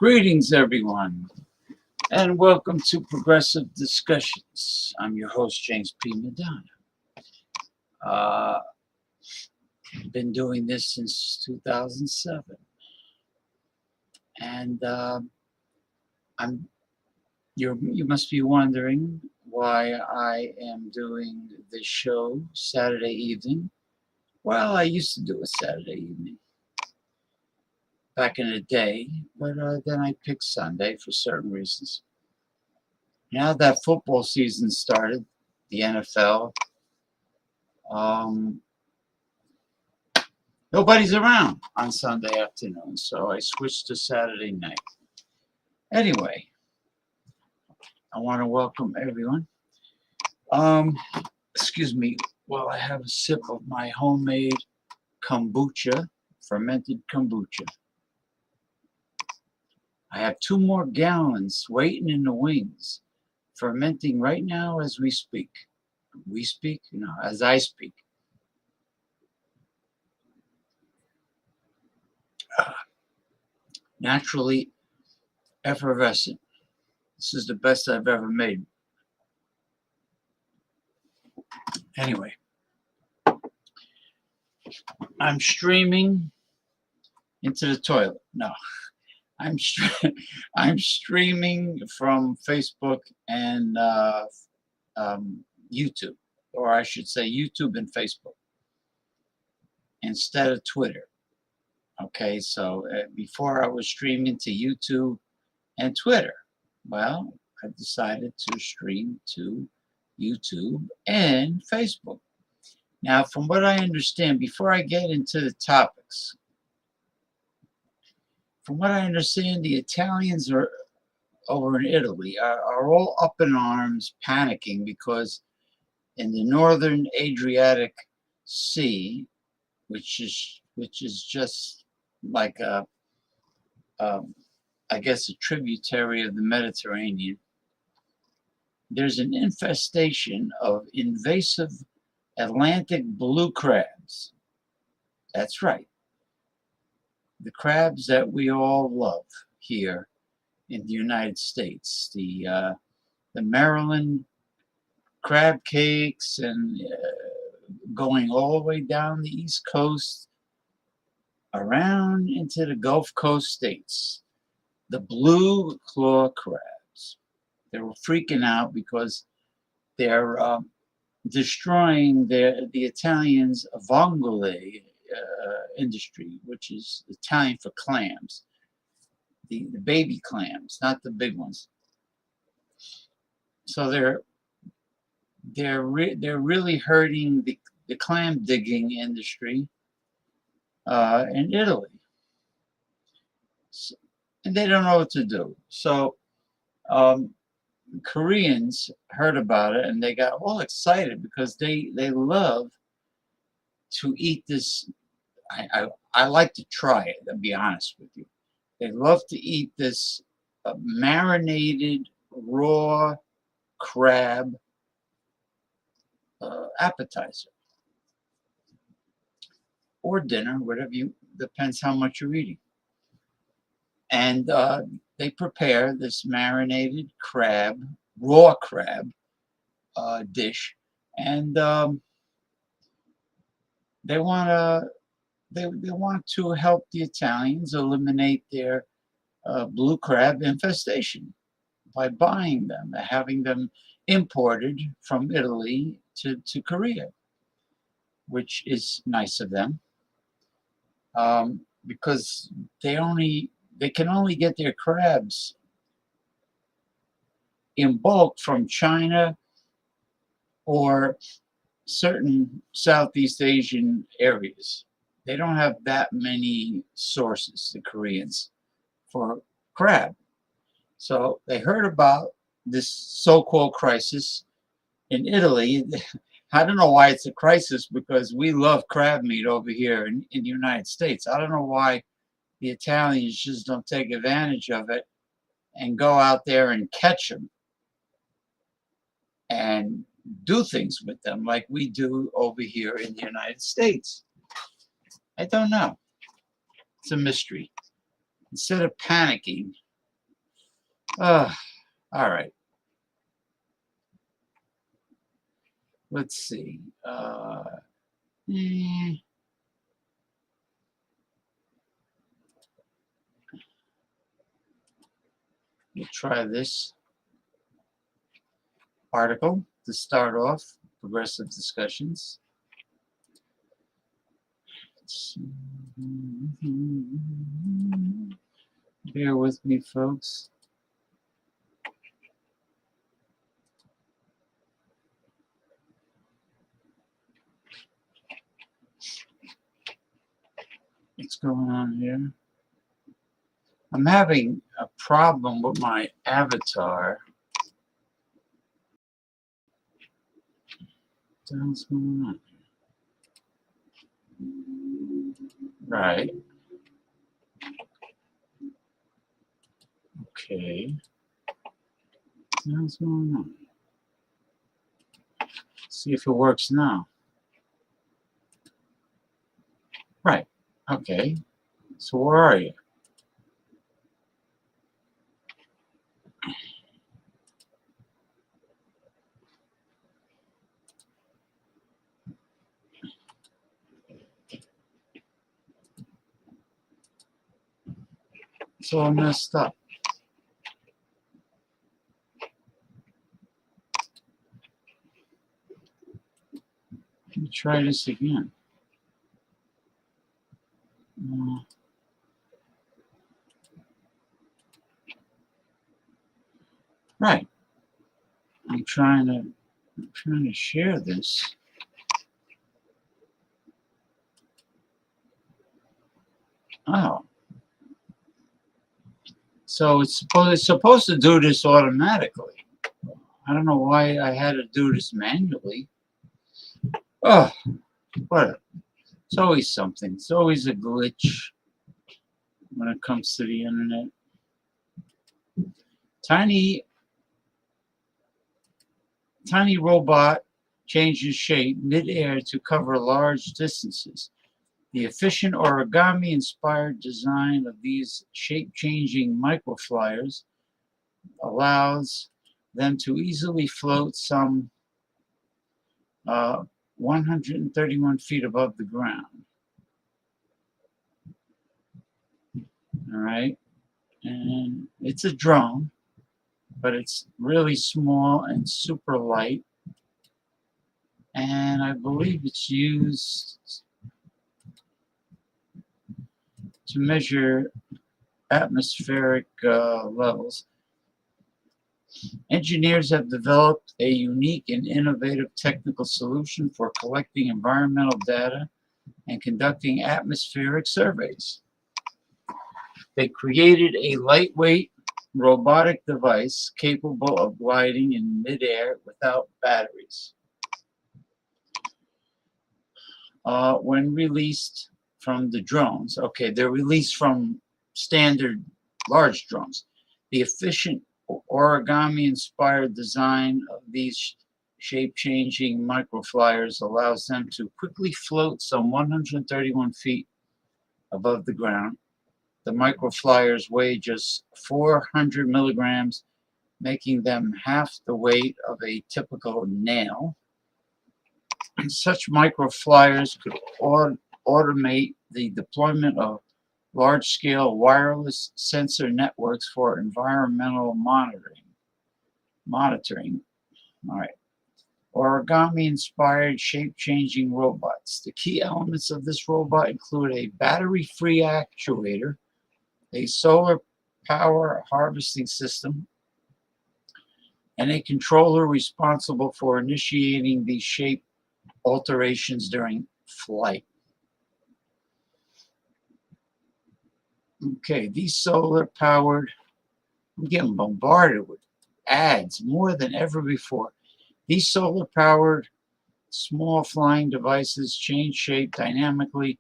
Greetings, everyone, and welcome to Progressive Discussions. I'm your host, James P. Madonna. Uh, been doing this since 2007, and you must be wondering why I am doing this show Saturday evening. Well, I used to do a Saturday evening back in the day, but then I picked Sunday for certain reasons. Now that football season started, the NFL, nobody's around on Sunday afternoon, so I switched to Saturday night. Anyway, I want to welcome everyone. Excuse me while I have a sip of my homemade kombucha, fermented kombucha. I have 2 more gallons waiting in the wings, fermenting right now as we speak. We speak? As I speak. Naturally effervescent. This is the best I've ever made. Anyway, I'm streaming into the toilet. No, I'm streaming from Facebook and YouTube, or I should say YouTube and Facebook instead of Twitter. Okay, so before I was streaming to YouTube and Twitter. Well, I decided to stream to YouTube and Facebook. Now, from what I understand, before I get into the topics, from what I understand, the Italians are over in Italy are all up in arms, panicking because in the northern Adriatic Sea, which is just like I guess a tributary of the Mediterranean, there's an infestation of invasive Atlantic blue crabs. That's right. The crabs that we all love here in the United States. The Maryland crab cakes and going all the way down the East Coast around into the Gulf Coast states. The blue claw crabs. They were freaking out because they're destroying the Italians' vongole industry, which is Italian for clams, the baby clams, not the big ones. So they're really hurting the clam digging industry in Italy, and they don't know what to do. So Koreans heard about it and they got all excited because they love to eat this. I like to try it, to be honest with you. They love to eat this marinated raw crab appetizer or dinner, whatever depends how much you're eating. And they prepare this marinated crab, raw crab dish, and they want to help the Italians eliminate their blue crab infestation by buying them, having them imported from Italy to Korea, which is nice of them, because they can only get their crabs in bulk from China or certain Southeast Asian areas. They don't have that many sources, the Koreans, for crab. So they heard about this so-called crisis in Italy. I don't know why it's a crisis, because we love crab meat over here in the United States. I don't know why the Italians just don't take advantage of it and go out there and catch them and do things with them like we do over here in the United States. I don't know. It's a mystery. Instead of panicking, All right. Let's see. Eh, we'll try this article to start off progressive discussions. Bear with me, folks. What's going on here? I'm having a problem with my avatar. What the hell's going on? Right. Okay. What the hell's going on? See if it works now. Right. Okay. So where are you? It's all messed up. Let me try this again. Right. I'm trying to share this. Oh. So it's supposed to do this automatically. I don't know why I had to do this manually. Oh, what? It's always something. It's always a glitch when it comes to the internet. Tiny robot changes shape mid-air to cover large distances. The efficient origami-inspired design of these shape-changing microflyers allows them to easily float some 131 feet above the ground. All right, and it's a drone, but it's really small and super light, and I believe it's used to measure atmospheric levels. Engineers have developed a unique and innovative technical solution for collecting environmental data and conducting atmospheric surveys. They created a lightweight robotic device capable of gliding in midair without batteries. When released from the drones, okay, they're released from standard large drones. The efficient origami-inspired design of these shape-changing microflyers allows them to quickly float some 131 feet above the ground. The microflyers weigh just 400 milligrams, making them half the weight of a typical nail. Such microflyers could automate the deployment of large-scale wireless sensor networks for environmental monitoring. All right. Origami-inspired shape-changing robots. The key elements of this robot include a battery-free actuator, a solar power harvesting system, and a controller responsible for initiating these shape alterations during flight. Okay, these solar powered, I'm getting bombarded with ads more than ever before. These solar powered small flying devices change shape dynamically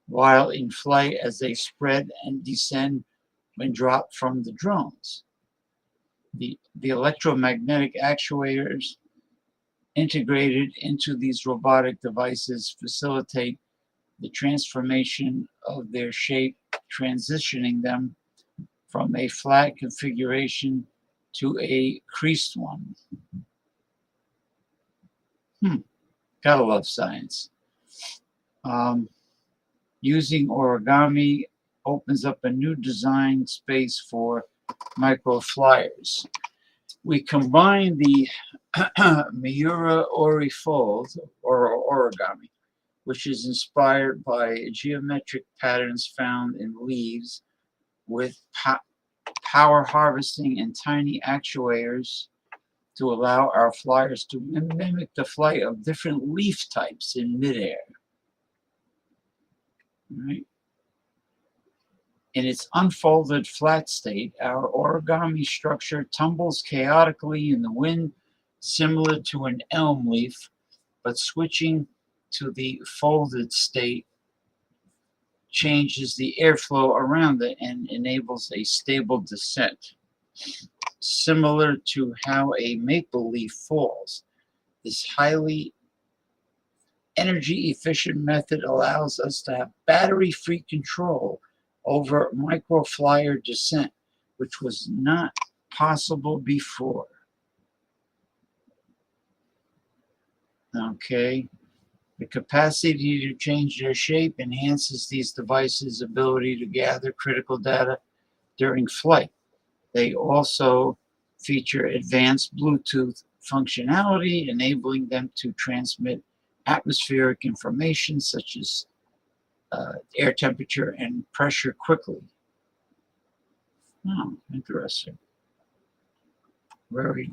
while in flight as they spread and descend when dropped from the drones. The electromagnetic actuators integrated into these robotic devices facilitate the transformation of their shape, transitioning them from a flat configuration to a creased one. Gotta love science. Using origami opens up a new design space for micro flyers. We combine the Miura Ori fold, or origami, which is inspired by geometric patterns found in leaves, with power harvesting and tiny actuators to allow our flyers to mimic the flight of different leaf types in midair. Right? In its unfolded flat state, our origami structure tumbles chaotically in the wind, similar to an elm leaf, but switching to the folded state changes the airflow around it and enables a stable descent, similar to how a maple leaf falls. This highly energy efficient method allows us to have battery-free control over microflyer descent, which was not possible before. Okay. The capacity to change their shape enhances these devices' ability to gather critical data during flight. They also feature advanced Bluetooth functionality, enabling them to transmit atmospheric information such as air temperature and pressure quickly. Oh, interesting. Very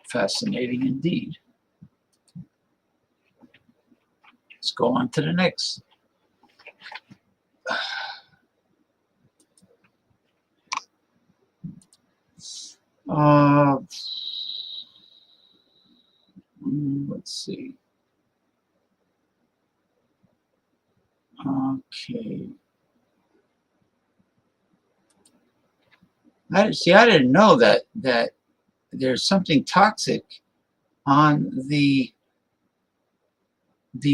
fascinating indeed. Let's go on to the next. Let's see. Okay. I didn't know that there's something toxic on the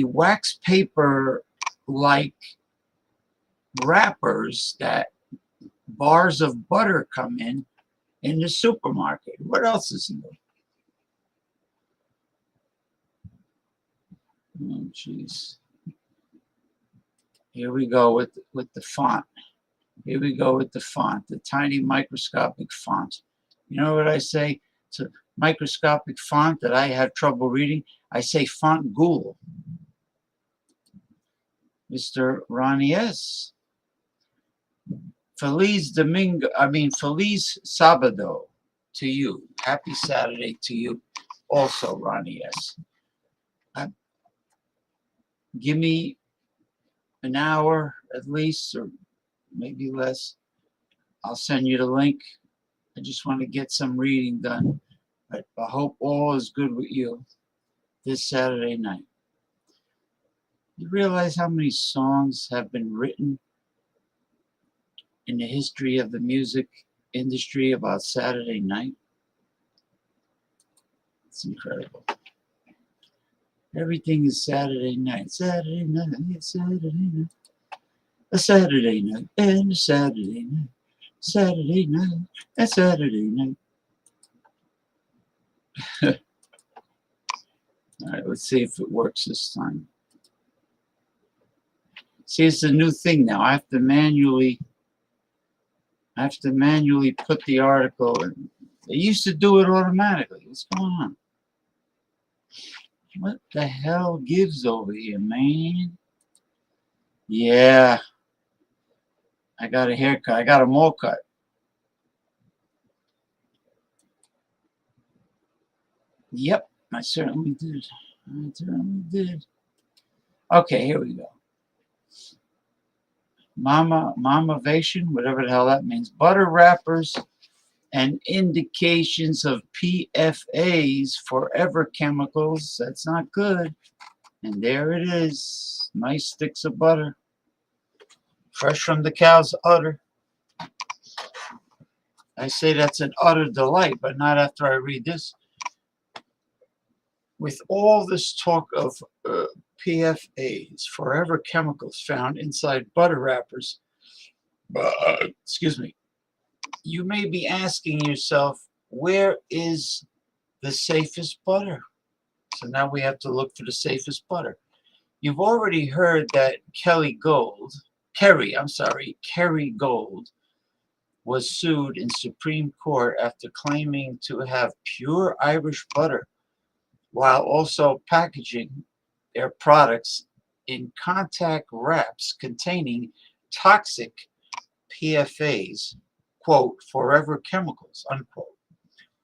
wax paper like wrappers that bars of butter come in the supermarket. What else is in there? Oh, jeez. Here we go with the font. Here we go with the font, the tiny microscopic font. You know what I say? It's a microscopic font that I have trouble reading. I say font ghoul. Mr. Ronnie S. Feliz Sabado to you. Happy Saturday to you also, Ronnie S. Give me an hour at least, or maybe less. I'll send you the link. I just want to get some reading done. But I hope all is good with you this Saturday night. You realize how many songs have been written in the history of the music industry about Saturday night? It's incredible. Everything is Saturday night. Saturday night, Saturday night. A Saturday night and a Saturday night. Saturday night and Saturday night. All right, let's see if it works this time. See, it's a new thing now. I have to manually put the article in. They used to do it automatically. What's going on? What the hell gives over here, man? Yeah. I got a haircut. I got a mole cut. Yep, I certainly did. I certainly did. Okay, here we go. Mamavation, whatever the hell that means. Butter wrappers and indications of PFAs, forever chemicals. That's not good. And there it is. Nice sticks of butter. Fresh from the cow's udder. I say that's an utter delight, but not after I read this. With all this talk of PFAs, forever chemicals found inside butter wrappers, excuse me, you may be asking yourself, where is the safest butter? So now we have to look for the safest butter. You've already heard that Kerry Gold was sued in Supreme Court after claiming to have pure Irish butter while also packaging their products in contact wraps containing toxic PFAs, quote, forever chemicals, unquote.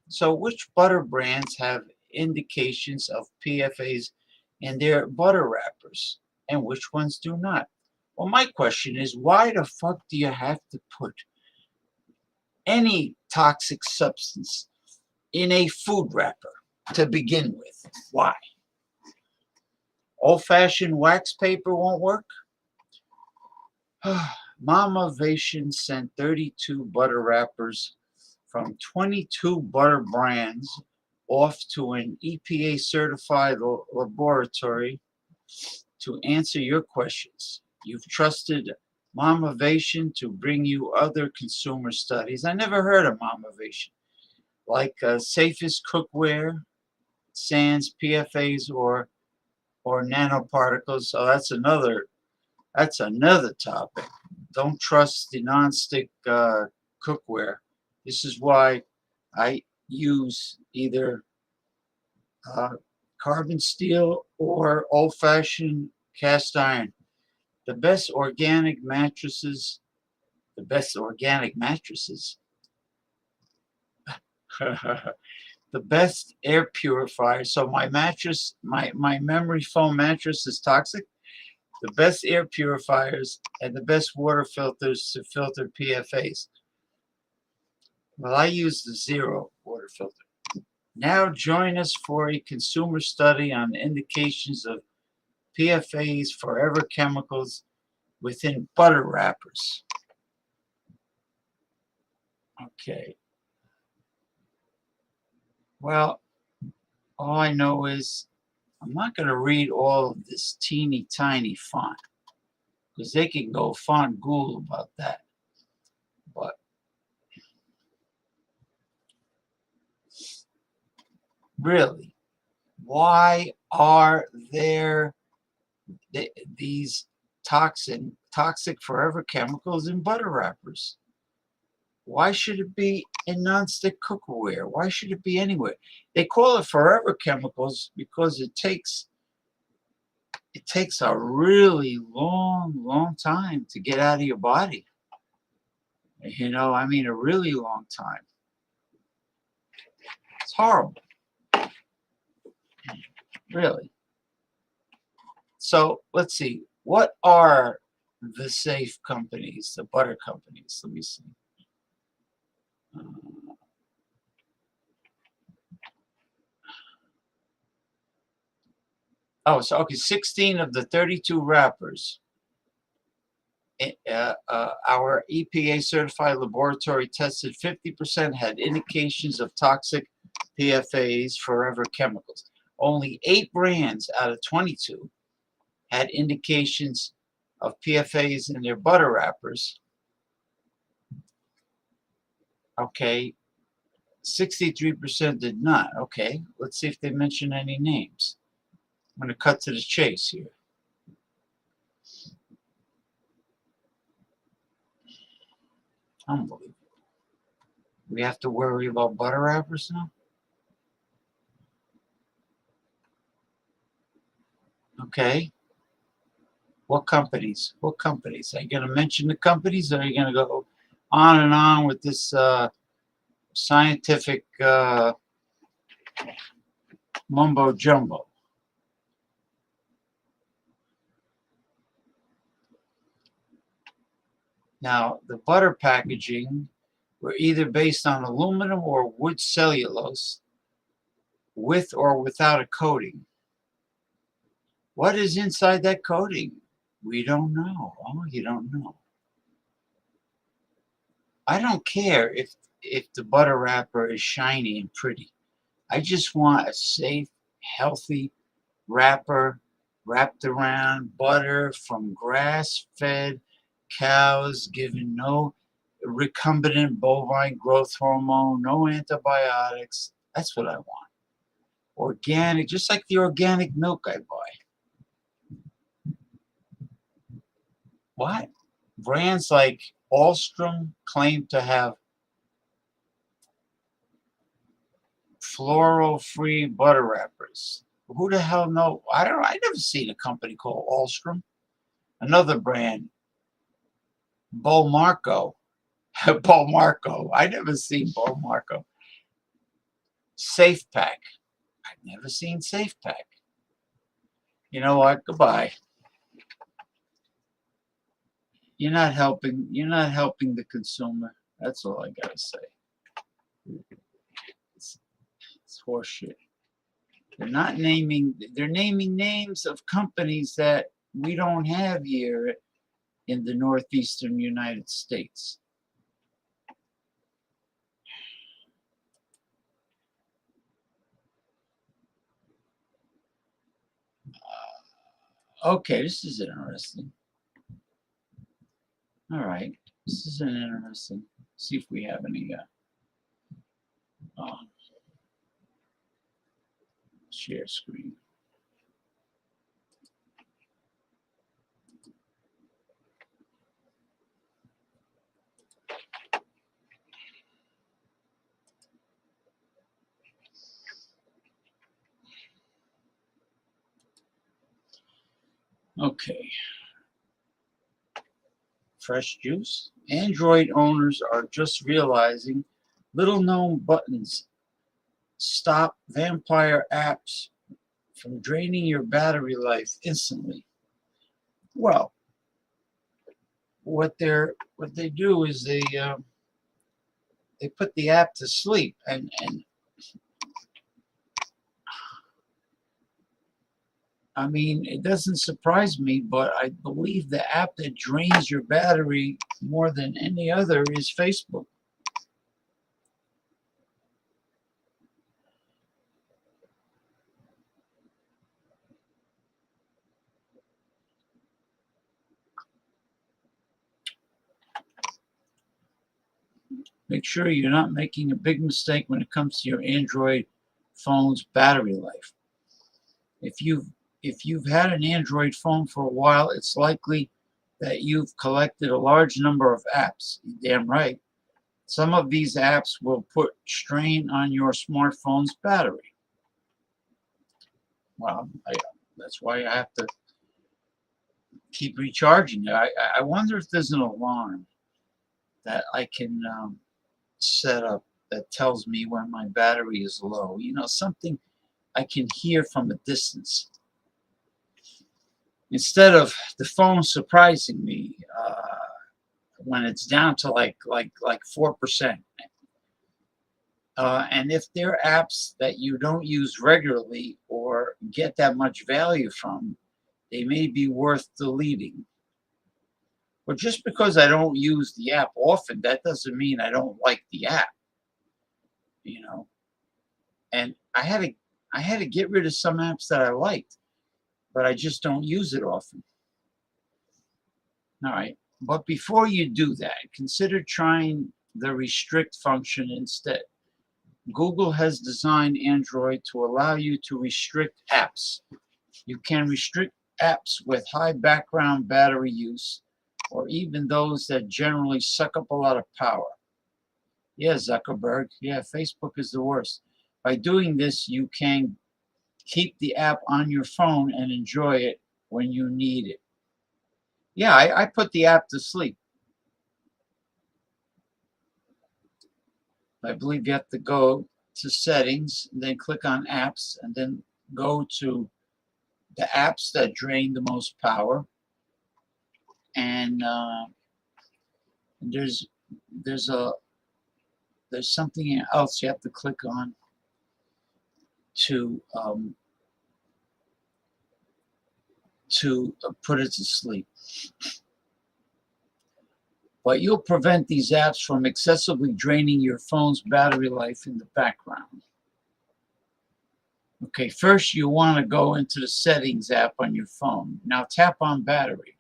So which butter brands have indications of PFAs in their butter wrappers and which ones do not? Well, my question is, why the fuck do you have to put any toxic substance in a food wrapper to begin with? Why? Old-fashioned wax paper won't work? Mamavation sent 32 butter wrappers from 22 butter brands off to an EPA certified laboratory to answer your questions. You've trusted Mamavation to bring you other consumer studies. I never heard of Mamavation, like safest cookware, sans PFAs or nanoparticles. So that's another topic. Don't trust the nonstick cookware. This is why I use either carbon steel or old-fashioned cast iron. The best organic mattresses, the best organic mattresses, the best air purifier. So my mattress, my memory foam mattress is toxic. The best air purifiers and the best water filters to filter PFAs. Well, I use the zero water filter. Now join us for a consumer study on the indications of PFAs, forever chemicals, within butter wrappers. Okay. Well, all I know is I'm not going to read all of this teeny tiny font because they can go font ghoul about that. But really, why are there these toxic forever chemicals in butter wrappers? Why should it be in nonstick cookware? Why should it be anywhere? They call it forever chemicals because it takes a really long time to get out of your body. I mean, a really long time. It's horrible, really. So let's see. What are the safe companies, the butter companies? Let me see. So okay, 16 of the 32 wrappers. Our EPA certified laboratory tested 50% had indications of toxic PFAs, forever chemicals. Only 8 brands out of 22 had indications of PFAs in their butter wrappers. Okay, 63% did not. Okay, let's see if they mention any names. I'm going to cut to the chase here. Unbelievable. We have to worry about butter wrappers now? Okay. What companies? What companies? Are you going to mention the companies, or are you going to go on and on with this scientific mumbo jumbo? Now, the butter packaging were either based on aluminum or wood cellulose, with or without a coating. What is inside that coating? We don't know. Oh, you don't know. I don't care if the butter wrapper is shiny and pretty. I just want a safe, healthy wrapper wrapped around butter from grass-fed cows, given no recombinant bovine growth hormone, no antibiotics. That's what I want. Organic, just like the organic milk I buy. What? Brands like Alstrom claim to have floral-free butter wrappers. Who the hell know? I never seen a company called Alstrom. Another brand, Bo Marco. Bo Marco. I never seen Bo Marco. Safe Pack. I've never seen Safe Pack. You know what? Goodbye. You're not helping. You're not helping the consumer. That's all I gotta say. It's horseshit. They're not naming. They're naming names of companies that we don't have here in the northeastern United States. Okay, this is interesting. All right, this is an interesting. See if we have any share screen. Okay. Fresh juice. Android owners are just realizing little known buttons stop vampire apps from draining your battery life instantly. Well, what they do is they put the app to sleep, and I mean, it doesn't surprise me, but I believe the app that drains your battery more than any other is Facebook. Make sure you're not making a big mistake when it comes to your Android phone's battery life. If you've had an Android phone for a while, it's likely that you've collected a large number of apps. You're damn right. Some of these apps will put strain on your smartphone's battery. Well, that's why I have to keep recharging it. I wonder if there's an alarm that I can set up that tells me when my battery is low. You know, something I can hear from a distance. Instead of the phone surprising me when it's down to like 4%. And if there are apps that you don't use regularly or get that much value from, they may be worth deleting. But just because I don't use the app often, that doesn't mean I don't like the app. You know, and I had to get rid of some apps that I liked, but I just don't use it often. All right. But before you do that, consider trying the restrict function instead. Google has designed Android to allow you to restrict apps. You can restrict apps with high background battery use or even those that generally suck up a lot of power. Yeah, Zuckerberg. Yeah, Facebook is the worst. By doing this, you can keep the app on your phone and enjoy it when you need it. Yeah, I put the app to sleep. I believe you have to go to settings, and then click on apps, and then go to the apps that drain the most power. And there's there's a there's something else you have to click on to put it to sleep. But you'll prevent these apps from excessively draining your phone's battery life in the background. Okay, first you want to go into the settings app on your phone. Now tap on battery.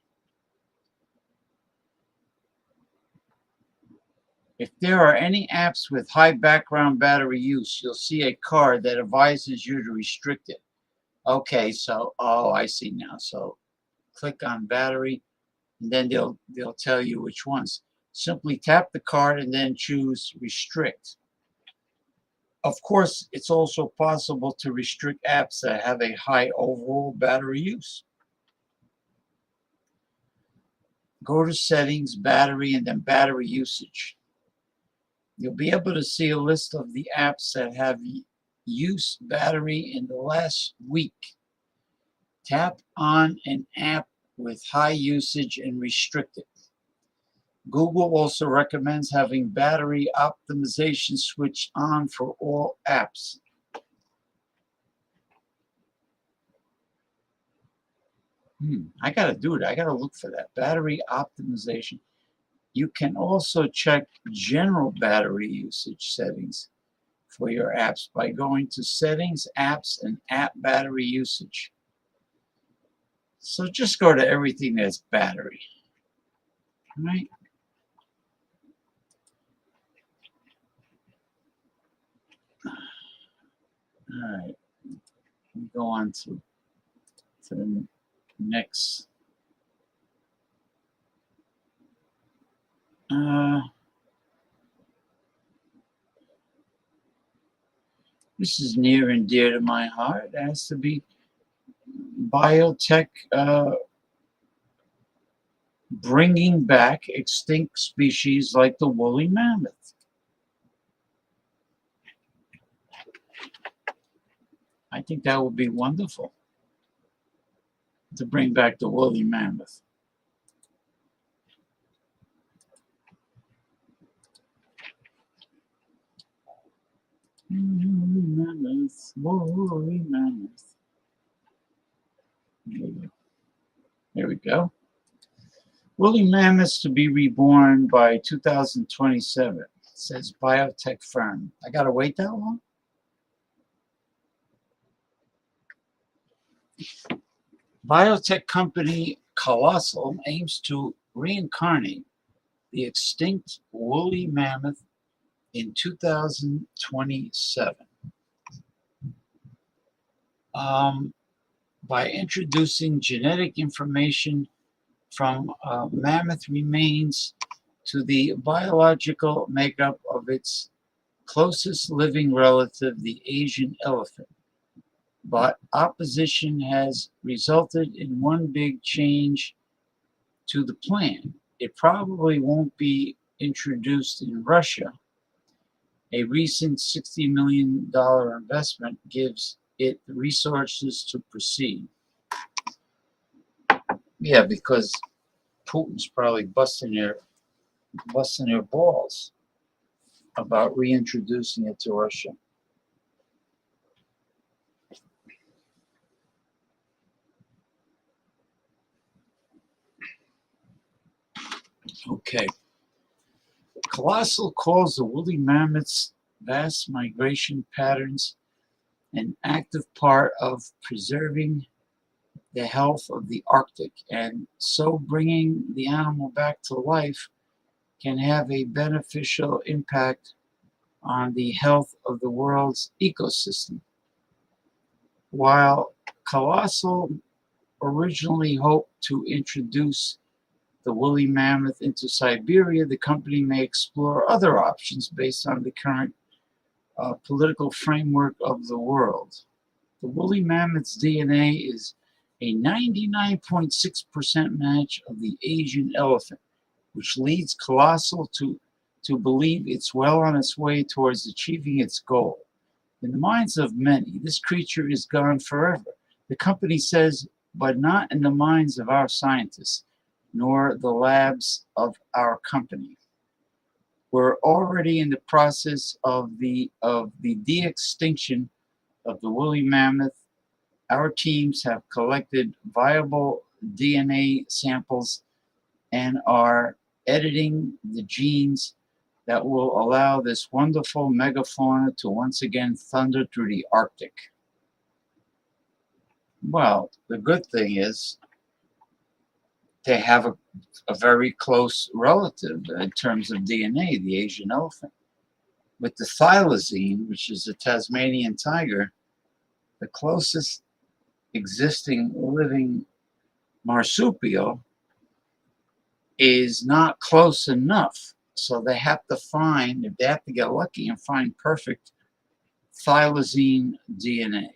If there are any apps with high background battery use, you'll see a card that advises you to restrict it. Okay, so, oh, I see now. So click on battery, and then they'll tell you which ones. Simply tap the card and then choose restrict. Of course, it's also possible to restrict apps that have a high overall battery use. Go to settings, battery, and then battery usage. You'll be able to see a list of the apps that have used battery in the last week. Tap on an app with high usage and restrict it. Google also recommends having battery optimization switched on for all apps. I got to do it. I got to look for that. Battery optimization. You can also check general battery usage settings for your apps by going to Settings, Apps, and App Battery Usage. So just go to everything that's battery. All right. All right. We go on to the next. This is near and dear to my heart. It has to be biotech bringing back extinct species like the woolly mammoth. I think that would be wonderful to bring back the woolly mammoth. Woolly mammoth, woolly mammoth. There we go. Woolly mammoths to be reborn by 2027, says biotech firm. I gotta wait that long? Biotech company Colossal aims to reincarnate the extinct woolly mammoth in 2027 by introducing genetic information from mammoth remains to the biological makeup of its closest living relative, the Asian elephant. But opposition has resulted in one big change to the plan. It probably won't be introduced in Russia. A recent $60 million investment gives it the resources to proceed. Yeah, because Putin's probably busting their balls about reintroducing it to Russia. Okay. Colossal calls the woolly mammoth's vast migration patterns an active part of preserving the health of the Arctic, and so bringing the animal back to life can have a beneficial impact on the health of the world's ecosystem. While Colossal originally hoped to introduce the woolly mammoth into Siberia, the company may explore other options based on the current political framework of the world. The woolly mammoth's DNA is a 99.6% match of the Asian elephant, which leads Colossal to believe it's well on its way towards achieving its goal. In the minds of many, this creature is gone forever. The company says, but not in the minds of our scientists, nor the labs of our company. We're already in the process of the de-extinction of the woolly mammoth. Our teams have collected viable DNA samples and are editing the genes that will allow this wonderful megafauna to once again thunder through the Arctic. Well, the good thing is they have a very close relative in terms of DNA, the Asian elephant. With the thylacine, which is a Tasmanian tiger, the closest existing living marsupial is not close enough. So they have to find, if they have to get lucky and find perfect thylacine DNA.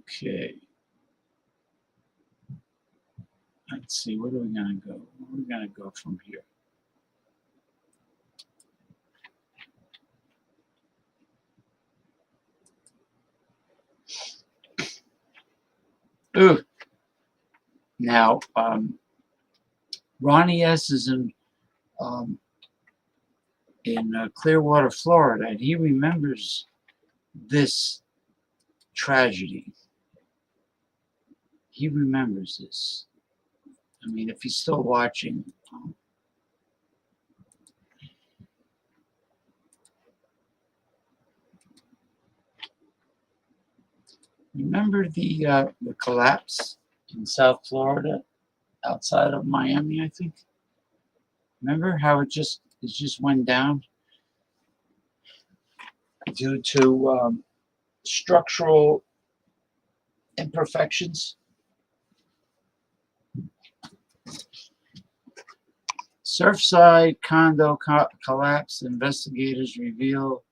Okay. Let's see, where are we going to go? Where are we going to go from here? Ooh. Now, Ronnie S. is in Clearwater, Florida, and he remembers this tragedy. He remembers this. I mean, if he's still watching. Remember the collapse in South Florida, outside of Miami, I think? Remember how it just went down due to structural imperfections? Surfside condo collapse. Investigators reveal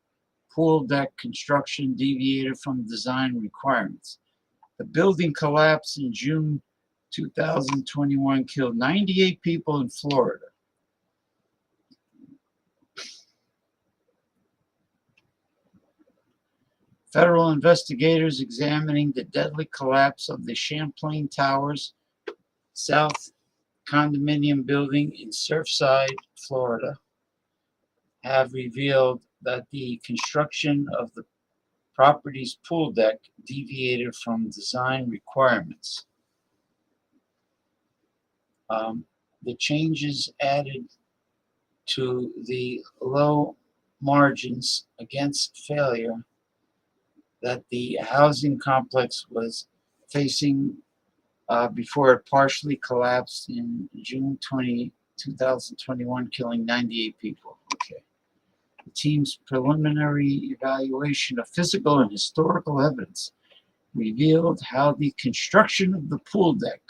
pool deck construction deviated from design requirements. The building collapsed in June 2021, killed 98 people in Florida. Federal investigators examining the deadly collapse of the Champlain Towers South condominium building in Surfside, Florida, have revealed that the construction of the property's pool deck deviated from design requirements. The changes added to the low margins against failure that the housing complex was facing before it partially collapsed in June 2021, killing 98 people. Okay. The team's preliminary evaluation of physical and historical evidence revealed how the construction of the pool deck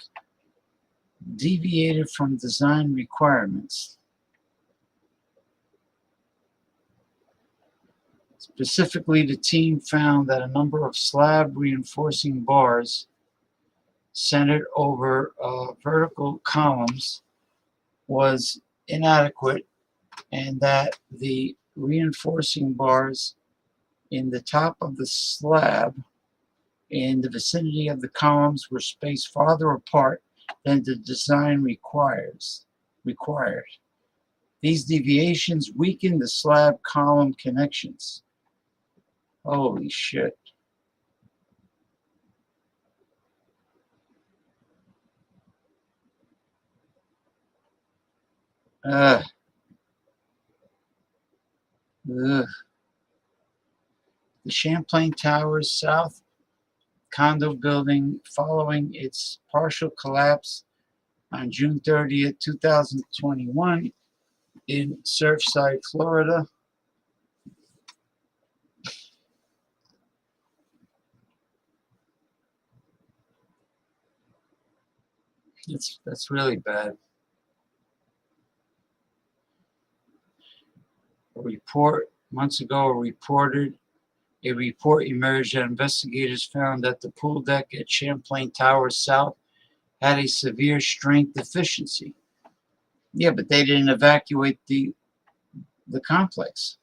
deviated from design requirements. Specifically, the team found that a number of slab reinforcing bars centered over vertical columns was inadequate, and that the reinforcing bars in the top of the slab in the vicinity of the columns were spaced farther apart than the design required. These deviations weakened the slab column connections. Holy shit. Ugh. Ugh. The Champlain Towers South condo building, following its partial collapse on June 30th, 2021 in Surfside, Florida. That's really bad. A report months ago a report emerged that investigators found that the pool deck at Champlain Towers South had a severe strength deficiency. Yeah, but they didn't evacuate the complex.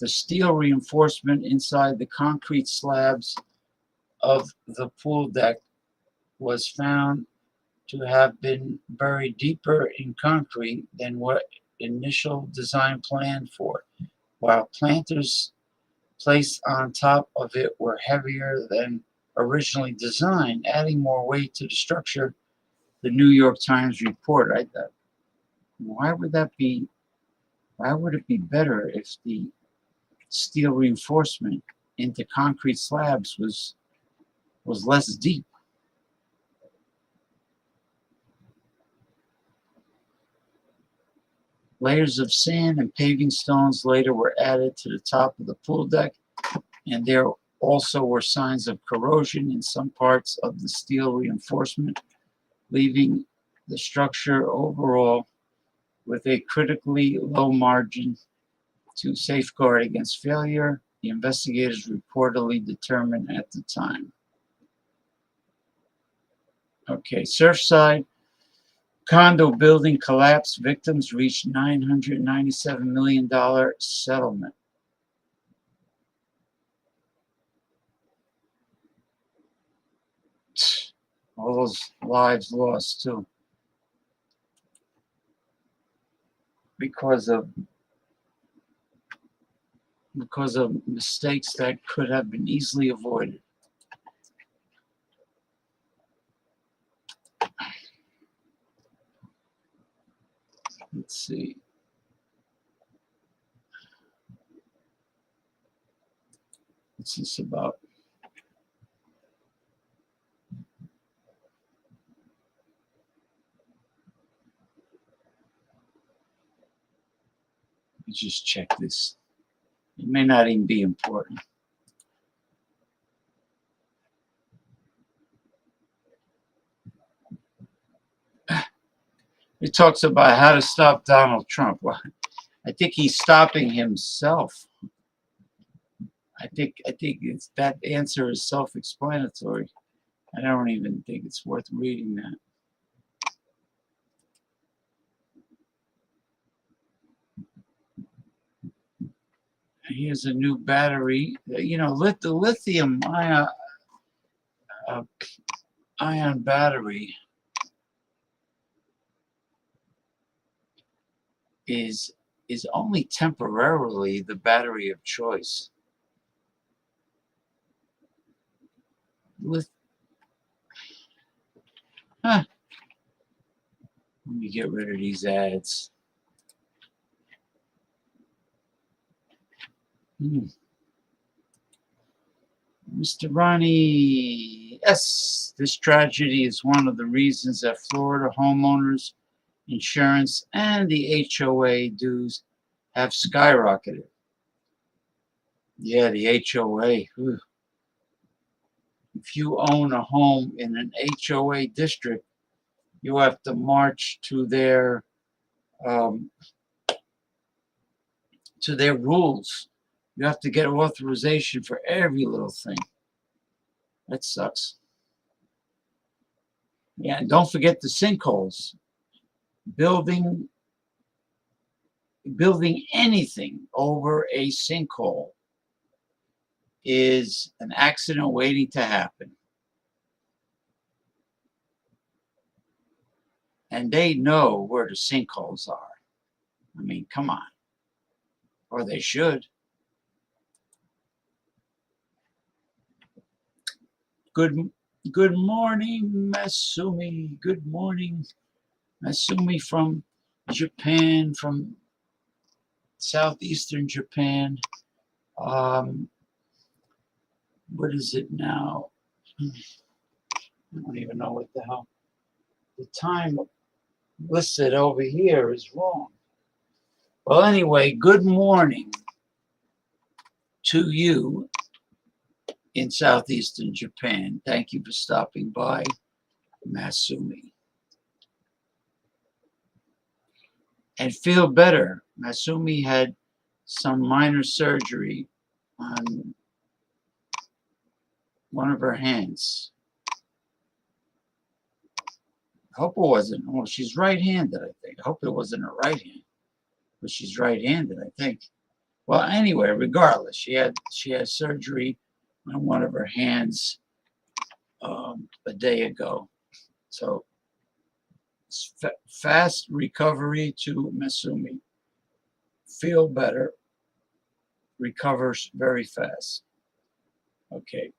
The steel reinforcement inside the concrete slabs of the pool deck was found to have been buried deeper in concrete than what initial design planned for, while planters placed on top of it were heavier than originally designed, adding more weight to the structure the New York Times report. I thought, why would that be? Why would it be better if the steel reinforcement into concrete slabs was less deep? Layers of sand and paving stones later were added to the top of the pool deck, and there also were signs of corrosion in some parts of the steel reinforcement, leaving the structure overall with a critically low margin to safeguard against failure, the investigators reportedly determined at the time. Okay, Surfside condo building collapse. Victims reached $997 million settlement. All those lives lost too, because of mistakes that could have been easily avoided. Let's see. What's this about? Let me just check this. It may not even be important. It talks about how to stop Donald Trump. Well, I think he's stopping himself. I think it's that answer is self-explanatory. I don't even think it's worth reading that. Here's a new battery. You know, the lithium ion battery is only temporarily the battery of choice. Let me get rid of these ads. Mr. Ronnie, yes, this tragedy is one of the reasons that Florida homeowners insurance and the HOA dues have skyrocketed. Yeah, the HOA. Whew. If you own a home in an HOA district, you have to march to their rules. You have to get authorization for every little thing. That sucks. Yeah, and don't forget the sinkholes. Building anything over a sinkhole is an accident waiting to happen. And they know where the sinkholes are. I mean, come on. Or they should. Good morning, Masumi. Good morning, Masumi from Japan, from southeastern Japan. What is it now? I don't even know what the hell. The time listed over here is wrong. Well, anyway, good morning to you in southeastern Japan. Thank you for stopping by, Masumi. And feel better. Masumi had some minor surgery on one of her hands. I hope it wasn't. Oh, she's right-handed, I think. I hope it wasn't her right hand, but she's right-handed, I think. Well, anyway, regardless, she had surgery on one of her hands a day ago. So fast recovery to Masumi. Feel better. Recovers very fast. Okay.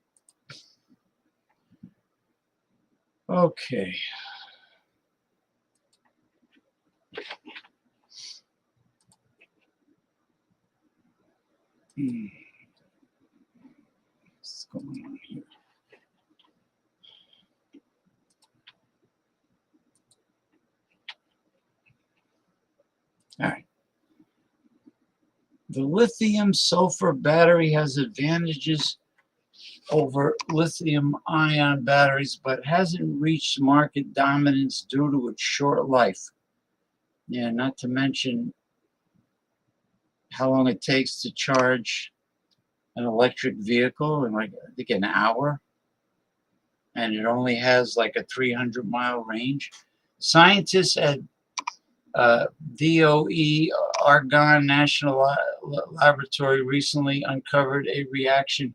What's going on here? All right. The lithium sulfur battery has advantages over lithium ion batteries, but hasn't reached market dominance due to its short life. Yeah, not to mention how long it takes to charge an electric vehicle in, like, I think, an hour, and it only has like a 300-mile range. Scientists at DOE Argonne National Laboratory recently uncovered a reaction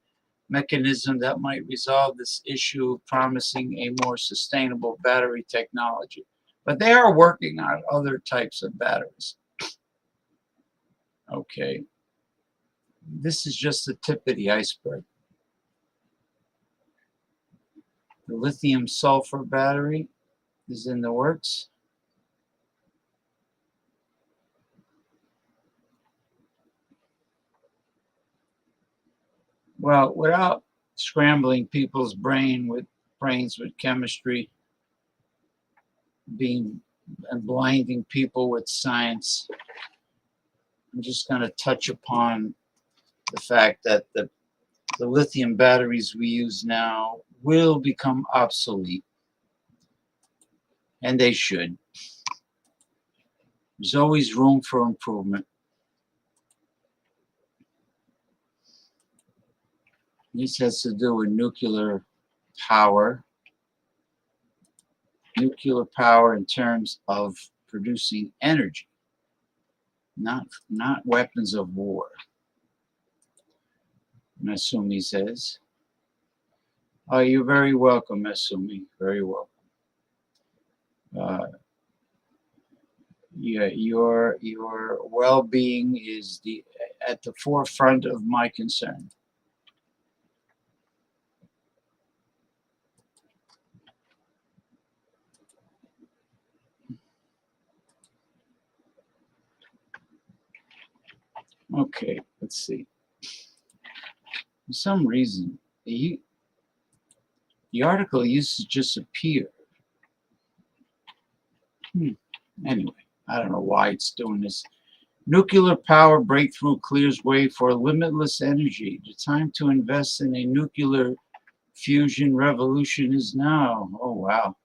mechanism that might resolve this issue, promising a more sustainable battery technology. But they are working on other types of batteries. Okay, this is just the tip of the iceberg. The lithium sulfur battery is in the works. Well, without scrambling people's brains with chemistry, being and blinding people with science, I'm just going to touch upon the fact that the lithium batteries we use now will become obsolete, and they should. There's always room for improvement. This has to do with nuclear power. Nuclear power in terms of producing energy, not weapons of war. Masumi says. Oh, you're very welcome, Masumi. Very welcome. Yeah, your well-being is at the forefront of my concern. Okay, let's see. For some reason, the article used to just appear. Anyway, I don't know why it's doing this. Nuclear power breakthrough clears way for limitless energy. The time to invest in a nuclear fusion revolution is now. Oh, wow.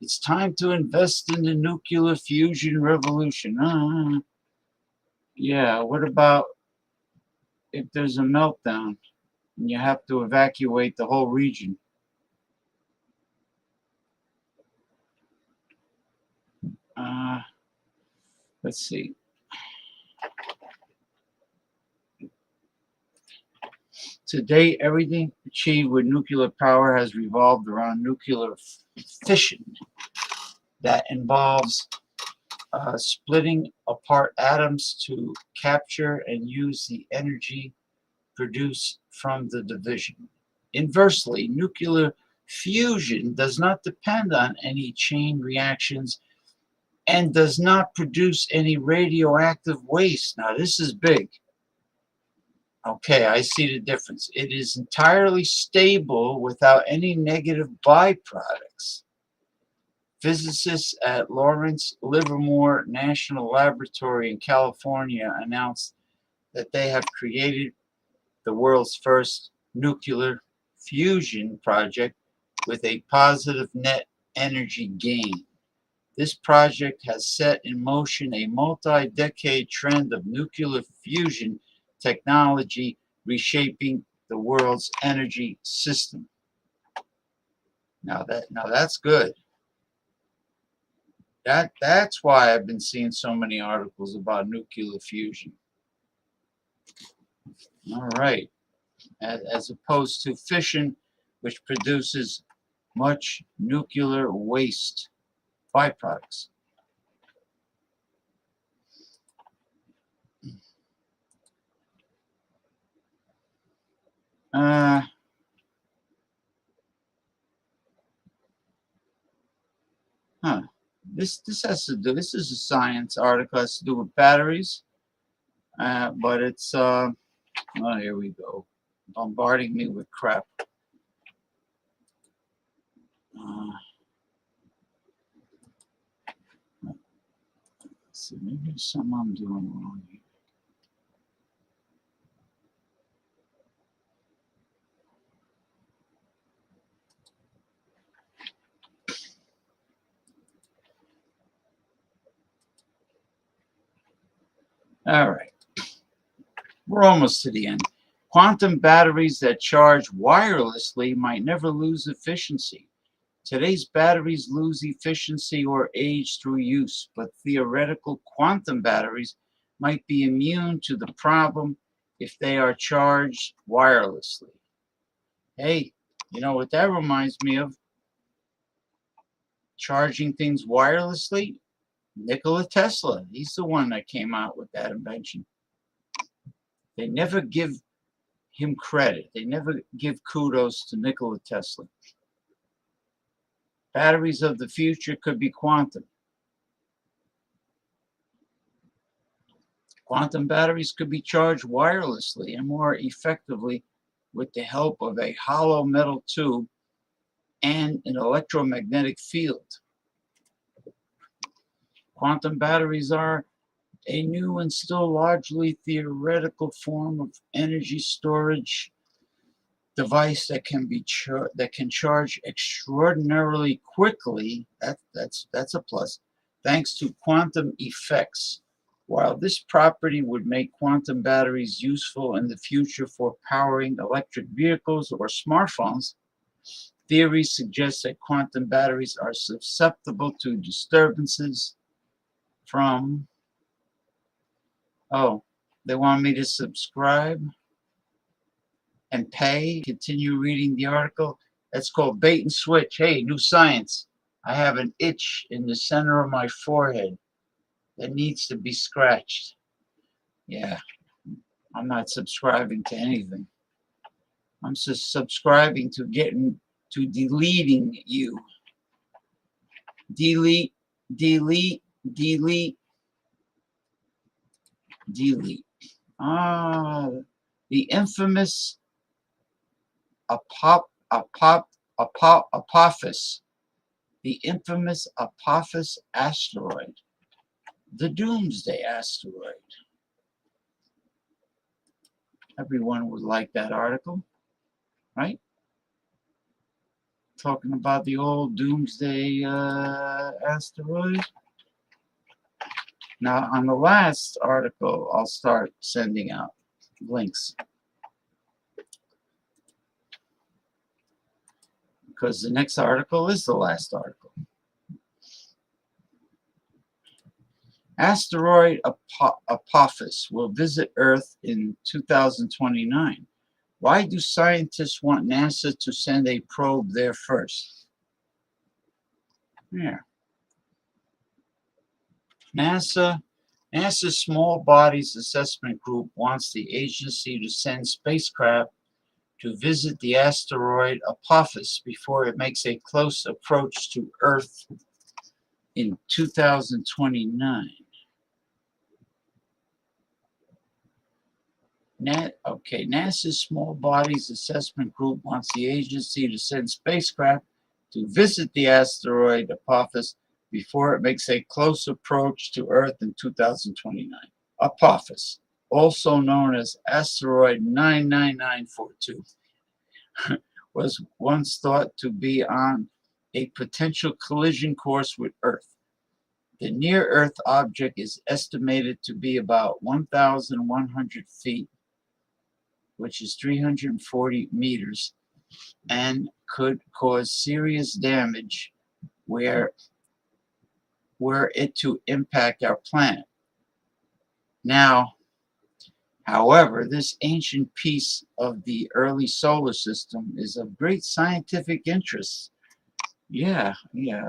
It's time to invest in the nuclear fusion revolution. Yeah, what about if there's a meltdown and you have to evacuate the whole region? Let's see. To date, everything achieved with nuclear power has revolved around nuclear fission that involves splitting apart atoms to capture and use the energy produced from the division. Inversely, nuclear fusion does not depend on any chain reactions and does not produce any radioactive waste. Now, this is big. Okay, I see the difference. It is entirely stable without any negative byproducts. Physicists at Lawrence Livermore National Laboratory in California announced that they have created the world's first nuclear fusion project with a positive net energy gain. This project has set in motion a multi-decade trend of nuclear fusion technology reshaping the world's energy system. Now that's good. That's why I've been seeing so many articles about nuclear fusion. All right. As opposed to fission, which produces much nuclear waste byproducts. Huh. This has to do. This is a science article. Has to do with batteries, but it's oh, here we go, bombarding me with crap. So maybe there's something I'm doing wrong here. All right, we're almost to the end. Quantum batteries that charge wirelessly might never lose efficiency. Today's batteries lose efficiency or age through use, but theoretical quantum batteries might be immune to the problem if they are charged wirelessly. Hey, you know what that reminds me of? Charging things wirelessly? Nikola Tesla. He's the one that came out with that invention. They never give him credit. They never give kudos to Nikola Tesla. Batteries of the future could be quantum. Quantum batteries could be charged wirelessly and more effectively with the help of a hollow metal tube and an electromagnetic field. Quantum batteries are a new and still largely theoretical form of energy storage device that can charge extraordinarily quickly. That's a plus, thanks to quantum effects. While this property would make quantum batteries useful in the future for powering electric vehicles or smartphones, theory suggests that quantum batteries are susceptible to disturbances from. Oh, they want me to subscribe and pay. Continue reading the article. That's called bait and switch. Hey, new science. I have an itch in the center of my forehead that needs to be scratched. Yeah, I'm not subscribing to anything. I'm just subscribing to deleting you. Delete, delete, delete, delete. Ah, the infamous Apophis, the infamous Apophis asteroid, the Doomsday asteroid. Everyone would like that article, right? Talking about the old Doomsday asteroid. Now, on the last article, I'll start sending out links, because the next article is the last article. Asteroid Apophis will visit Earth in 2029. Why do scientists want NASA to send a probe there first? Yeah. NASA's Small Bodies Assessment Group wants the agency to send spacecraft to visit the asteroid Apophis before it makes a close approach to Earth in 2029. NASA's Small Bodies Assessment Group wants the agency to send spacecraft to visit the asteroid Apophis before it makes a close approach to Earth in 2029. Apophis, also known as asteroid 99942, was once thought to be on a potential collision course with Earth. The near-Earth object is estimated to be about 1,100 feet, which is 340 meters, and could cause serious damage were it to impact our planet. Now, however, this ancient piece of the early solar system is of great scientific interest. Yeah,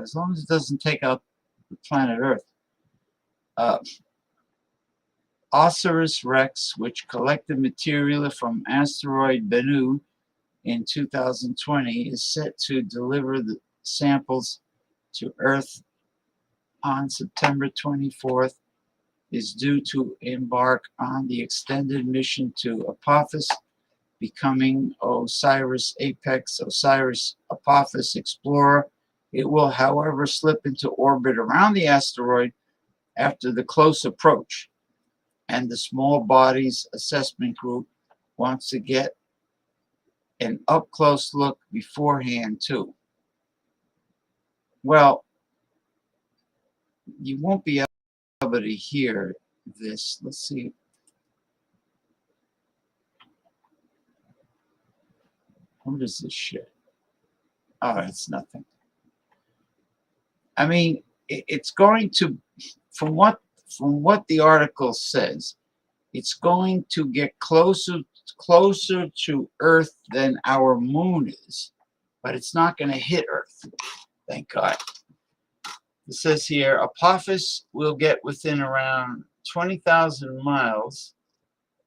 as long as it doesn't take out the planet Earth. Osiris Rex, which collected material from asteroid Bennu in 2020, is set to deliver the samples to Earth on September 24th is due to embark on the extended mission to Apophis, becoming Osiris Apex, Osiris Apophis Explorer. It will, however, slip into orbit around the asteroid after the close approach, and the Small Bodies Assessment Group wants to get an up-close look beforehand, too. Well, you won't be able to hear this. Let's see. What is this shit? Oh, it's nothing. I mean, it's going to, from what the article says, it's going to get closer to Earth than our moon is, but it's not going to hit Earth. Thank God. It says here, Apophis will get within around 20,000 miles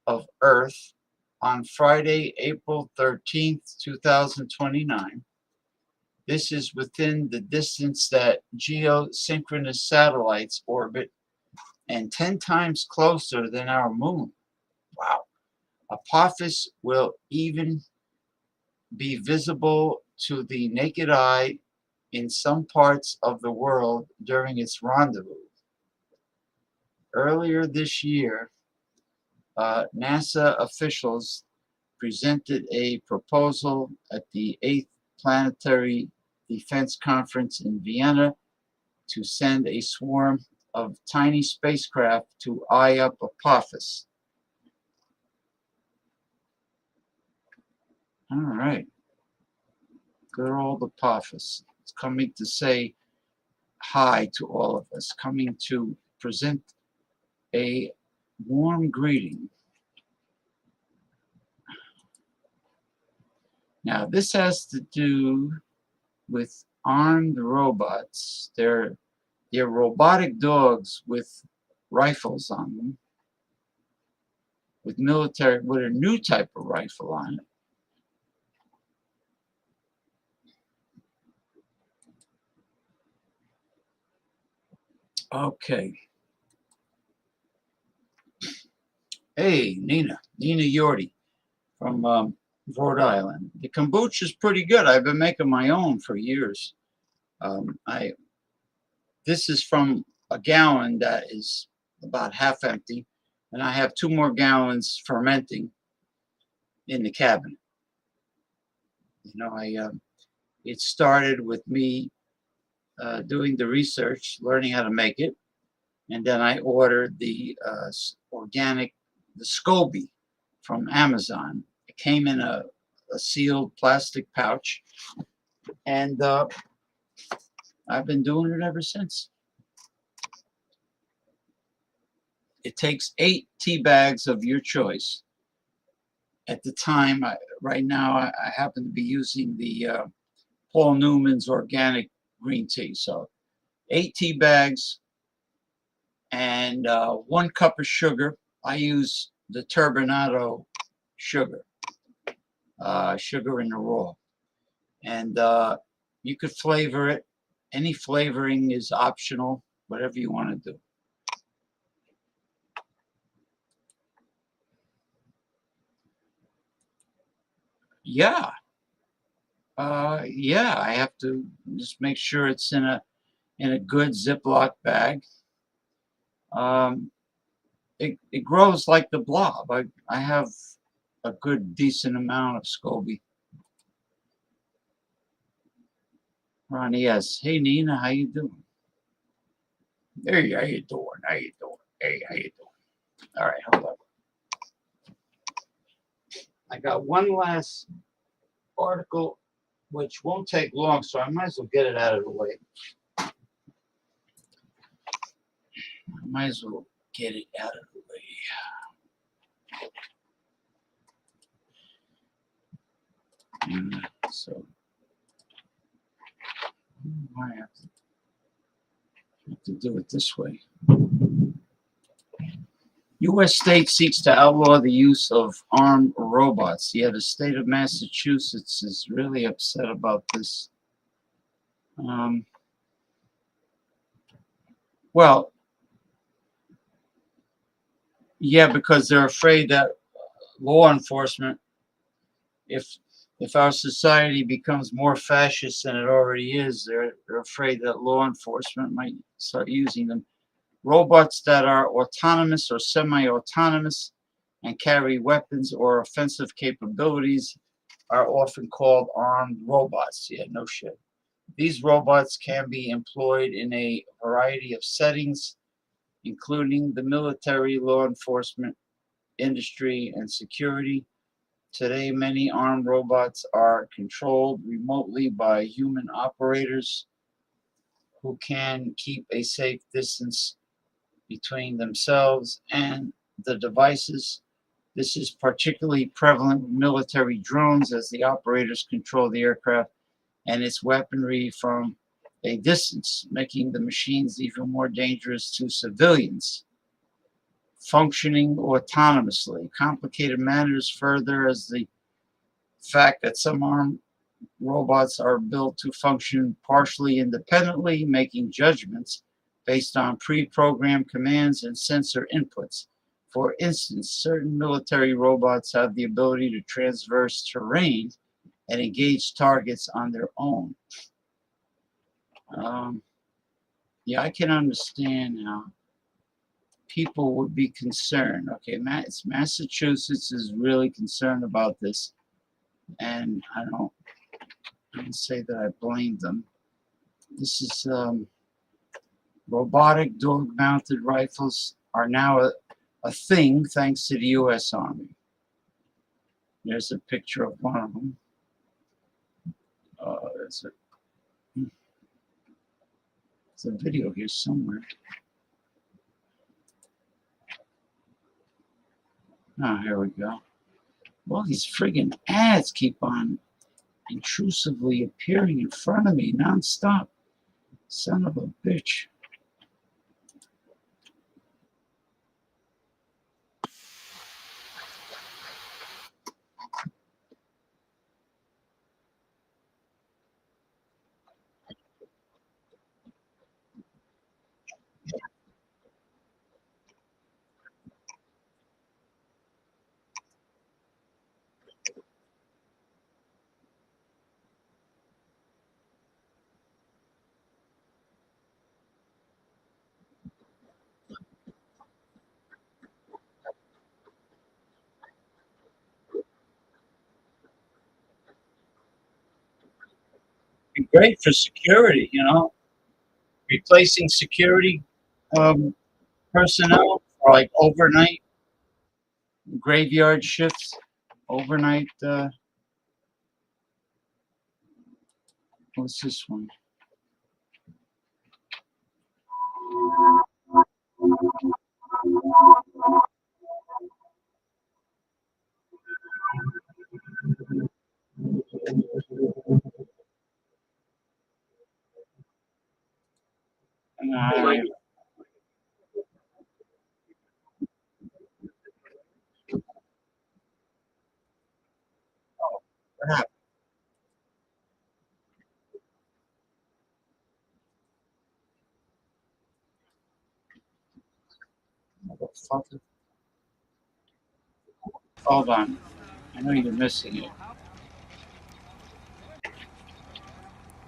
of Earth on Friday, April 13th, 2029. This is within the distance that geosynchronous satellites orbit and 10 times closer than our moon. Wow. Apophis will even be visible to the naked eye in some parts of the world during its rendezvous. Earlier this year, NASA officials presented a proposal at the 8th Planetary Defense Conference in Vienna to send a swarm of tiny spacecraft to eye up Apophis. All right. Good old Apophis. It's coming to say hi to all of us, coming to present a warm greeting. Now, this has to do with armed robots. They're robotic dogs with rifles on them, with a new type of rifle on it. Okay. Hey, Nina Yordi from Rhode Island. The kombucha is pretty good. I've been making my own for years. This is from a gallon that is about half empty, and I have 2 more gallons fermenting in the cabinet. You know, it started with me doing the research, learning how to make it, and then I ordered the organic, the SCOBY from Amazon. It came in a sealed plastic pouch, and I've been doing it ever since. It takes 8 tea bags of your choice. At the time, right now, I happen to be using the Paul Newman's organic green tea. So 8 tea bags and 1 cup of sugar. I use the turbinado sugar, sugar in the raw. And you could flavor it. Any flavoring is optional, whatever you want to do. Yeah. Yeah, I have to just make sure it's in a good Ziploc bag. It grows like the blob. I have a good decent amount of SCOBY. Ronnie, yes. Hey Nina, how you doing? Hey, how you doing? How you doing? Hey, how you doing? All right, hold on. I got one last article which won't take long, so I might as well get it out of the way. I might as well get it out of the way. So I have to do it this way. U.S. state seeks to outlaw the use of armed robots. Yeah, the state of Massachusetts is really upset about this. Well, yeah, because they're afraid that law enforcement, if our society becomes more fascist than it already is, they're afraid that law enforcement might start using them. Robots that are autonomous or semi-autonomous and carry weapons or offensive capabilities are often called armed robots. Yeah, no shit. These robots can be employed in a variety of settings, including the military, law enforcement, industry, and security. Today, many armed robots are controlled remotely by human operators who can keep a safe distance between themselves and the devices. This is particularly prevalent with military drones as the operators control the aircraft and its weaponry from a distance, making the machines even more dangerous to civilians. Functioning autonomously. Complicated matters further as the fact that some armed robots are built to function partially independently, making judgments based on pre-programmed commands and sensor inputs. For instance, certain military robots have the ability to traverse terrain and engage targets on their own. Um, yeah, I can understand how people would be concerned. Okay, Massachusetts is really concerned about this, and I don't say that I blame them. This is robotic dog-mounted rifles are now a thing thanks to the U.S. Army. There's a picture of one of them. There's a video here somewhere. Oh, here we go. Well, these friggin' ads keep on intrusively appearing in front of me nonstop. Son of a bitch. Be great for security, replacing security um, personnel for like overnight graveyard shifts, overnight. What's this one? What happened? Motherfucker. Hold on. I know you're missing it.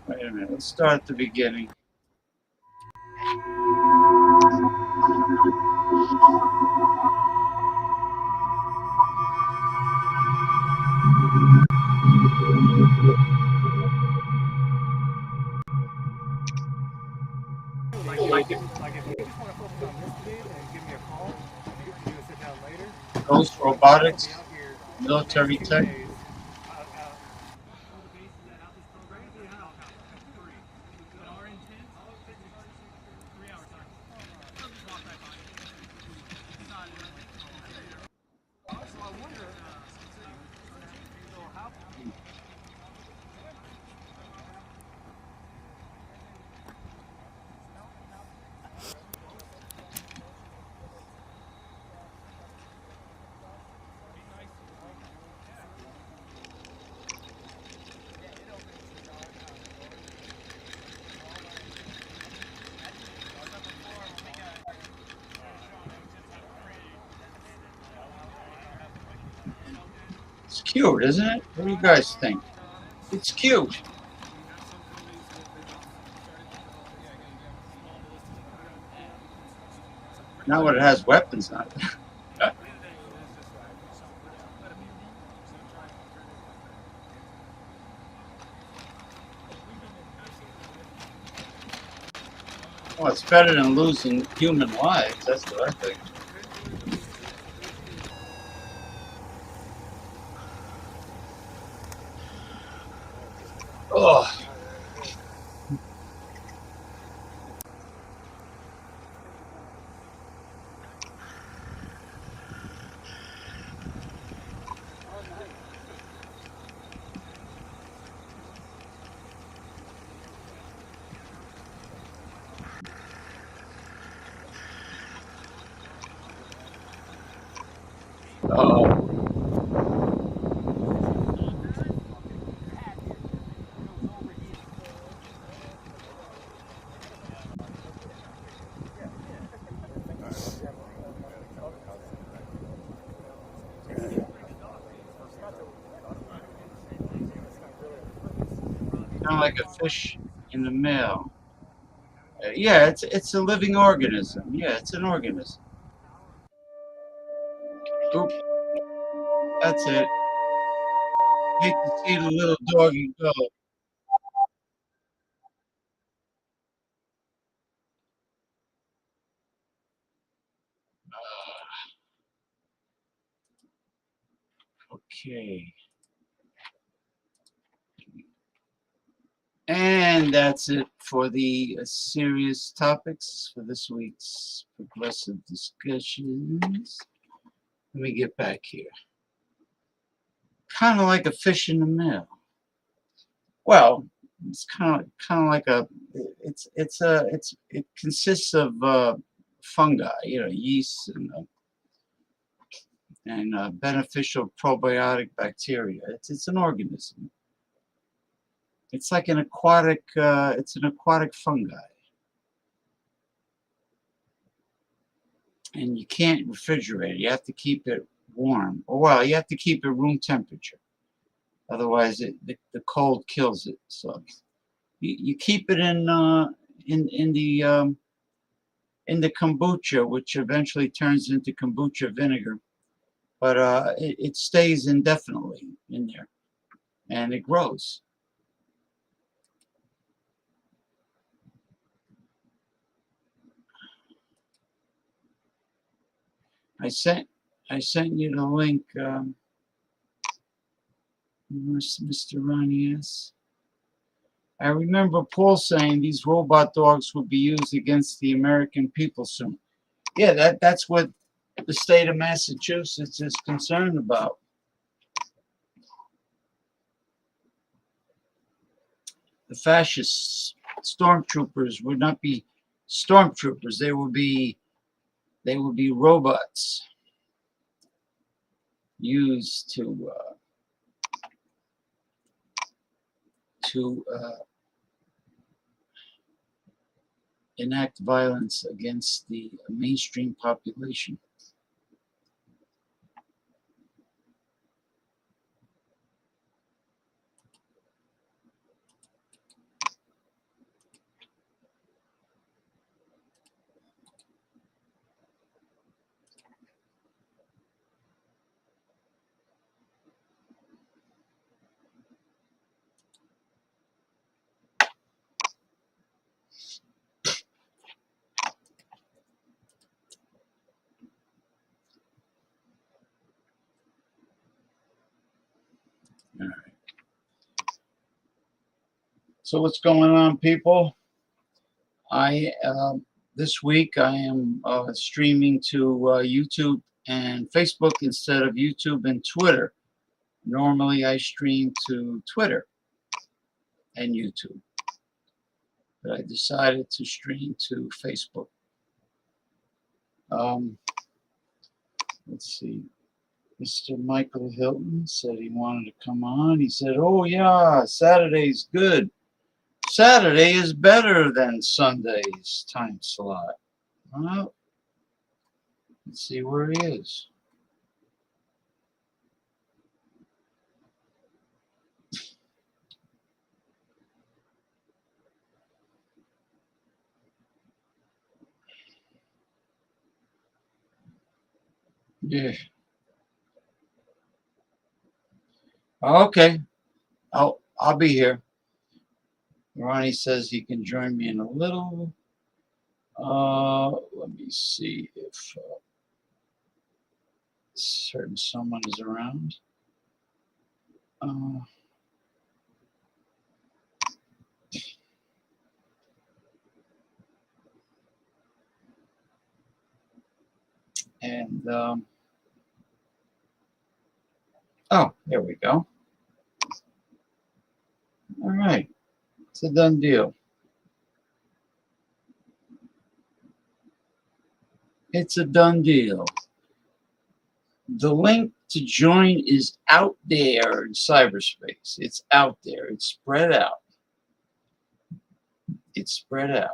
Wait a minute. Let's start at the beginning. Ghost Robotics, military tech. It's cute, isn't it? What do you guys think? It's cute. Not when it has weapons on it. Well, it's better than losing human lives. That's what I think. Oh, oh, kind of like a fish in the mail. Yeah, it's a living organism. Yeah, it's an organism. Oop, that's it. Hate to see the little doggy go. Okay. And that's it for the serious topics for this week's progressive discussions. Let me get back here. Kind of like a fish in the mail. Well, it's kind of like a. It consists of fungi, yeast and beneficial probiotic bacteria. It's an organism. It's like an aquatic. It's an aquatic fungi, and you can't refrigerate it. You have to keep it warm. Or well, you have to keep it room temperature. Otherwise, the cold kills it. So you keep it in the kombucha, which eventually turns into kombucha vinegar. But it stays indefinitely in there, and it grows. I sent I sent you the link, Mr. Ronnie S. I remember Paul saying these robot dogs would be used against the American people soon. Yeah, that's what the state of Massachusetts is concerned about. The fascist stormtroopers would not be stormtroopers. They would be robots used to enact violence against the mainstream population. All right. So what's going on, people? I This week I am streaming to YouTube and Facebook instead of YouTube and Twitter. Normally I stream to Twitter and YouTube, but I decided to stream to Facebook. Um, let's see. Mr. Michael Hilton said he wanted to come on. He said, "Oh yeah, Saturday's good. Saturday is better than Sunday's time slot." Well, let's see where he is. Yeah. Okay. I'll be here. Ronnie says he can join me in a little. Let me see if certain someone is around. Uh, and oh, there we go. All right, it's a done deal. It's a done deal. The link to join is out there in cyberspace. It's out there. It's spread out. It's spread out.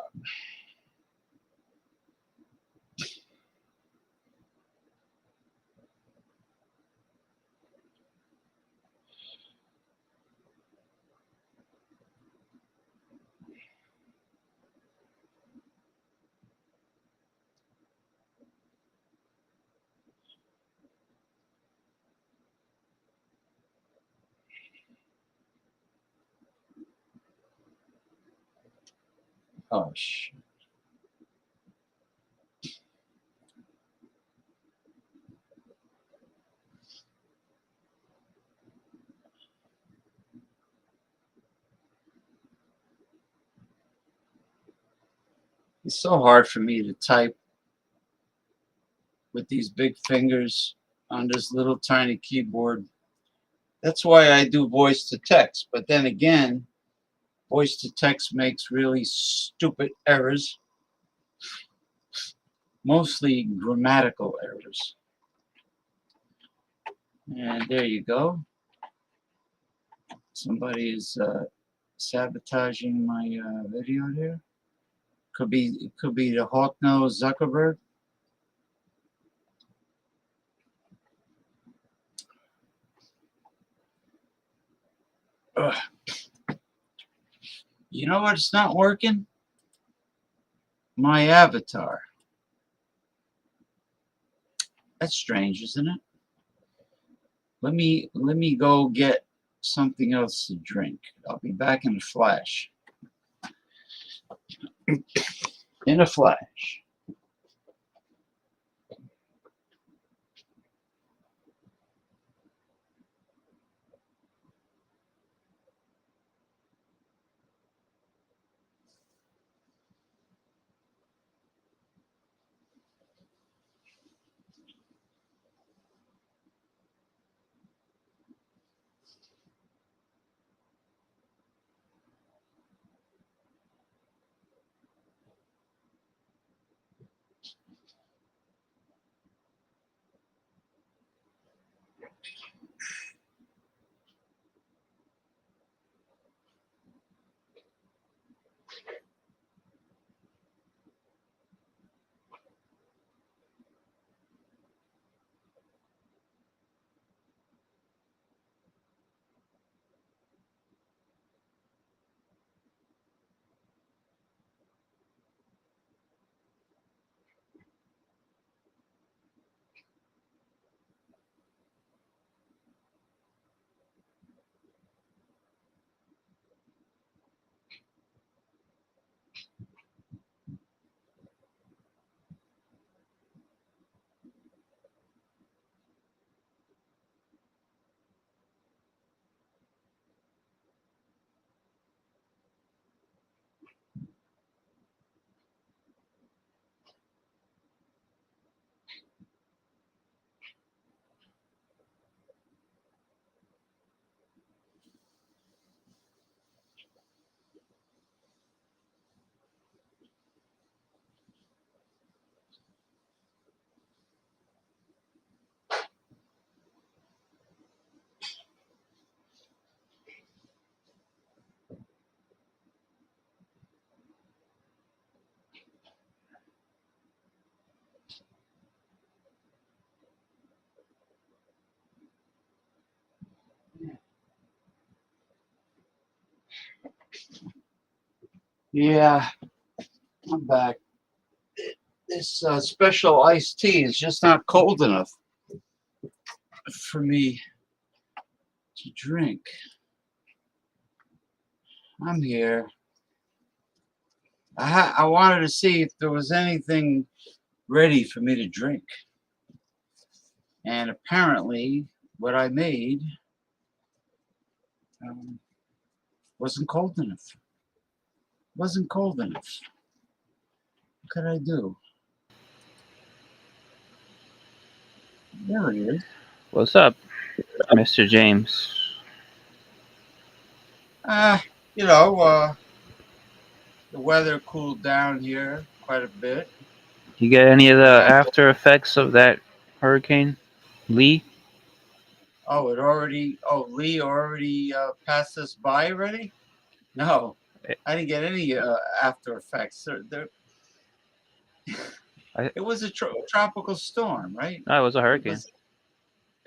Oh, shit. It's so hard for me to type with these big fingers on this little tiny keyboard. That's why I do voice to text. But then again, voice to text makes really stupid errors, mostly grammatical errors. And there you go. Somebody is sabotaging my video there. It could be the hawk nose Zuckerberg. Ugh. You know what's not working? My avatar. That's strange, isn't it? Let me go get something else to drink. I'll be back in a flash. In a flash. Yeah, I'm back. This special iced tea is just not cold enough. for me to drink. I'm here. I wanted to see if there was anything ready for me to drink. And apparently, what I made um, wasn't cold enough. Wasn't cold enough. What could I do? There it is. What's up, Mr. James? Uh, you know, the weather cooled down here quite a bit. You get any of the Uh, after effects of that hurricane, Lee? Lee already passed us by already? No, Eh, I didn't get any after effects. I, It was a tropical storm, right? no, it was a It hurricane. was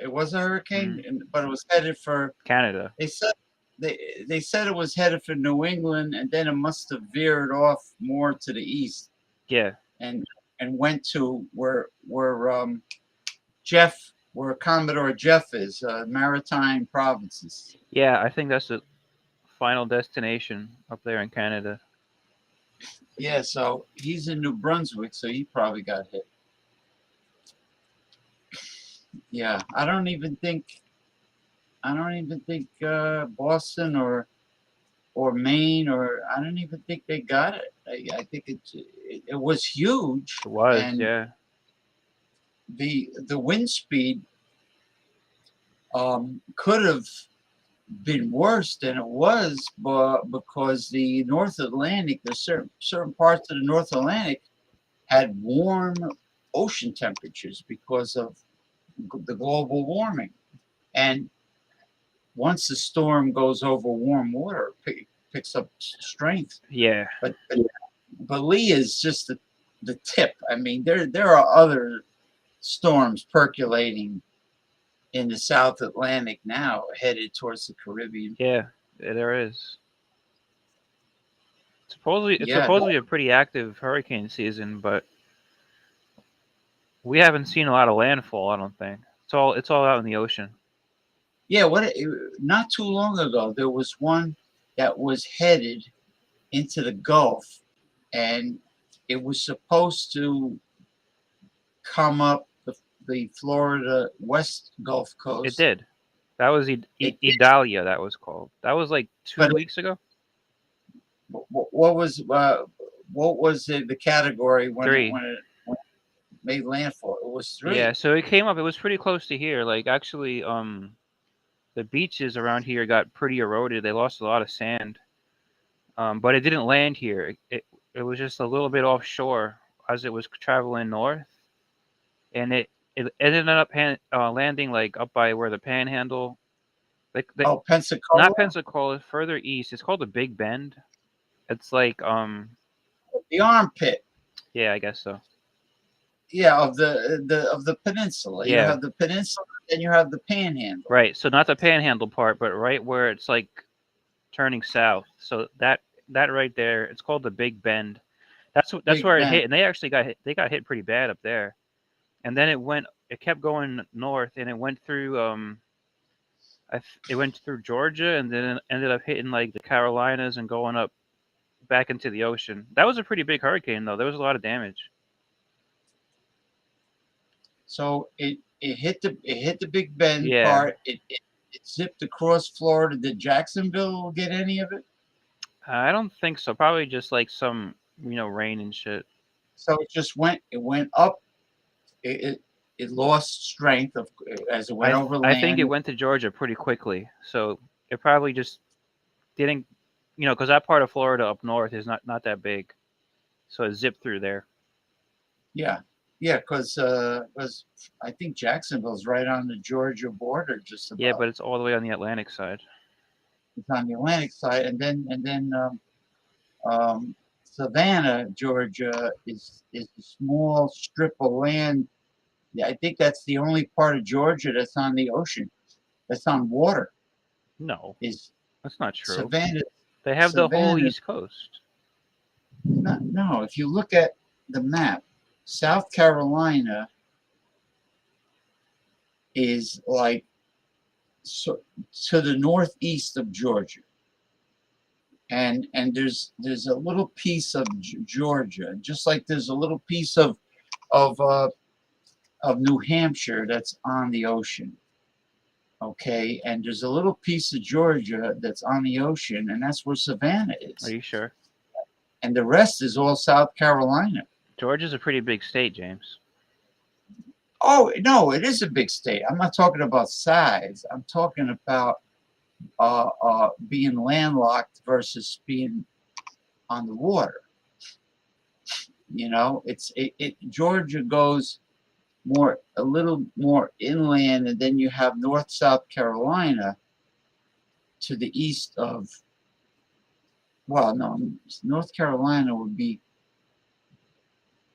it was a hurricane, Mm, but it was headed for. Canada. They said they said it was headed for New England, and then it must have veered off more to the east Yeah, and went to where Commodore Jeff is, maritime provinces. yeah. I think that's the final destination up there in Canada. Yeah, so he's in New Brunswick, so he probably got hit. Yeah, I don't even think Boston or Maine, or I don't even think they got it. I think it was huge, It was, and yeah, the wind speed could have been worse than it was, but because the North Atlantic, the certain parts of the North Atlantic had warm ocean temperatures because of the global warming, and once the storm goes over warm water, it picks up strength. yeah, But Lee is just the tip. I mean, there are other storms percolating in the South Atlantic now, headed towards the Caribbean. yeah. There is. It's Yeah, supposedly a pretty active hurricane season, but we haven't seen a lot of landfall. I don't think it's all out in the ocean. yeah. Not too long ago, there was one that was headed into the Gulf, and it was supposed to come up the Florida West Gulf It Coast. did. That was It did, Idalia. That was called. That was like two but weeks ago. what was the category when it Three. when it made landfall? It was Yeah. three. So it came up. It was pretty close to here. Like actually, the beaches around here got pretty eroded. They lost a lot of sand. But it didn't land here. It was just a little bit offshore as it was traveling north, and it ended up landing like up by where the Panhandle, like Oh, not Pensacola, Pensacola, further east. It's called the Big Bend. It's like the armpit. yeah, I guess so. Yeah, of the peninsula. You Yeah, have the peninsula, then you have the panhandle. right. So not the Panhandle part, but right where it's like turning south. So that right there, it's called the Big Bend. That's Big where it Bend. hit, and they actually got hit. They got hit pretty bad up there. And then it kept going north, and it went through it went through Georgia, and then it ended up hitting like the Carolinas and going up back into the ocean. That was a pretty big hurricane, though. There was a lot of damage. So it hit the Big Bend Yeah, part. It zipped across Florida. Did Jacksonville get any of it? I don't think so. Probably just like some rain and shit. So it went up. It lost strength as it went over I think it land. went to Georgia pretty quickly, so it probably just didn't, because that part of Florida up north is not that big, so it zipped through there. Yeah, yeah, because I think Jacksonville's right on the Georgia border, just Yeah, about. but it's all the way on the Atlantic side. It's on the Atlantic side, and then Savannah, Georgia, is a small strip of land. Yeah, I think that's the only part of Georgia that's on the ocean, that's on water. No, Is that's not true. Savannah? They have the whole Savannah, East Coast. no. If you look at the map, South Carolina is like so to the northeast of Georgia, and there's a little piece of Georgia, just like there's a little piece of uh, of New Hampshire that's on the ocean. Okay, and there's a little piece of Georgia that's on the ocean, and that's where Savannah Are is, you sure? and the rest is all South Carolina. Georgia's a pretty big state, James. Oh no, it is a big state. I'm not talking about size. I'm talking about being landlocked versus being on the water. You know, Georgia goes a little more inland, and then you have North South Carolina to the east of. Well, no, North Carolina would be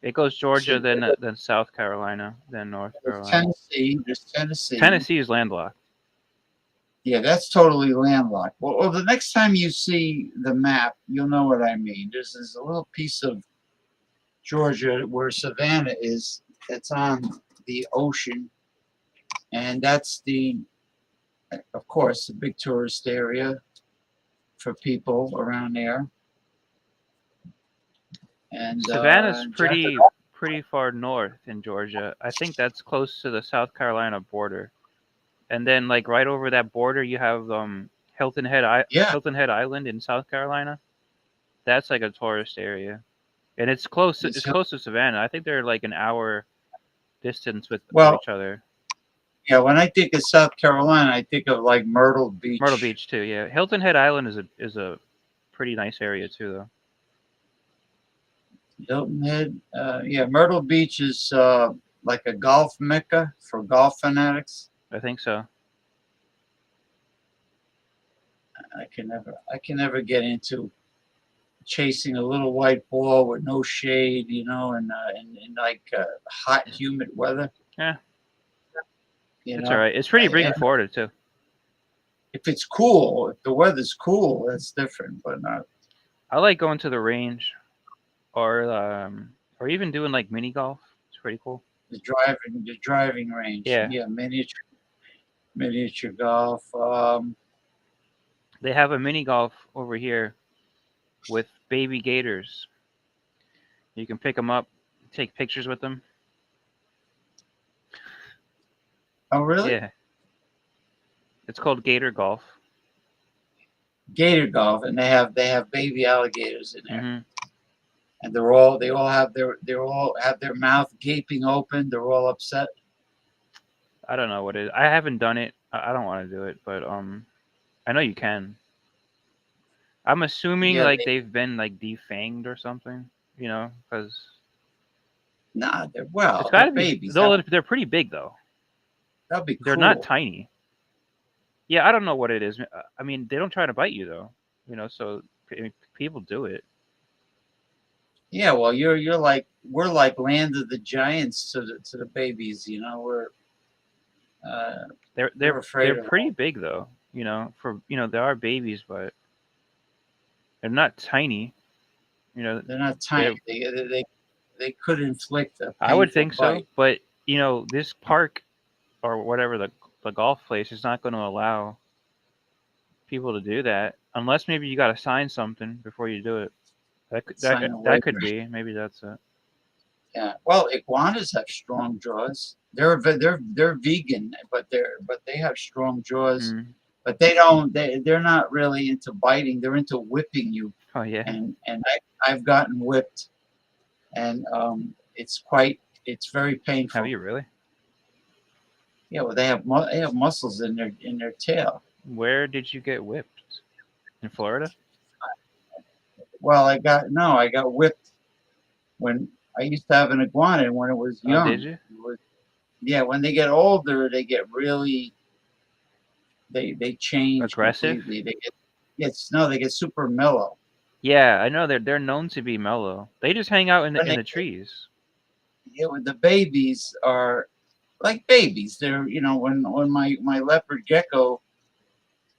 It goes Georgia, to then South Carolina, then North Carolina. Tennessee. There's Tennessee. Tennessee is landlocked. Yeah, that's totally landlocked. Well, the next time you see the map, you'll know what I mean. There's a little piece of Georgia where Savannah is. It's on the ocean, and that's of course, a big tourist area for people around there. And Savannah's Jack, pretty far north in Georgia. I think that's close to the South Carolina border. And then like right over that border, you have yeah, Hilton Head Island in South Carolina. That's like a tourist area, and it's close. it's It's close to Savannah. I think they're like an hour distance of well, each other. yeah. When I think of South Carolina, I think of like Myrtle Myrtle Beach. Beach too. Yeah, Hilton Head Island is a pretty nice area too, though. Hilton Head, yeah, Myrtle Beach is like a golf mecca for golf fanatics. I think so. I can never get into chasing a little white ball with no shade, you know, and in like hot, humid weather. Yeah, You it's all know, right. It's pretty big in Florida too. if it's cool, if the weather's cool, that's different. But not. I like going to the range or even doing like mini golf. It's pretty cool. The driving range. Yeah, Yeah, miniature golf. they have a mini golf over here with baby gators. You can pick them up, take pictures with them. Oh, really? Yeah, it's called gator golf. Gator golf, and they have baby alligators in there, Hmm. and they all have their mouth gaping open. They're all upset. I don't know what it is. I haven't done it. I don't want to do it, but I know you can. I'm assuming Yeah, like they've been like defanged or something, because nah, it's got they're to be. babies. Though they're pretty big though. That'd be They're not cool. tiny. Yeah, I don't know what it is. I mean, they don't try to bite you though, so people do it. Yeah, well, you're like we're like Land of the Giants to the babies. You know, uh, They're we're they're afraid they're of pretty them. big though, for they are babies, but they're not tiny. You know, They're not tiny. they're They could inflict a I would painful think so, bite. but this park or whatever the golf place is not going to allow people to do that unless maybe you got to sign something before you do it. That could, Sign that a that waiver. could be maybe that's it. Yeah. Well, iguanas have strong jaws. They're vegan, but they have strong jaws. Mm. But they're not really into biting. They're into whipping you. Oh yeah. And I've gotten whipped, and it's very Have painful. you really? Yeah. Well, they have muscles in their tail. Where did you get whipped? In Florida? Well, I got whipped when I used to have an iguana when it was Oh, did young. you? Yeah, when they get older, they get really they change Aggressive? completely. They get super mellow. Yeah, I know they're known to be mellow. They just hang out in When the in they the trees. when the babies are like babies. They're when my leopard gecko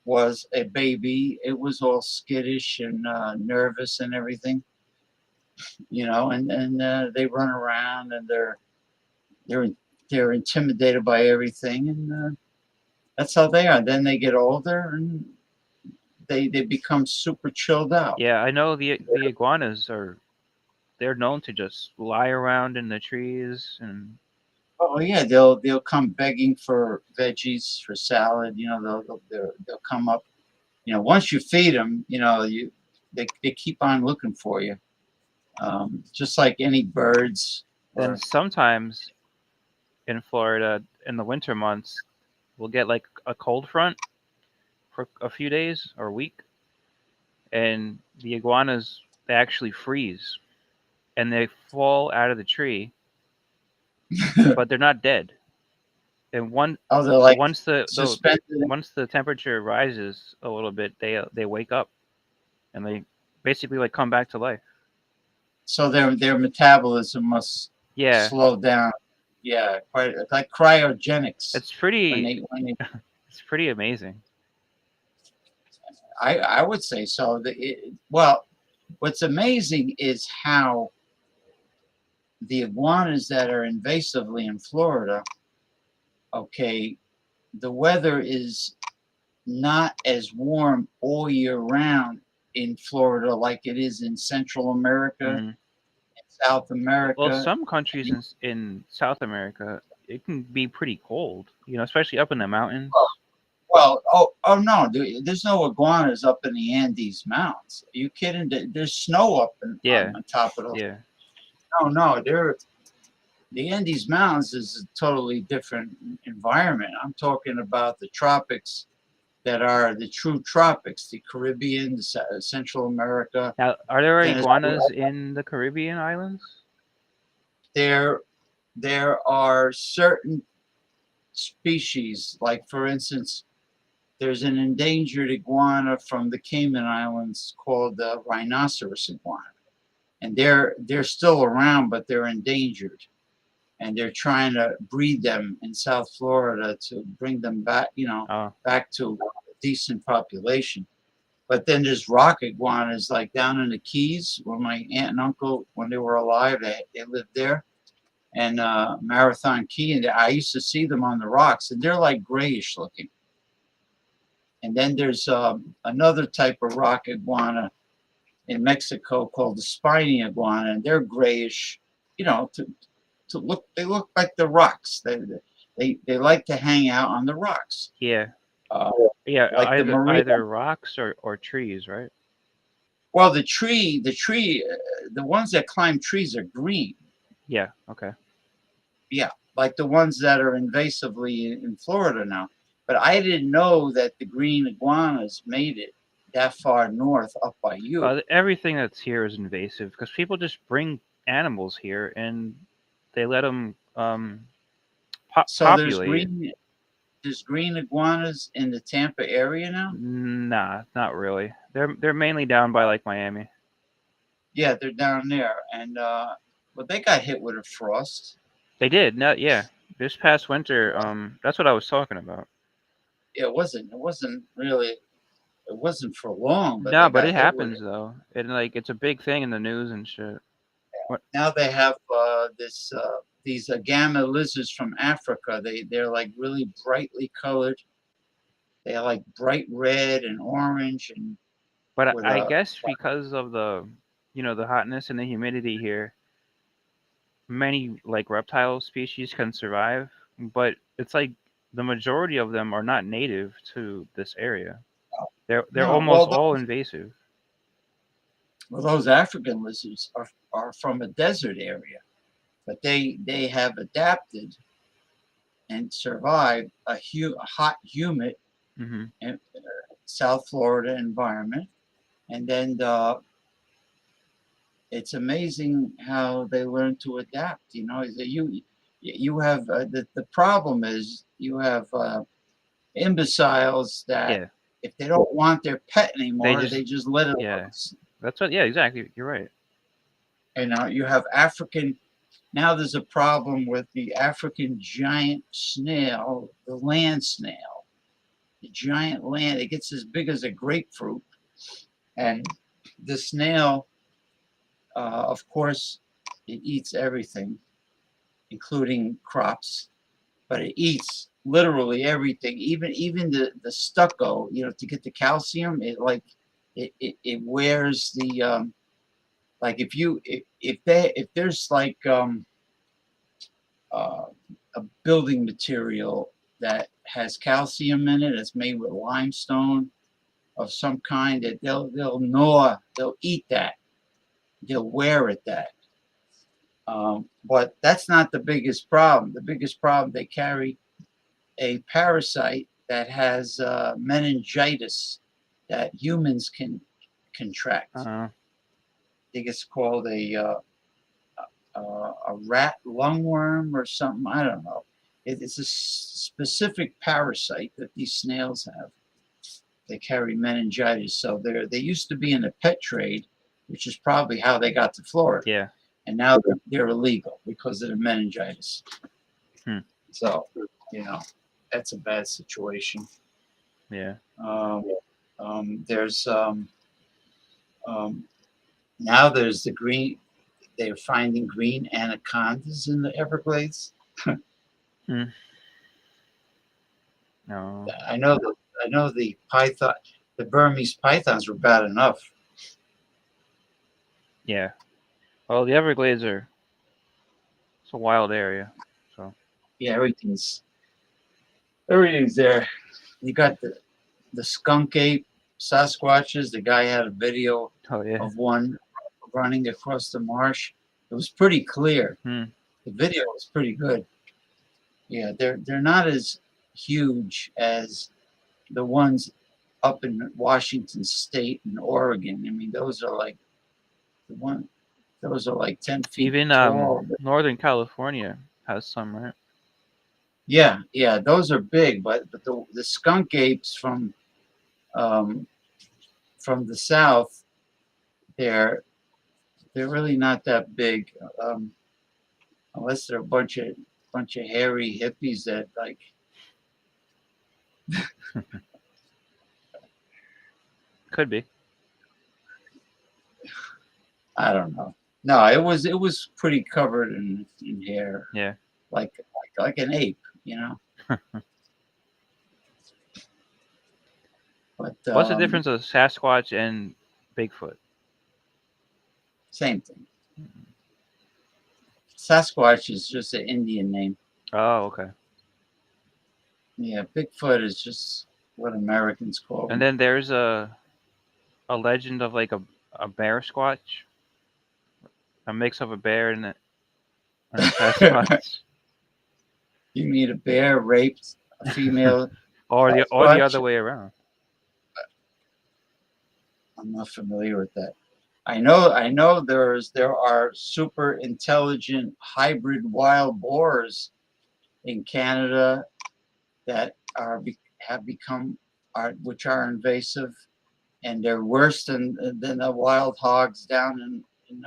was a baby, it was all skittish and nervous and everything. And they run around and they're they're intimidated by everything, and that's how they are. Then they get older and they become super chilled out. Yeah, I know the iguanas are they're known to just lie around in the trees and Oh yeah, they'll come begging for veggies for salad. You know, they'll come up. You know, once you feed them, you know they keep on looking for you, just like any birds. then Or sometimes in Florida in the winter months we'll get like a cold front for a few days or a week and the iguanas they actually freeze and they fall out of the tree but they're not dead. And oh, they're like once the suspended. once the temperature rises a little bit, they wake up and they basically like come back to life. So their metabolism must Yeah, slow down. Yeah, quite like cryogenics. it's pretty When they it's pretty amazing. I would say so. Well, what's amazing is how the iguanas that are invasively in Florida, okay, the weather is not as warm all year round in Florida like it is in Central America, Mm. South Well, America. some countries in South America it can be pretty cold, you know, especially up in the mountains. Well, oh no, there's no iguanas up in the Andes Mountains. Are you kidding? There's snow up Yeah, on top of those. yeah. No, the Andes Mountains is a totally different environment. I'm talking about the tropics that are the true tropics, the Caribbean, Central America, Now, are there Venezuela. iguanas in the Caribbean islands? There, there are certain species, like for instance, there's an endangered iguana from the Cayman Islands called the rhinoceros iguana, and they're still around, but they're endangered, and they're trying to breed them in South Florida to bring them back, Oh, back to a decent population. But then there's rock iguanas, like down in the Keys, where my aunt and uncle, when they were alive, they lived there, and Marathon Key, and I used to see them on the rocks, and they're like grayish looking. And then there's another type of rock iguana in Mexico called the spiny iguana, and they're grayish. To look, they look like the rocks. They like to hang out on the rocks, yeah, uh, yeah. like the marina. Either rocks or trees, right? Well, the ones that climb trees are green. Yeah. Okay. Yeah, like the ones that are invasively in Florida now. But I didn't know that the green iguanas made it that far north up by you. Everything that's here is invasive because people just bring animals here and they let them So populate. there's green iguanas in the Tampa area now. Nah, not really. They're mainly down by like Miami. Yeah, they're down there, and well, they got hit with a frost. They did. No, yeah. This past winter, that's what I was talking about. It wasn't really, it wasn't for long, but No, they but got it hit with happens it. though. And like it's a big thing in the news and shit. What? Now they have these gamma lizards from Africa. They're like really brightly colored. They're like bright red and orange, and But with I a guess because of the hotness and the humidity here, many like reptile species can survive, but it's like the majority of them are not native to this area. They're no. almost all invasive. Those African lizards are from a desert area, but they have adapted and survived a hot, humid Hmm. South Florida environment, and then it's amazing how they learn to adapt. You have the problem is you have imbeciles that Yeah, if they don't want their pet they anymore, just they just let it yeah. loose. That's what. Yeah, exactly. You're right. And you have African. Now there's a problem with the African giant snail, the land snail, the giant land. It gets as big as a grapefruit, and the snail, of course, it eats everything, including crops. but it eats literally everything, even the stucco. To get the calcium, it wears the like if there's like uh, a building material that has calcium in it, it's made with limestone of some kind, that they'll eat that, they'll wear at that. But that's not the biggest problem. The biggest problem, they carry a parasite that has meningitis that humans can contract. Uh, I think it's called a rat lungworm or something. I don't know. It's a specific parasite that these snails have. They carry meningitis, so they used to be in the pet trade, which is probably how they got to Florida, yeah. and now they're illegal because of the meningitis. Hmm. So, that's a bad situation. Yeah. There's now there's the green. They're finding green anacondas in the Everglades. Hmm. No. I know the python, the Burmese pythons were bad enough. Yeah. Well, the Everglades it's a wild area. So. Yeah, everything's there. You got the skunk ape Sasquatches. The guy had a video Oh yeah. of one running across the marsh. It was pretty clear. Hmm. The video was pretty good. Yeah, they're not as huge as the ones up in Washington State and Oregon. I mean, the one. Those are like 10 feet Even tall. Northern California has some, right? Yeah, those are big, but the skunk apes um, from the south, they're really not that big, unless they're a bunch of hairy hippies that like. Could be. I don't know. No, it was pretty covered in hair, Yeah. like an ape, But What's the difference of Sasquatch and Bigfoot? same thing. Sasquatch is just an Indian name. Oh, okay. Yeah, Bigfoot is just what Americans call And him. then there's a legend of like a bear squatch, a mix of a bear and a Sasquatch, You mean a bear raped a female or the Sasquatch? other way around. I'm not familiar with that. I know there are super intelligent hybrid wild boars in Canada that have become which are invasive, and they're worse than the wild hogs down in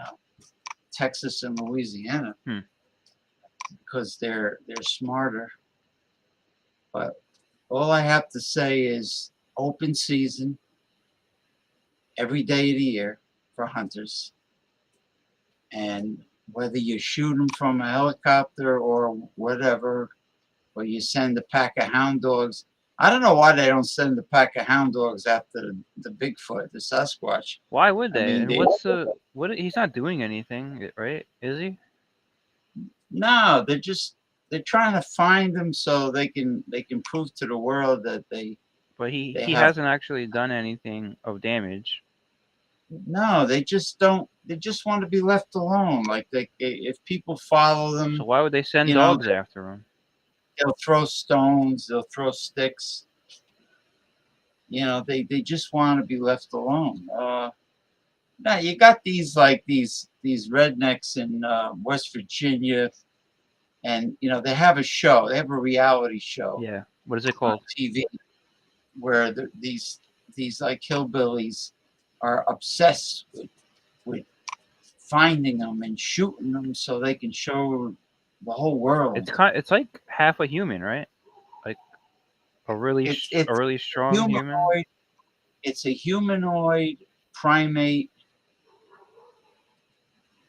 Texas and Louisiana Hmm. because they're smarter. But all I have to say is open season every day of the year for hunters. And whether you shoot them from a helicopter or whatever, or you send a pack of hound dogs. I don't know why they don't send a pack of hound dogs after the Bigfoot, the Sasquatch. Why would I they? mean, And what's the what? He's not doing anything, right? Is he? no, they're trying to find them so they can prove to the world that But he they he have. hasn't actually done anything of damage. No, they just don't. They just want to be left alone. Like if people follow So them, why would they send you know, dogs after him? they'll throw stones, they'll throw sticks. They just want to be left alone. Now you got these rednecks in West Virginia, and they have a show. They have a reality show Yeah. What is it on called? TV where these like hillbillies are obsessed with finding them and shooting them so they can show the whole world. It's like half a human, right? Like a It's really strong human. humanoid. It's a humanoid primate.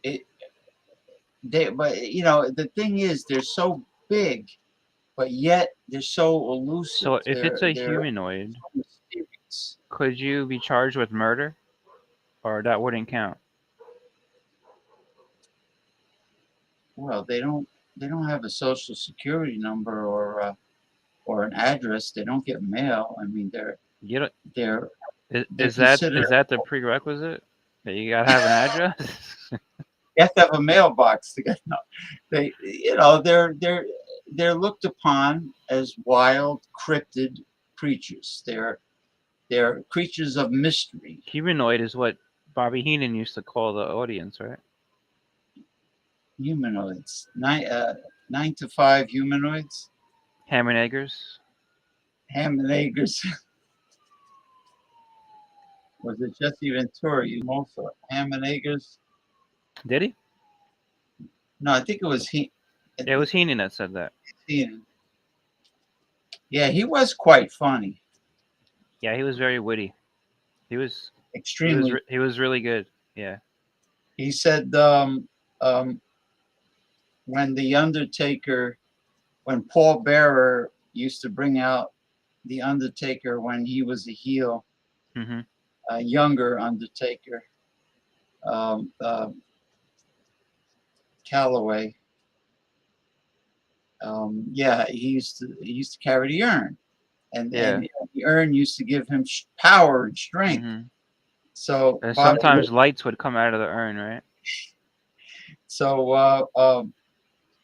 It, but the thing is, they're so big but yet they're so elusive. So if it's a They're humanoid, so mysterious. could you be charged with murder, or that wouldn't count? Well, they don't have a social security number or an address. They don't get mail. I mean, You don't, they're they're is that considered. the prerequisite that you gotta have an address? You have to have a mailbox to get. No, they're looked upon as wild, cryptid creatures. They're creatures of mystery. Humanoid is what Bobby Heenan used to call the audience, right? Humanoids. 9 to 5 humanoids. Ham and eggers. Ham and eggers. Was it Jesse Ventura? You also Ham and eggers. Did he? No, I think it was he. Yeah, it was Heenan that said that. Yeah, he was quite funny. Yeah, he was very witty. He was Extremely. he was really good. Yeah. He said when the Undertaker, when Paul Bearer used to bring out the Undertaker when he was a heel, Hmm. a younger Undertaker, um, uh, Calloway. Yeah, he used to carry the urn, and Yeah. the urn used to give him power and strength. Hmm. So And Bobby, sometimes lights would come out of the urn, right? so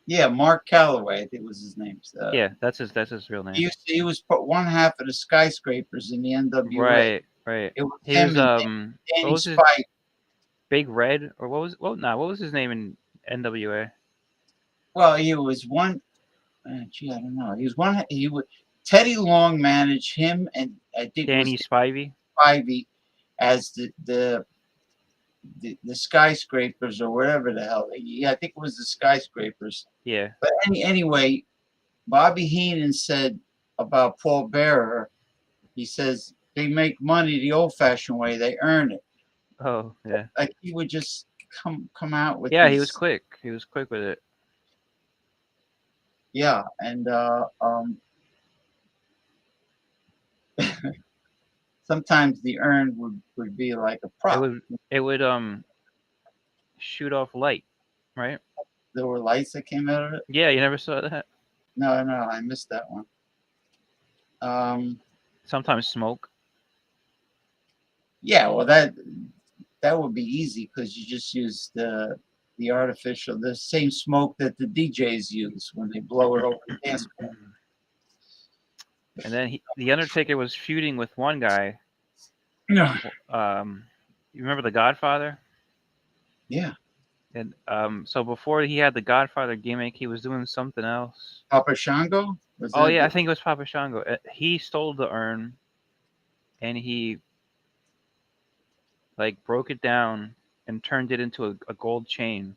yeah, Mark Calloway, I think was his name. Yeah, that's his real name. He was put one half of the skyscrapers in the NWA. Right, right. It was He him was and what Danny was his Spike. Big Red or what was his name in NWA? Well, he was one. Gee, I don't know. He was one. He would. Teddy Long managed him, and I think it was Danny Spivey. Spivey as the skyscrapers or whatever the hell. Yeah, I think it was the skyscrapers. Yeah. But anyway, Bobby Heenan said about Paul Bearer. He says they make money the old-fashioned way. They earn it. Oh, yeah. Like he would just come out with Yeah, he was these. quick. He was quick with it. Yeah, and sometimes the urn would be like a It prop. would shoot off light, right? There were lights that came out of it. Yeah, you never saw that? No, I missed that one. Sometimes smoke. Yeah, well that would be easy because you just use the artificial, the same smoke that the DJs use when they blow it over the dance floor. And then the Undertaker was feuding with one guy. Yeah. You remember the Godfather? Yeah. And so before he had the Godfather gimmick, he was doing something else. Papa Shango? Oh yeah, I think it was Papa Shango. He stole the urn, and he like broke it down and turned it into a gold chain.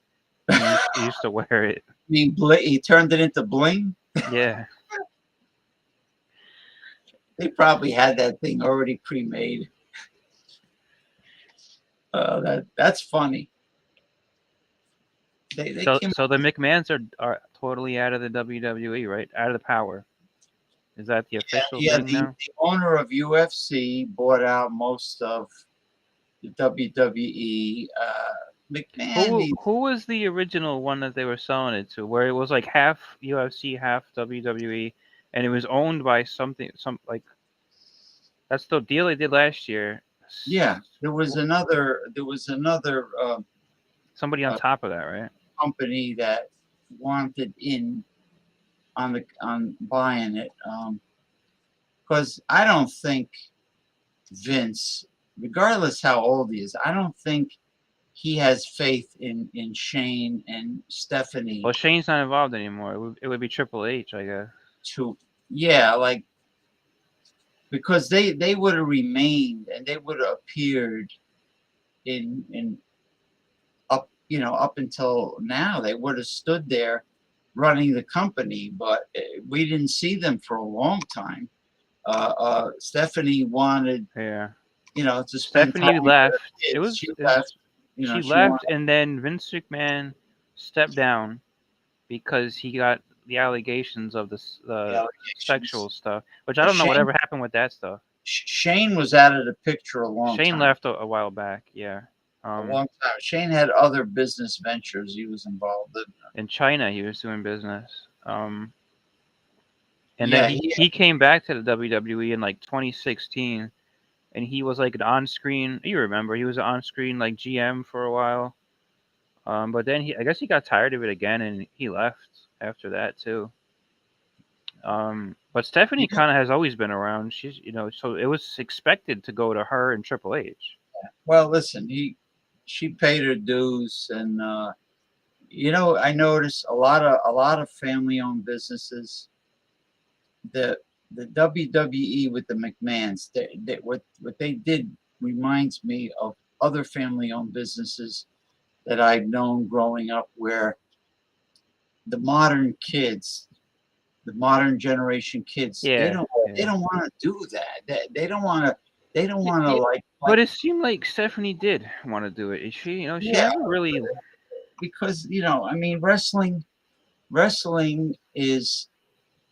He used to wear it. I mean, he turned it into bling? Yeah. They probably had that thing already pre-made. That's funny. They came So the McMahons are totally out of the WWE, right? Out of the power. Is that the official yeah, thing now? the owner of UFC bought out most of the WWE. McMahon, Who was the original one that they were selling it to, where it was like half UFC, half WWE, and it was owned by some like that's the deal they did last year. yeah, there was another Somebody on top of that, right? company that wanted in on buying it, because I don't think Vince, regardless how old he is, I don't think he has faith in Shane and Stephanie. Well, Shane's not involved anymore. It would be Triple H, I guess. Yeah, like, because they would have remained and they would have appeared in up until now. They would have stood there running the company, but we didn't see them for a long time. Stephanie wanted, Yeah. to spend Stephanie time left. with her kids. She She left. left, She wanted, and then Vince McMahon stepped down because he got the allegations of The the allegations. sexual stuff, which I Well, don't know whatever happened with that stuff. Shane was out of the picture a long Shane time. left a while back, yeah. A long time. Shane had other business ventures he was involved in. In China, he was doing business. And then Yeah, he came back to the WWE in like 2016, and he was like an on-screen. You remember he was an on-screen like GM for a while. But then I guess he got tired of it again, and he left after that too. But Stephanie yeah. kind of has always been around. She's, so it was expected to go to her and Triple H. Well, listen, she paid her dues, and I noticed a lot of family-owned businesses. The WWE with the McMahons, what they did reminds me of other family-owned businesses that I've known growing up, where the modern kids, the modern generation kids, they Yeah, don't they yeah. don't want to do that. They don't want to Yeah, like but it seemed like Stephanie did want to do it. She, she yeah, never really. because I mean, wrestling is,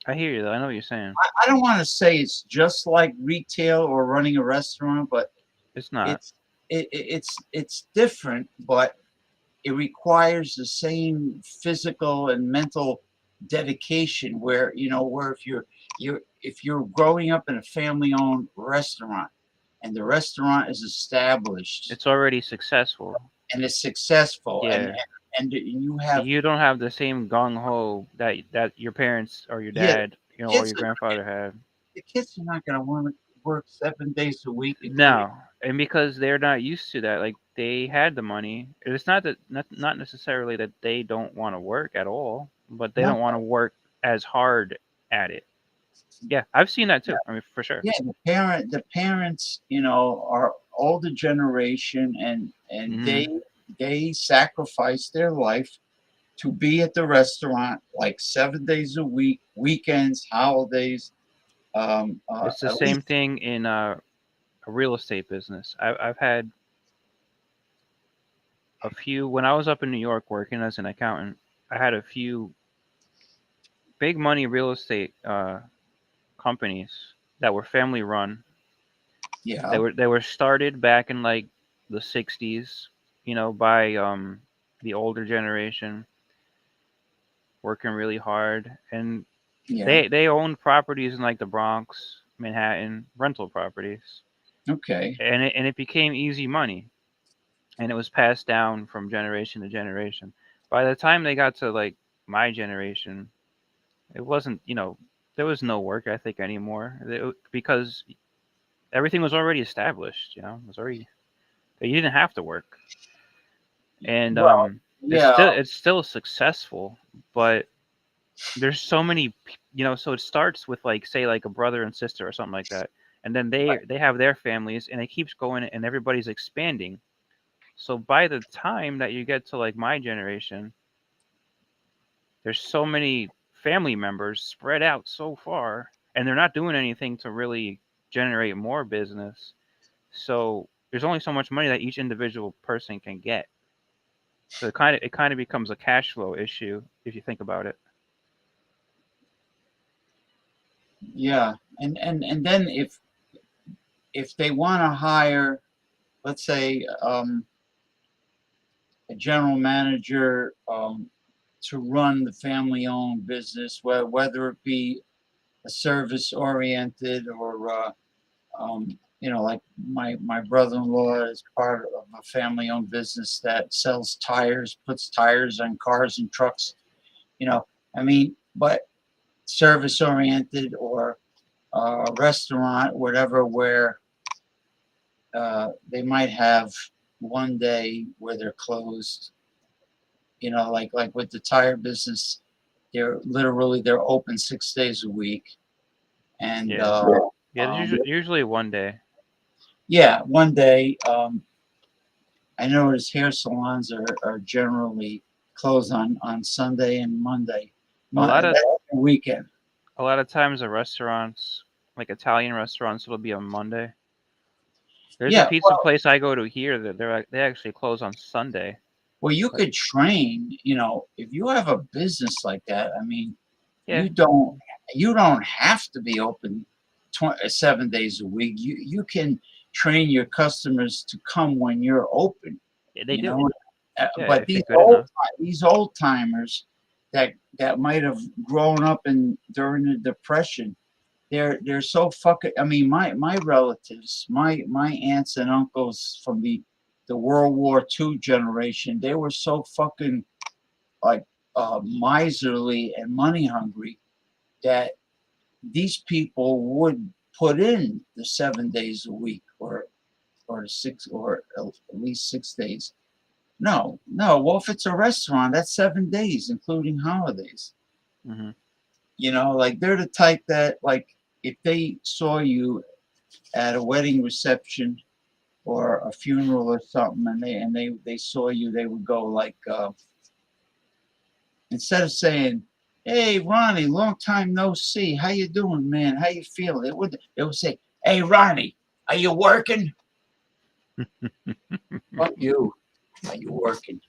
I hear you though. I know what you're saying. I don't want to say it's just like retail or running a restaurant, but It's not. it's it's different, but it requires the same physical and mental dedication, where if you're growing up in a family owned restaurant, and the restaurant is established It's already successful. and it's successful, and Yeah. you have, You don't have the same gung ho that your parents or your yeah, dad, or kids your are grandfather had. the kids are not going to want to work 7 days a week, including. No, and because they're not used to that, like they had the money. It's not that not necessarily that they don't want to work at all, but they No, don't want to work as hard at it. Yeah, I've seen that too. I mean, for sure. yeah, the parents, are older generation, and Hmm. they sacrifice their life to be at the restaurant like 7 days a week, weekends, holidays, It's the at same least. thing in a real estate business. I've had a few when I was up in New York working as an accountant. I had a few big money real estate companies that were family run. They Yeah, were started back in like the 60s, by the older generation working really hard, and yeah, they owned properties in like the Bronx, Manhattan, rental properties, okay, and it became easy money, and it was passed down from generation to generation. By the time they got to like my generation, it wasn't, there was no work ethic anymore because everything was already established. It was already you didn't have to work, and well, it's yeah, still successful, but there's so many, so it starts with like say like a brother and sister or something like that, and then they have their families, and it keeps going, and everybody's expanding. So by the time that you get to like my generation, there's so many family members spread out so far, and they're not doing anything to really generate more business. So there's only so much money that each individual person can get. So it kind of becomes a cash flow issue if you think about it. yeah, and then if they want to hire, let's say, a general manager, to run the family-owned business, whether it be a service-oriented, or like my brother-in-law is part of a family-owned business that sells tires, puts tires on cars and trucks. You know, I mean, but service-oriented, or restaurant, whatever, where they might have one day where they're closed. Like with the tire business, they're open 6 days a week, and Yeah, yeah. There's usually one day. yeah, one day. I notice hair salons are generally closed on Sunday and Monday, A lot of that's the weekend. a lot of times the restaurants, like Italian restaurants, it'll be on Monday. There's a Yeah, pizza place I go to here that they actually close on Sunday. well, you Like, could train. If you have a business like that. I mean, Yeah, You don't have to be open 7 days a week. You can train your customers to come when you're open. they You do. know, Yeah, but if they're good enough. these old timers that might have grown up in during the depression, they're so fucking. I mean, my relatives, my aunts and uncles from the World War II generation, they were so fucking like miserly and money hungry that these people would put in the 7 days a week or the six or at least 6 days. No, no. Well, if it's a restaurant, that's 7 days, including holidays. Hmm. Like they're the type that, like, if they saw you at a wedding reception or a funeral or something, and they saw you, they would go like, instead of saying, "Hey, Ronnie, long time no see. How you doing, man? How you feeling?" It would say, "Hey, Ronnie, are you working? Fuck you. Are you working?"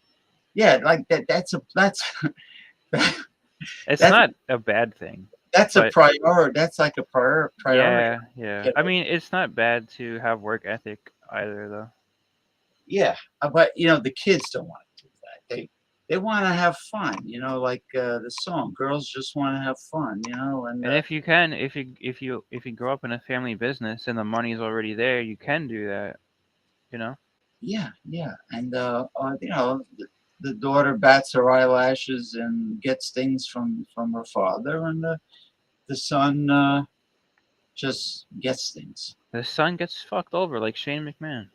Yeah, like that. That's It's that's not a bad thing, that's a but priority. That's like a priority. yeah, yeah. I mean, it's not bad to have work ethic either, though. Yeah, but the kids don't want to do that. They want to have fun. Like the song, "Girls Just Want to Have Fun." And And if you can, if you grow up in a family business and the money's already there, you can do that. You know. yeah, yeah, and the daughter bats her eyelashes and gets things from her father, and the son just gets things. The son gets fucked over like Shane McMahon.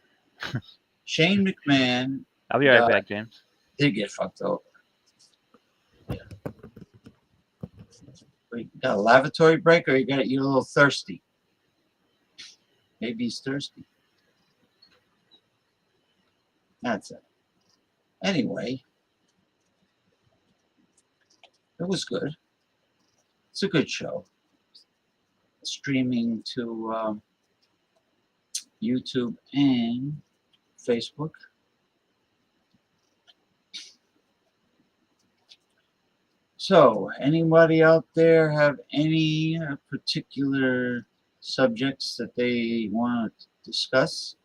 Shane McMahon I'll be right back, James. did get fucked over. You got a lavatory break, or you're a little thirsty. Maybe he's thirsty. That's it. Anyway, it was good. It's a good show. Streaming to YouTube and Facebook. So, anybody out there have any particular subjects that they want to discuss,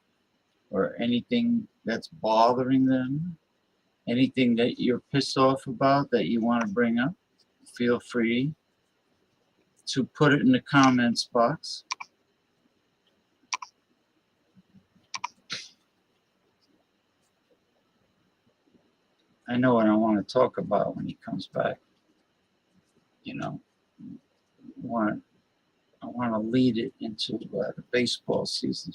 or anything that's bothering them? Anything that you're pissed off about that you want to bring up? Feel free to put it in the comments box. I know what I want to talk about when he comes back. You know, want I want to lead it into the baseball season.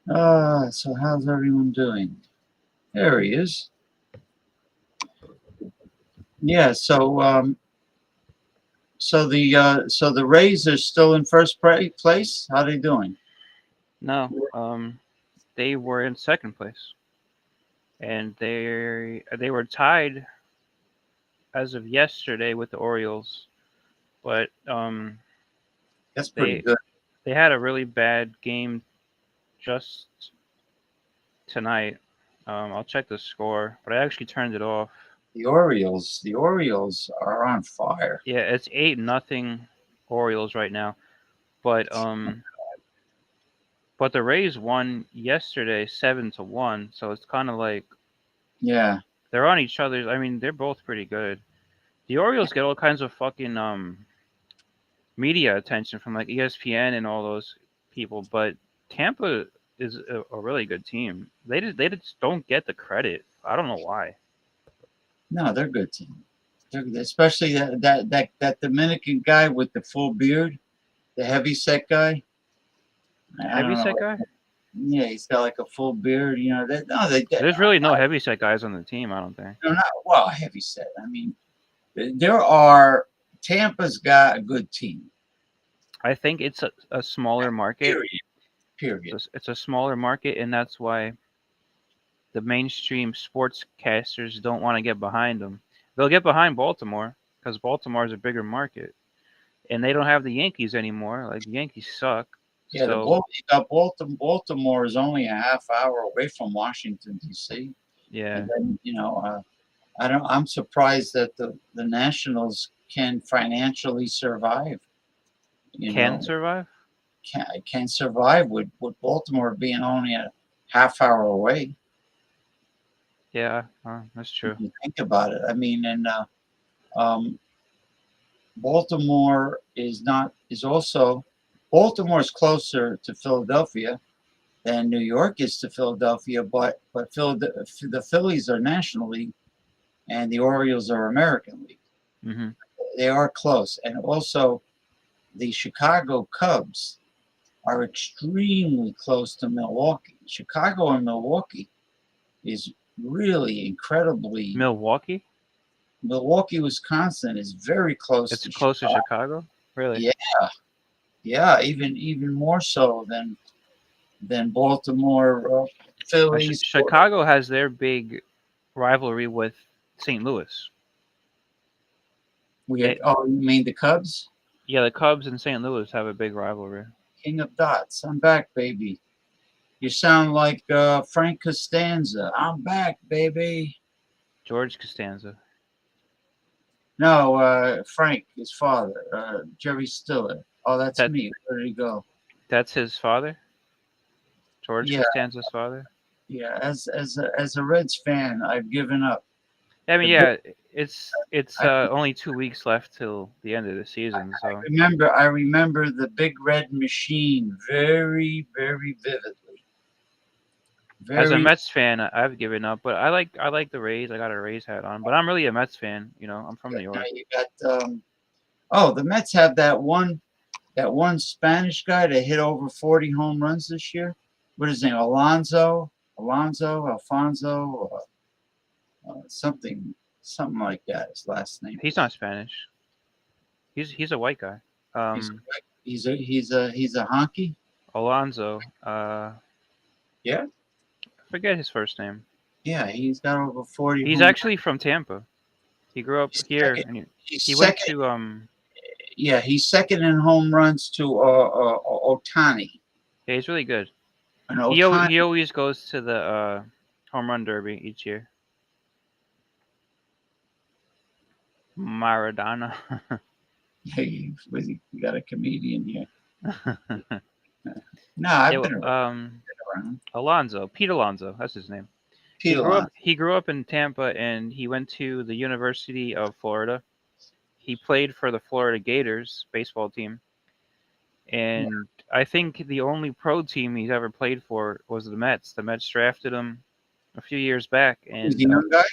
So how's everyone doing? There he is. Yeah. So the Rays are still in first place. How they doing? No, they were in second place, and they were tied as of yesterday with the Orioles, but That's pretty they good. they had a really bad game just tonight. I'll check the score, but I actually turned it off. The Orioles are on fire. Yeah, it's 8-0 Orioles right now, but the Rays won yesterday 7-1, so it's kind of like Yeah. they're on each other's. I mean, they're both pretty good. The Orioles get all kinds of fucking media attention from like ESPN and all those people, but Tampa is a really good team. They just don't get the credit. I don't know why. No, they're a good team. Especially that Dominican guy with the full beard, the heavy set guy. The I don't know. heavyset guy? Yeah, he's got like a full beard. No, There's really no heavyset guys on the team. I don't think. they're not well heavy set. I mean, there are Tampa's got a good team. I think it's a smaller market. Period. Period. It's a smaller market, and that's why the mainstream sportscasters don't want to get behind them. They'll get behind Baltimore because Baltimore is a bigger market, and they don't have the Yankees anymore. Like the Yankees suck. Yeah, So you got Baltimore. Baltimore is only a half hour away from Washington D.C. yeah, And then I'm surprised that the Nationals can financially survive. You can know, survive. can survive with Baltimore being only a half hour away. Yeah, that's If true. you think about it, I mean, and um, Baltimore is also Baltimore is closer to Philadelphia than New York is to Philadelphia, but the Phillies are National League and the Orioles are American League. Hmm. They are close, and also the Chicago Cubs are extremely close to Milwaukee. Chicago and Milwaukee is really incredibly. Milwaukee. Milwaukee, Wisconsin is very close It's to close to Chicago. Chicago. Really? Yeah, yeah, even more so than Baltimore, Phillies. Chicago has their big rivalry with St. Louis. They, Oh, you mean the Cubs? yeah, the Cubs and St. Louis have a big rivalry. King of Dots. I'm back, baby. You sound like Frank Costanza. I'm back, baby. George Costanza. No, Frank, his father, Jerry Stiller. Oh, that's That me. Where did he go? that's his father. George Yeah, Costanza's father. yeah. As a Reds fan, I've given up. I mean, The big, yeah, it's I, only 2 weeks left till the end of the season. So I remember the Big Red Machine very, very vividly. as a Very. Mets fan, I've given up. But I like the Rays. I got a Rays hat on. But I'm really a Mets fan. You know, I'm from New Now York. you got. Oh, the Mets have that one Spanish guy that hit over 40 home runs this year. What is his name? Alfonso, something like that. His last name He's is. not Spanish. He's a white guy. He's Um, he's a honky. Alonso. Yeah, I forget his first name. yeah. He's got over 40 He's home. actually from Tampa. He grew up He's here, second. and He's he went second. to Yeah, he's second in home runs to Otani. Yeah, he's really good. And He Otani, always goes to the home run derby each year. Maradona. hey, we got a comedian here. No, I've Yeah, been around. Alonso, Pete Alonso, that's his name. He Pete grew up Alonso. he grew up in Tampa and he went to the University of Florida. He played for the Florida Gators baseball team, Yeah. and I think the only pro team he's ever played for was the Mets. The Mets drafted him a few years back, He's a and young guy.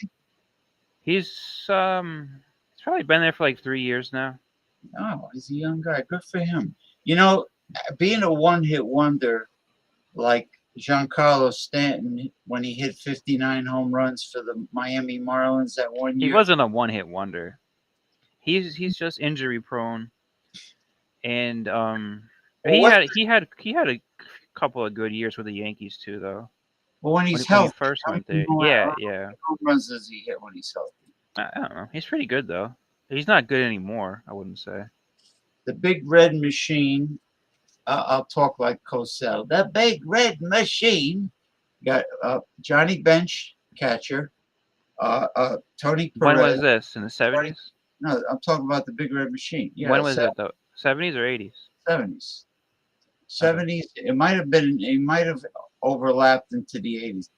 he's probably been there for like 3 years now. Oh, he's a young guy. Good for him. You know, being a one-hit wonder like Giancarlo Stanton when he hit 59 home runs for the Miami Marlins that one He year. wasn't a one hit wonder. He's just injury prone, and Well, what? he had a couple of good years with the Yankees too, though. Well, when When he's he healthy, first how went many there, yeah, yeah. home runs does he hit when he's healthy? I don't know. He's pretty good though. He's not good anymore. I wouldn't say. The Big Red Machine. I'll talk like Cosell. The Big Red Machine. Got Johnny Bench, catcher. Tony When Perez. was this? In the Tony, 70s? no, I'm talking about the Big Red Machine. Yeah, When was it though? 70s or 80s? 70s. Okay. 70s. It might have overlapped into the 80s.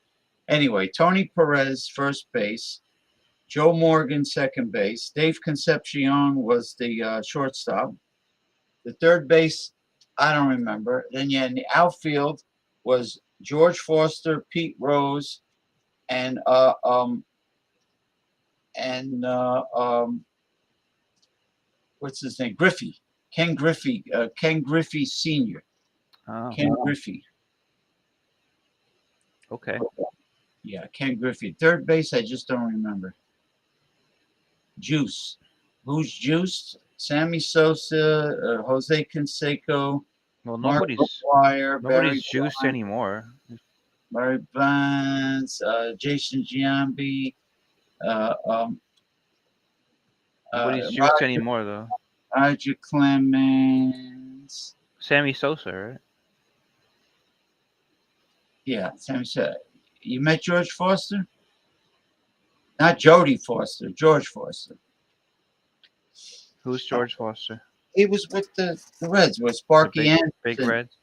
Anyway, Tony Perez, first base. Joe Morgan, second base. Dave Concepcion was the shortstop. The third base, I don't remember. Then yeah, in the outfield was George Foster, Pete Rose, and and what's his name? Griffey, Ken Griffey Senior, Oh, Ken Griffey. okay. Yeah, Ken Griffey. Third base, I just don't remember. Juice. Who's juiced? Sammy Sosa, Jose Canseco, Well, Mark nobody's McGuire, nobody's juiced anymore. Barry Bonds, Jason Giambi, uh, um, Nobody's juiced Roger, anymore though. Roger Clemens. Sammy Sosa, right? Yeah, Sammy said. You met George Foster? Not Jodie Foster, George Foster. Who's George Foster? He was with the Reds, with The Sparky big Anderson. Reds.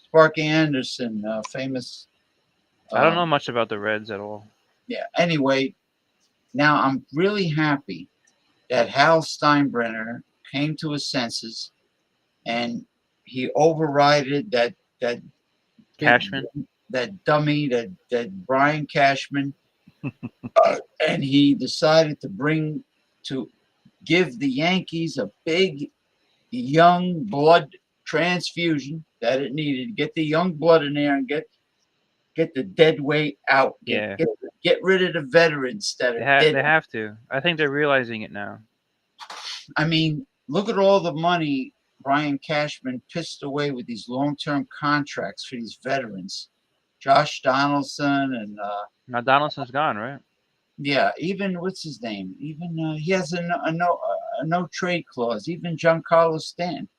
Sparky Anderson, famous. I don't know much about the Reds at all. Yeah. Anyway, now I'm really happy that Hal Steinbrenner came to his senses and he overrided that big Cashman. that dummy that Brian Cashman, and he decided to give the Yankees a big young blood transfusion that it needed. Get the young blood in there and get the dead weight out. Yeah. Get rid of the veterans that are They dead. have to. I think they're realizing it now. I mean, look at all the money Brian Cashman pissed away with these long-term contracts for these veterans. Josh Donaldson and Now Donaldson's gone, right? yeah, even what's his name? Even he has a no trade clause. Even Giancarlo Stanton,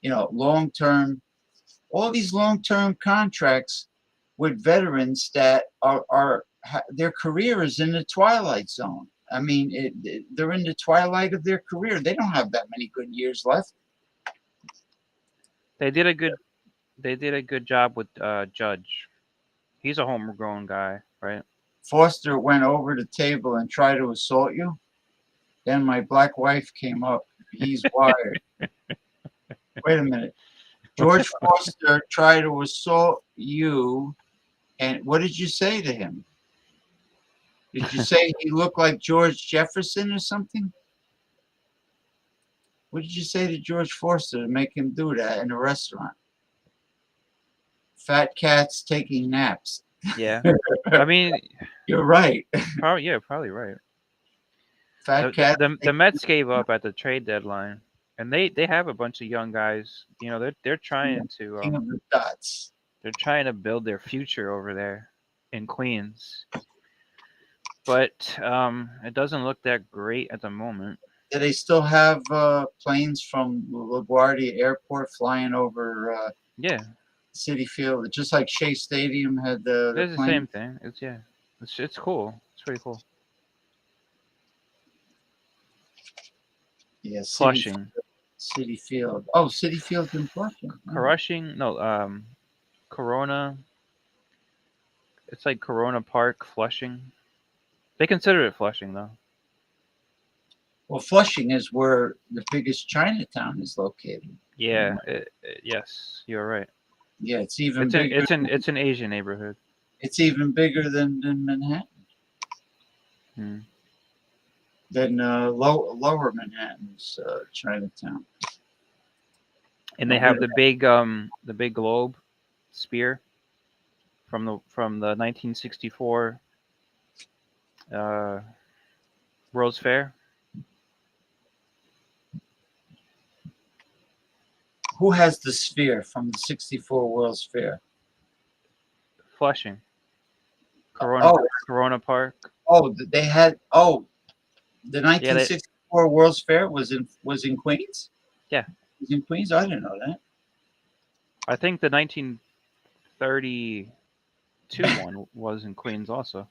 long term, all these long term contracts with veterans that are their career is in the twilight zone. I mean, they're in the twilight of their career. They don't have that many good years left. They did a good job with Judge. He's a homegrown guy, right? Foster went over the table and tried to assault you. Then my black wife came up. He's wired. Wait a minute. George Foster tried to assault you. And what did you say to him? Did you say he looked like George Jefferson or something? What did you say to George Foster to make him do that in a restaurant? Fat cats taking naps. Yeah. I mean, You're right. probably right. Fat cats. The Mets gave up at the trade deadline, and they have a bunch of young guys. They're trying King of to the dots. they're trying to build their future over there in Queens. But it doesn't look that great at the moment. Do they still have planes from LaGuardia Airport flying over Yeah, City Field, just like Shea Stadium had the it's the plane? same thing. It's cool. It's pretty cool. Yeah, Flushing, City Field. Oh, City Field's in Flushing. Oh. Crushing. No, Corona. It's like Corona Park, Flushing. They consider it Flushing though. Well, Flushing is where the biggest Chinatown is located. Yeah. Yes, you're right. Yeah, it's even bigger. It's an Asian neighborhood. It's even bigger than Manhattan, Hmm. than Lower Manhattan's Chinatown. And they have the big globe spear from the 1964 World's Fair. Who has the sphere from the '64 World's Fair? Flushing. Oh, Corona Park. they had. Oh, the Yeah, 1964 World's Fair was in Queens. Yeah. It was in Queens. I didn't know that. I think the 1932 one was in Queens also.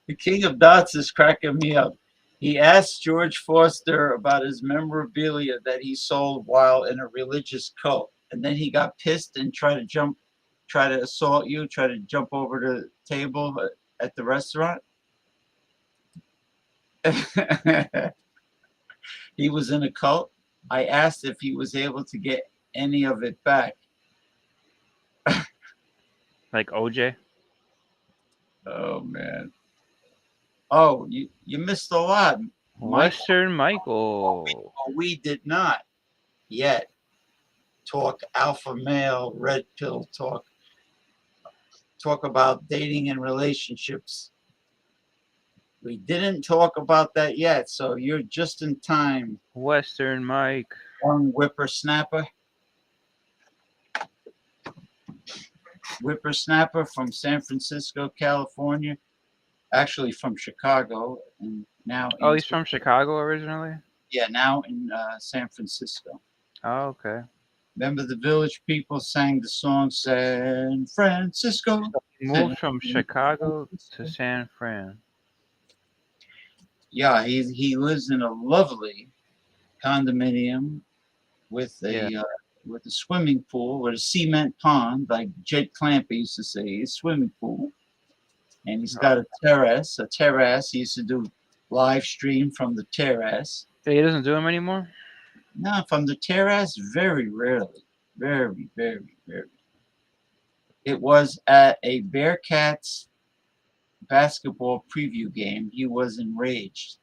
The King of Dots is cracking me up. He asked George Foster about his memorabilia that he sold while in a religious cult, and then he got pissed and tried to assault you, try to jump over the table at the restaurant. He was in a cult. I asked if he was able to get any of it back. Like OJ. Oh man. Oh, you missed a lot, Mike. Western Michael. We did not yet talk alpha male, red pill talk about dating and relationships. We didn't talk about that yet, so you're just in time. Western Mike. One whippersnapper. Whippersnapper from San Francisco, California. Actually from Chicago, and now. He's from Chicago originally? Yeah, now in San Francisco. Oh, okay. Remember the village people sang the song San Francisco? He moved San from Chicago to Francisco. San Fran. Yeah, he lives in a lovely condominium with Yeah. a swimming pool with a cement pond, like Jed Clampett used to say, a swimming pool. And he's got a terrace. A terrace. He used to do live stream from the terrace. He doesn't do them anymore. No, from the terrace, very rarely. Very, very, very. It was at a Bearcats basketball preview game. He was enraged.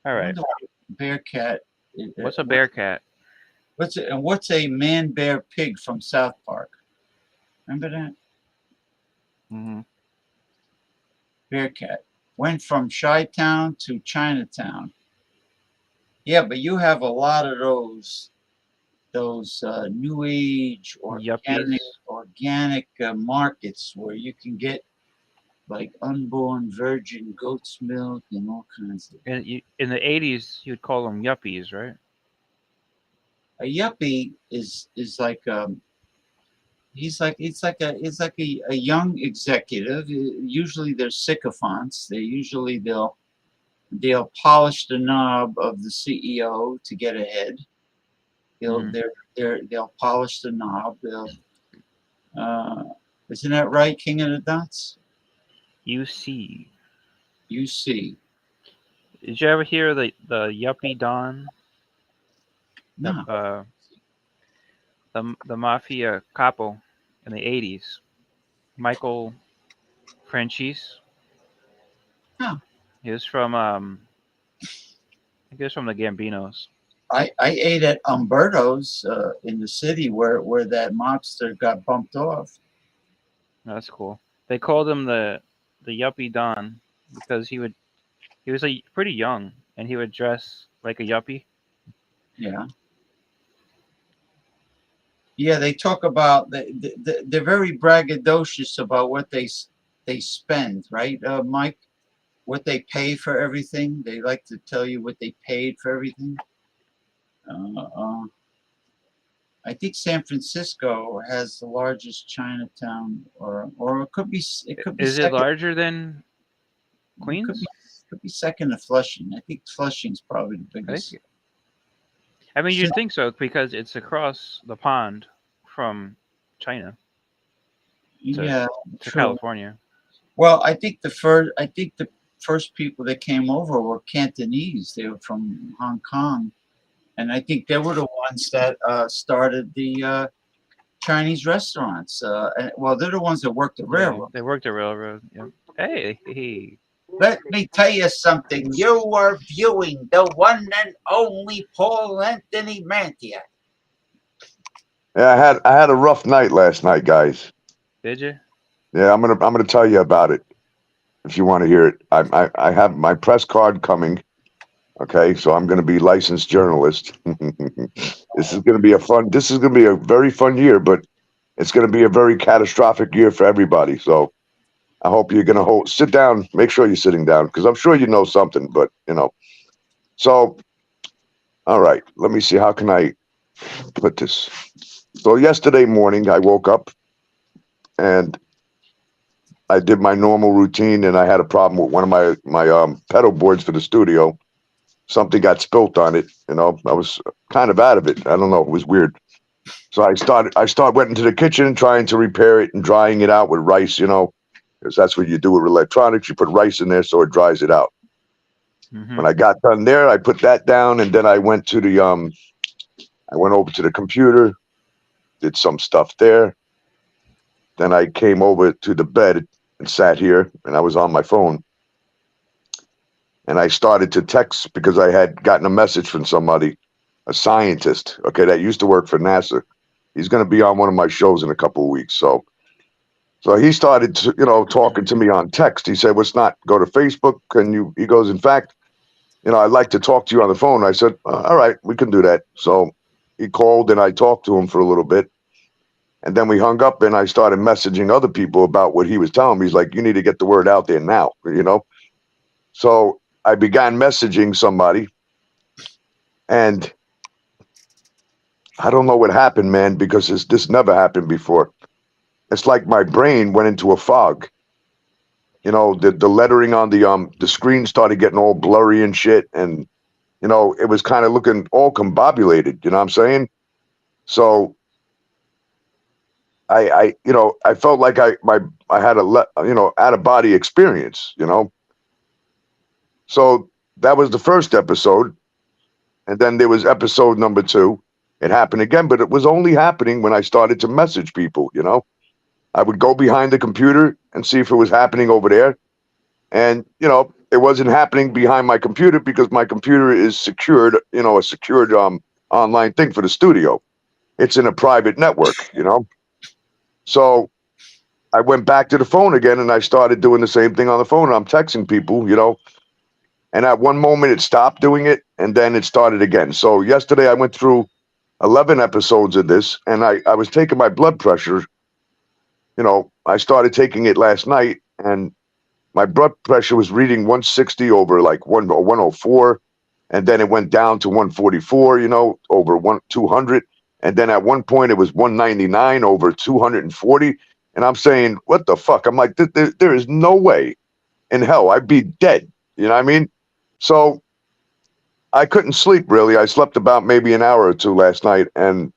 All I right. wonder what Bearcat. What's a Bearcat? What's a man bear pig from South Park? Remember that? Mm-hmm. Bearcat went from Chi-Town to Chinatown. Yeah, but you have a lot of those new age Yuppies. organic markets where you can get like unborn virgin goat's milk and all kinds of. In the '80s, you'd call them yuppies, right? A yuppie is like he's like a young executive. Usually they're sycophants. They'll polish the knob of the CEO to get ahead. Mm-hmm. They'll polish the knob. Uh, isn't that right, King of the Dots? You see. You see. Did you ever hear the yuppie Don? The No. the mafia capo in the '80s, Michael Franchise. No. He was from I think he was from the Gambinos. I ate at Umberto's in the city where that mobster got bumped off. That's cool. They called him the yuppie Don because he was pretty young and he would dress like a yuppie. Yeah. Yeah, they talk about they're very braggadocious about what they spend, right, Mike? What they pay for everything. They like to tell you what they paid for everything. Uh, uh, I think San Francisco has the largest Chinatown, or it could be Is it second. larger than It could be Queens? could be second to Flushing. I think Flushing's probably the I biggest. think. I mean, you'd Since, think so because it's across the pond from China to yeah, to true. California. Well, I think the first people that came over were Cantonese. They were from Hong Kong, and I think they were the ones that started the Chinese restaurants. Well, they're the ones that worked the Yeah, railroad. they worked the railroad. Yeah. Hey. Let me tell you something. You are viewing the one and only Paul Anthony Mantia. Yeah, I had a rough night last night, guys. Did you? Yeah, I'm gonna tell you about it if you want to hear it. I have my press card coming. Okay, so I'm gonna be licensed journalist. This is gonna be a fun. This is gonna be a very fun year, but it's gonna be a very catastrophic year for everybody. So I hope you're gonna sit down. Make sure you're sitting down because I'm sure you know something. But so all right. Let me see. How can I put this? So yesterday morning, I woke up and I did my normal routine, and I had a problem with one of my pedal boards for the studio. Something got spilt on it. I was kind of out of it. I don't know. It was weird. So went into the kitchen trying to repair it and drying it out with rice. Because that's what you do with electronics. You put rice in there so it dries it out. Mm-hmm. When I got done there, I put that down, and then I went to I went over to the computer, did some stuff there. Then I came over to the bed and sat here, and I was on my phone. And I started to text because I had gotten a message from somebody, a scientist, okay, that used to work for NASA. He's going to be on one of my shows in a couple of weeks. So he started, talking to me on text. He said, "Let's not go to Facebook." He goes, "In fact, I'd like to talk to you on the phone." I said, "All right, we can do that." So he called and I talked to him for a little bit. And then we hung up and I started messaging other people about what he was telling me. He's like, "You need to get the word out there now. So I began messaging somebody, and I don't know what happened, man, because this never happened before. It's like my brain went into a fog. You know, the lettering on the screen started getting all blurry and shit, and you know, it was kind of looking all combobulated. You know what I'm saying? So you know, I felt like I had you know, out of body experience. You know, so that was the first episode, and then there was episode number 2. It happened again, but it was only happening when I started to message people. You know, I would go behind the computer and see if it was happening over there. And, you know, it wasn't happening behind my computer because my computer is secured, you know, a secured online thing for the studio. It's in a private network, you know. So I went back to the phone again and I started doing the same thing on the phone. I'm texting people, you know, and at one moment it stopped doing it and then it started again. So yesterday I went through 11 episodes of this and I was taking my blood pressure. You know, I started taking it last night and my blood pressure was reading 160 over like 104, and then it went down to 144, you know, over 200, and then at one point it was 199 over 240, and I'm saying, what the fuck? I'm like, there is no way in hell I'd be dead. You know what I mean? So I couldn't sleep really. I slept about maybe an hour or two last night, and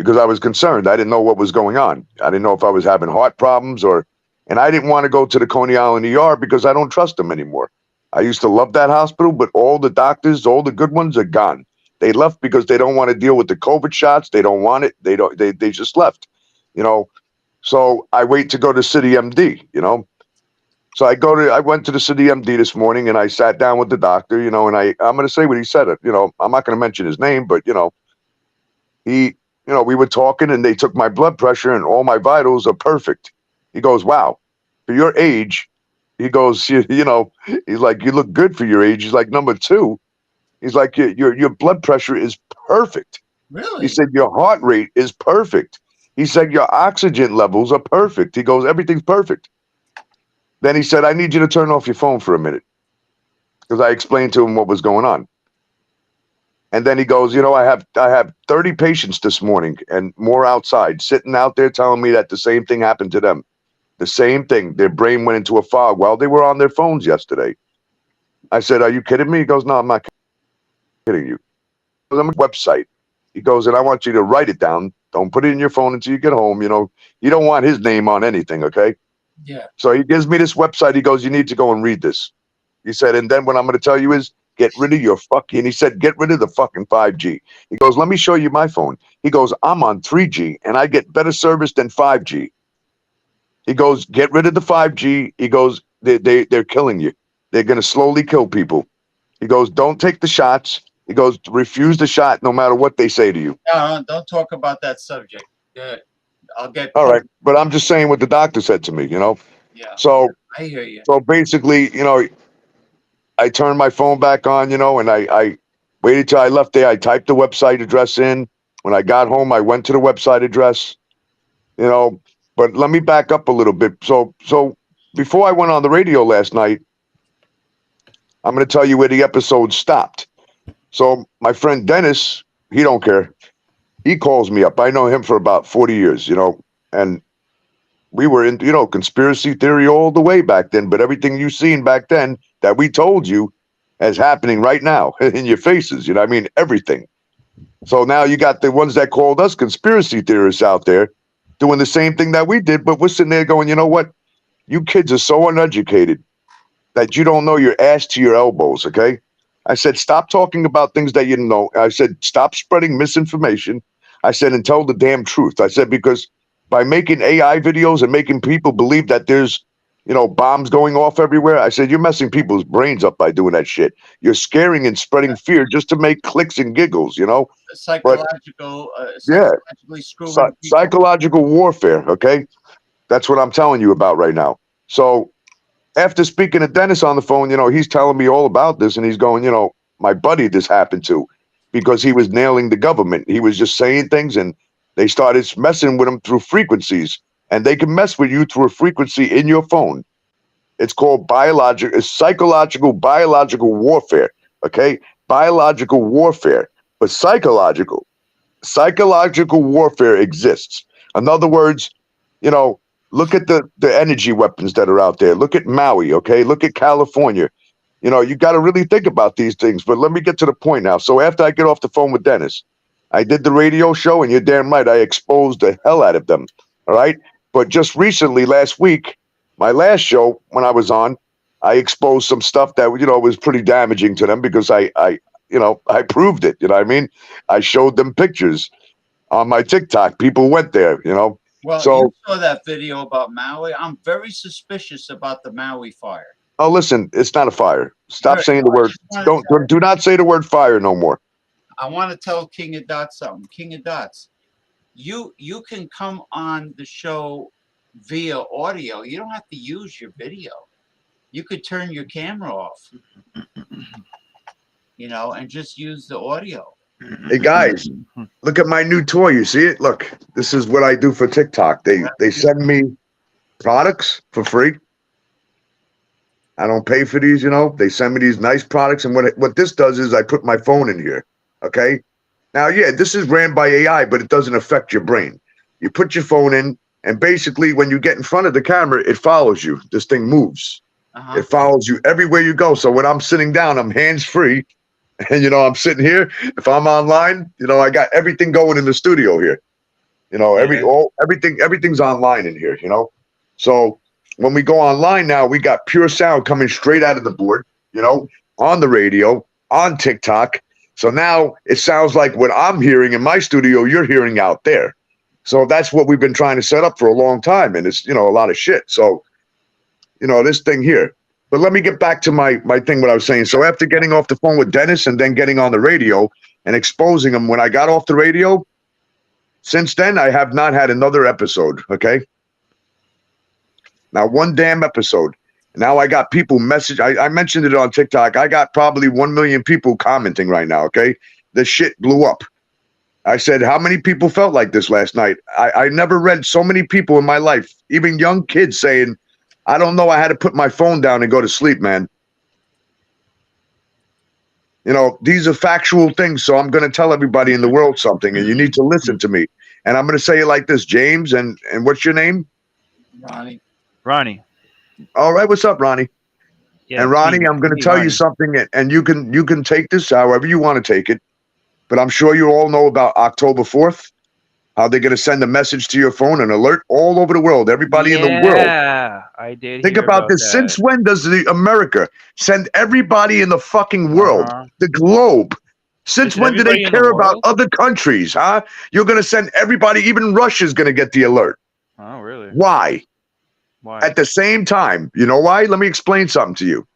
because I was concerned. I didn't know what was going on. I didn't know if I was having heart problems and I didn't want to go to the Coney Island ER because I don't trust them anymore. I used to love that hospital, but all the doctors, all the good ones are gone. They left because they don't want to deal with the COVID shots. They don't want it. They just left, you know. So I wait to go to City MD, you know. So I went to the City MD this morning and I sat down with the doctor, you know, and I'm going to say what he said. You know, I'm not going to mention his name, but you know, you know, we were talking and they took my blood pressure and all my vitals are perfect. He goes, wow, for your age, he goes, you know, he's like, you look good for your age. He's like, number 2, he's like, your blood pressure is perfect. He Really? said, your heart rate is perfect. He said, your oxygen levels are perfect. He goes, everything's perfect. Then he said, I need you to turn off your phone for a minute because I explained to him what was going on. And then he goes, you know, I have 30 patients this morning and more outside sitting out there telling me that the same thing happened to them. The same thing. Their brain went into a fog while they were on their phones yesterday. I said, are you kidding me? He goes, no, I'm not kidding you. I'm a website. He goes, and I want you to write it down. Don't put it in your phone until you get home. You know, you don't want his name on anything. Okay. Yeah. So he gives me this website. He goes, you need to go and read this. He said, and then what I'm going to tell you is get rid of your fucking, he said, get rid of the fucking 5G. He goes, let me show you my phone. He goes, I'm on 3G and I get better service than 5G. He goes, get rid of the 5G. He goes, they're killing you. They're going to slowly kill people. He goes, don't take the shots. He goes, refuse the shot no matter what they say to you. No, don't talk about that subject. Good. I'll get. All right. But I'm just saying what the doctor said to me, you know? Yeah. So, I hear you. so basically, you know, I turned my phone back on, you know, and I waited till I left there. I typed the website address in. When I got home, I went to the website address, you know, but let me back up a little bit. So before I went on the radio last night, I'm going to tell you where the episode stopped. So my friend Dennis, he don't care. He calls me up. I know him for about 40 years, you know, and we were in, you know, conspiracy theory all the way back then, but everything you seen back then that we told you is happening right now in your faces. You know what I mean? Everything. So now you got the ones that called us conspiracy theorists out there doing the same thing that we did, but we're sitting there going, you know what? You kids are so uneducated that you don't know your ass to your elbows, okay? I said, stop talking about things that you know. I said, stop spreading misinformation. I said, and tell the damn truth. I said, because by making AI videos and making people believe that there's, you know, bombs going off everywhere, I said, you're messing people's brains up by doing that shit. You're scaring and spreading fear just to make clicks and giggles, you know? Psychological, Yeah, psychologically screwing people. psychological warfare, okay? That's what I'm telling you about right now. So after speaking to Dennis on the phone, you know, he's telling me all about this and he's going, you know, my buddy this happened to because he was nailing the government. He was just saying things and they started messing with him through frequencies and they can mess with you through a frequency in your phone. It's called psychological, biological warfare. Okay. Biological warfare, but psychological. psychological warfare exists. In other words, you know, look at the energy weapons that are out there. Look at Maui, okay? Look at California. You know, you got to really think about these things. But let me get to the point now. So after I get off the phone with Dennis, I did the radio show, and you're damn right, I exposed the hell out of them. All right. But just recently, last week, my last show when I was on, I exposed some stuff that, you know, was pretty damaging to them because I proved it. You know what I mean? I showed them pictures on my TikTok. People went there, you know. Well, So, you saw that video about Maui. I'm very suspicious about the Maui fire. oh, listen, it's not a fire. Stop Right. saying the word. Do not say the word fire no more. I want to tell King of Dots something. King of Dots, you can come on the show via audio. You don't have to use your video. You could turn your camera off, you know, and just use the audio. Hey guys, look at my new toy. You see it? Look, this is what I do for TikTok. They send me products for free. I don't pay for these, you know. They send me these nice products, and what this does is I put my phone in here. Okay. Now, yeah, this is ran by AI, but it doesn't affect your brain. You put your phone in, and basically, when you get in front of the camera, it follows you. This thing moves. It follows you everywhere you go. So when I'm sitting down, I'm hands free. And, you know, I'm sitting here. If I'm online, you know, I got everything going in the studio here. You know, everything's online in here, you know. So when we go online now, we got pure sound coming straight out of the board, you know, on the radio, on TikTok. So now it sounds like what I'm hearing in my studio, you're hearing out there. So that's what we've been trying to set up for a long time. And it's, you know, a lot of shit. So, you know, this thing here. But let me get back to my thing, what I was saying. So after getting off the phone with Dennis and then getting on the radio and exposing him, when I got off the radio, since then, I have not had another episode, okay? Not one damn episode. Now I got people message. I mentioned it on TikTok. I got probably 1 million people commenting right now, okay? The shit blew up. I said, how many people felt like this last night? I never read so many people in my life, even young kids saying, I don't know, I had to put my phone down and go to sleep, man. You know, these are factual things, so I'm going to tell everybody in the world something, and you need to listen to me. And I'm going to say it like this, James, and what's your name? Ronnie. All right, what's up, Ronnie? Yeah, and Ronnie, I'm going to tell you something, and you can take this however you want to take it, but I'm sure you all know about October 4th, how they're going to send a message to your phone, an alert all over the world, everybody in the world. Yeah, I did. Think about this. That. Since when does America send everybody in the fucking world, the globe? Since when do they care about other countries, huh? You're going to send everybody, even Russia's going to get the alert. Oh, really? Why? At the same time, you know why? Let me explain something to you.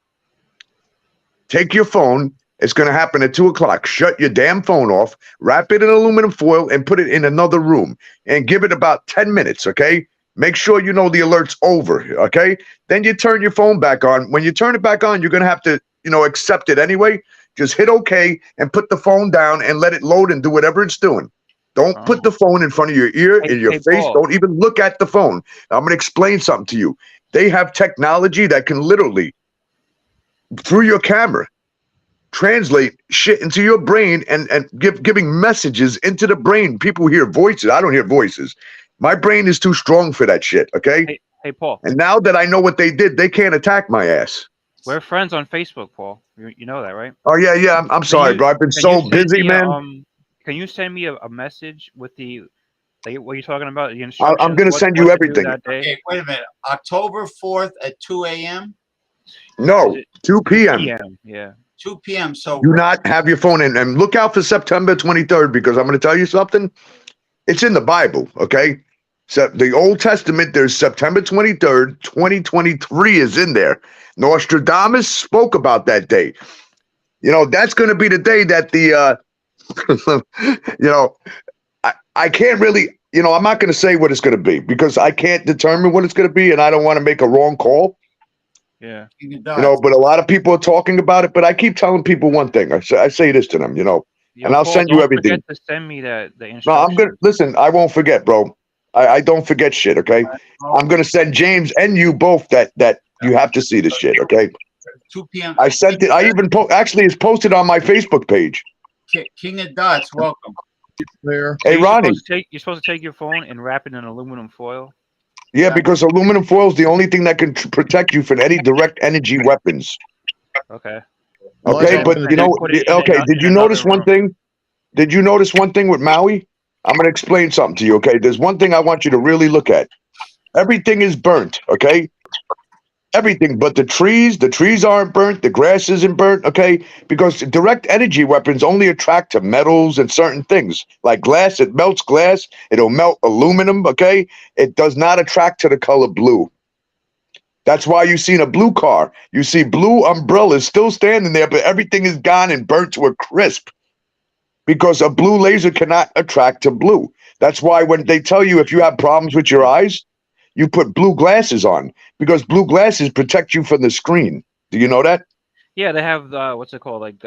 Take your phone. It's going to happen at 2 o'clock. Shut your damn phone off, wrap it in aluminum foil, and put it in another room. And give it about 10 minutes, okay? Make sure you know the alert's over, okay? Then you turn your phone back on. When you turn it back on, you're going to have to, you know, accept it anyway. Just hit OK and put the phone down and let it load and do whatever it's doing. Don't put the phone in front of your ear, in your face. Paul. Don't even look at the phone. I'm going to explain something to you. They have technology that can literally, through your camera, translate shit into your brain and giving messages into the brain. People hear voices. I don't hear voices. My brain is too strong for that shit, okay? Hey, Paul. And now that I know what they did, they can't attack my ass. We're friends on Facebook, Paul. You know that, right? Oh, yeah. I'm sorry, bro. I've been so busy, man. Can you send me a message with the, like, what you're talking about? The instructions? I'm going to send you everything. Okay, wait a minute. October 4th at 2 a.m.? No, 2 p.m. Yeah. 2 p.m. So do not have your phone in, and look out for September 23rd, because I'm going to tell you something. It's in the Bible, okay? So the Old Testament, there's September 23rd, 2023 is in there. Nostradamus spoke about that day. You know, that's going to be the day that the, you know, I can't really, you know, I'm not going to say what it's going to be because I can't determine what it's going to be, and I don't want to make a wrong call. Yeah. You know, but a lot of people are talking about it, but I keep telling people one thing. I say this to them, you know, and I'll send you everything. Don't forget to send me the instructions. No, I'm going to, listen, I won't forget, bro. I don't forget shit, okay? I'm going to send James and you both that you have to see this shit, okay? 2 p.m. I sent it. I even actually, it's posted on my Facebook page. King of Dots, welcome. there. Hey, So Ronnie. you're supposed to take your phone and wrap it in aluminum foil. Yeah, because aluminum foil is the only thing that can protect you from any direct energy weapons. Okay. Well, Okay, that's but all you know, Put it in okay, did you another notice one room. thing? Did you notice one thing with Maui? I'm going to explain something to you, okay? There's one thing I want you to really look at. Everything is burnt, okay? Everything but the trees aren't burnt, the grass isn't burnt, okay? Because direct energy weapons only attract to metals and certain things. Like glass, it melts glass, it'll melt aluminum, okay? It does not attract to the color blue. That's why you see in a blue car, you see blue umbrellas still standing there, but everything is gone and burnt to a crisp. Because a blue laser cannot attract to blue. That's why when they tell you if you have problems with your eyes, you put blue glasses on because blue glasses protect you from the screen. Do you know that? Yeah, they have what's it called? Like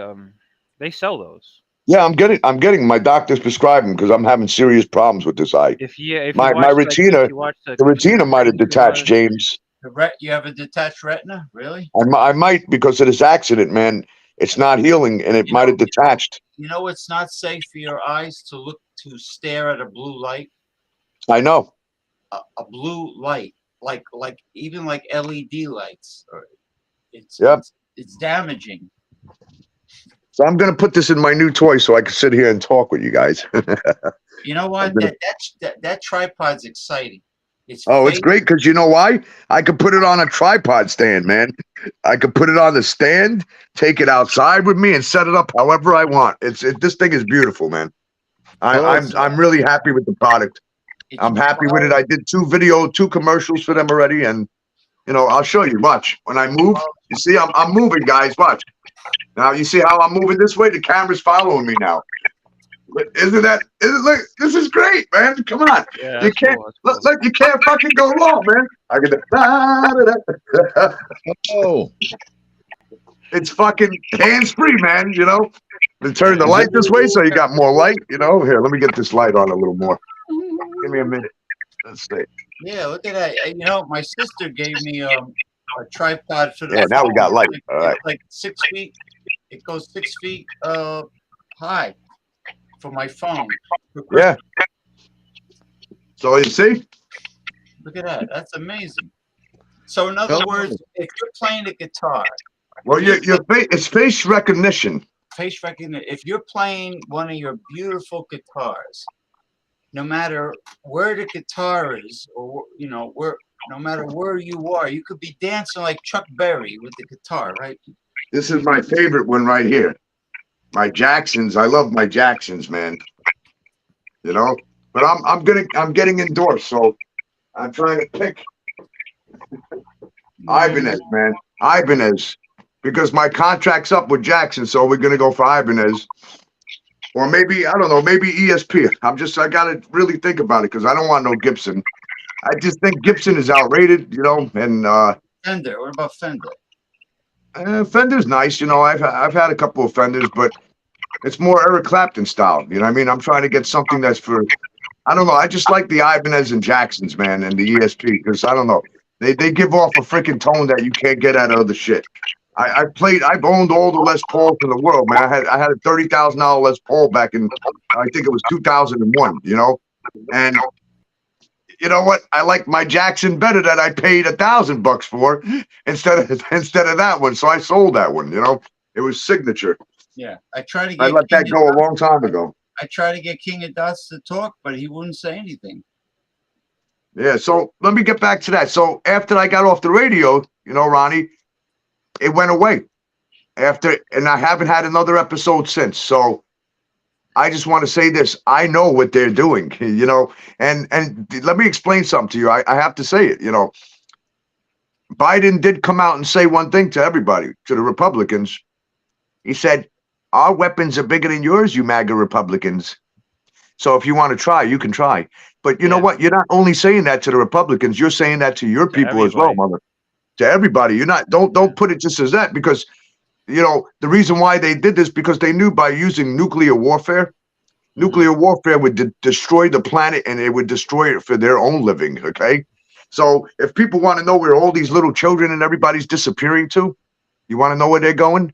they sell those. Yeah, I'm getting my doctor's prescribing because I'm having serious problems with this eye. If you My watch like if retina, you watch the the retina might have conspiracy detached, wars, James. You have a detached retina, really? I might because of this accident, man. It's not healing and it You might know, have detached. you know it's not safe for your eyes to stare at a blue light, I know. a blue light, like even like LED lights. It's Yep. it's damaging. So I'm gonna put this in my new toy so I can sit here and talk with you guys. You know what? That tripod's exciting. It's Oh, it's fake. great because you know why? I could put it on a tripod stand, man. I could put it on the stand, take it outside with me, and set it up however I want. This thing is beautiful, man. I'm really happy with the product. Did I'm you happy with try it. I did two commercials for them already, and I'll show you. Watch when I move. You see, I'm moving, guys. Watch. Now you see how I'm moving this way. The camera's following me now. Look, look, this is great, man. Come on. yeah, You that's can't cool. That's cool. look, you can't fucking go wrong, man. I get the Oh, it's fucking hands free, man, And turn the is light it? this way so you got more light, Here, let me get this light on a little more. Give me a minute. Let's see. Yeah, look at that. My sister gave me a tripod for the Yeah, now we phone. got light. It's All right. like 6 feet. It goes 6 feet high for my phone. Yeah. So you see? Look at that. That's amazing. So in other words, if you're playing a guitar, Well, it's face recognition. face recognition. If you're playing one of your beautiful guitars, no matter where the guitar is, or no matter where you are, you could be dancing like Chuck Berry with the guitar, right? This is my favorite one right here. My Jacksons. I love my Jacksons, man. But I'm getting endorsed, so I'm trying to pick Ibanez, man. Ibanez. Because my contract's up with Jackson, so we're gonna go for Ibanez. Or maybe, I don't know, maybe ESP. I gotta really think about it because I don't want no Gibson. I just think Gibson is outrated, and Fender. What about Fender? Fender's nice, I've had a couple of Fenders, but it's more Eric Clapton style, you know what I mean? I'm trying to get something that's for, I don't know, I just like the Ibanez and Jacksons, man, and the ESP, because I don't know. They give off a freaking tone that you can't get out of other shit. I've owned all the Les Pauls in the world, man. I had a $30,000 Les Paul back in, I think it was 2001, and you know what? I like my Jackson better that I paid $1,000 for instead of that one. So I sold that one, it was signature. Yeah. I let that go a long time ago. I tried to get King of Dots to talk, but he wouldn't say anything. Yeah, so let me get back to that. So after I got off the radio, Ronnie, it went away. And I haven't had another episode since. So I just want to say this. I know what they're doing, and let me explain something to you. I have to say it, Biden did come out and say one thing to everybody, to the Republicans. He said, our weapons are bigger than yours, you MAGA Republicans. So if you want to try, you can try. But you know what? You're not only saying that to the Republicans, you're saying that to your people as well, mother. To everybody. You're not, don't put it just as that, because the reason why they did this, because they knew by using nuclear warfare would destroy the planet, and it would destroy it for their own living. Okay. So if people want to know where all these little children and everybody's disappearing to, you want to know where they're going?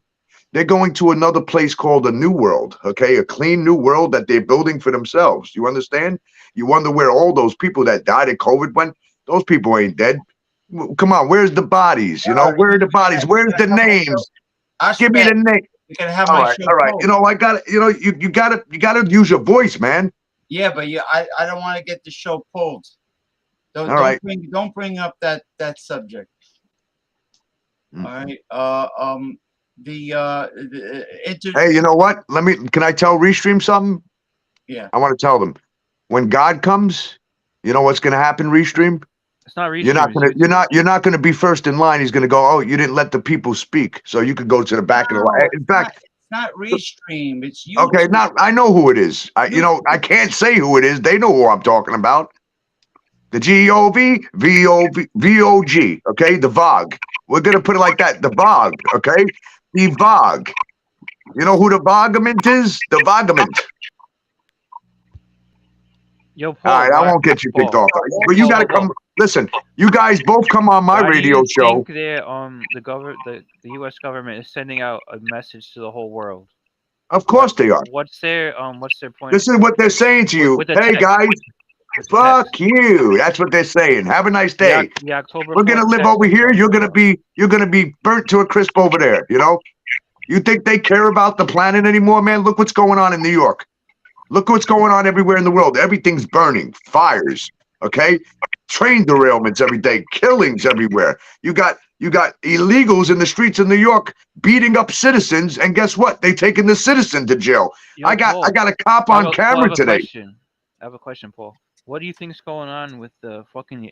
They're going to another place called a new world, okay? A clean new world that they're building for themselves. You understand? You wonder where all those people that died of COVID went? Those people ain't dead. Come on, where's the bodies? You know, where are the bodies? Where's the names? Give me the name. You can have All my right, show all right. pulled. You know, I got you know, you gotta use your voice, man. Yeah, but I don't want to get the show pulled. Don't bring up that subject. Mm. All right. Hey, you know what? Can I tell Restream something? Yeah. I want to tell them. When God comes, you know what's gonna happen, Restream? It's not Restream. You're not gonna be first in line. He's gonna go, oh, you didn't let the people speak. So you could go to the back of the line. In fact, it's not Restream, it's you. Okay, I know who it is. I can't say who it is. They know who I'm talking about. The GOV, okay? The VOG. We're gonna put it like that. The VOG, okay? The VOG. You know who the Vogament is? The Vogament. Yo, Paul. All right, I won't get you kicked off. But you gotta come. Listen, you guys both come on my radio show. Why do you think the U.S. government is sending out a message to the whole world? Of course they are. What's their point? This is what they're saying to you. Hey guys, fuck you. That's what they're saying. Have a nice day. The October. We're gonna live over here. You're gonna be burnt to a crisp over there. You know. You think they care about the planet anymore, man? Look what's going on in New York. Look what's going on everywhere in the world. Everything's burning. Fires. Okay. Train derailments every day. Killings everywhere. You got illegals in the streets of New York beating up citizens, and guess what? They taking the citizen to jail. Yo, I got a cop on camera today. I have a question, Paul. What do you think's going on with the fucking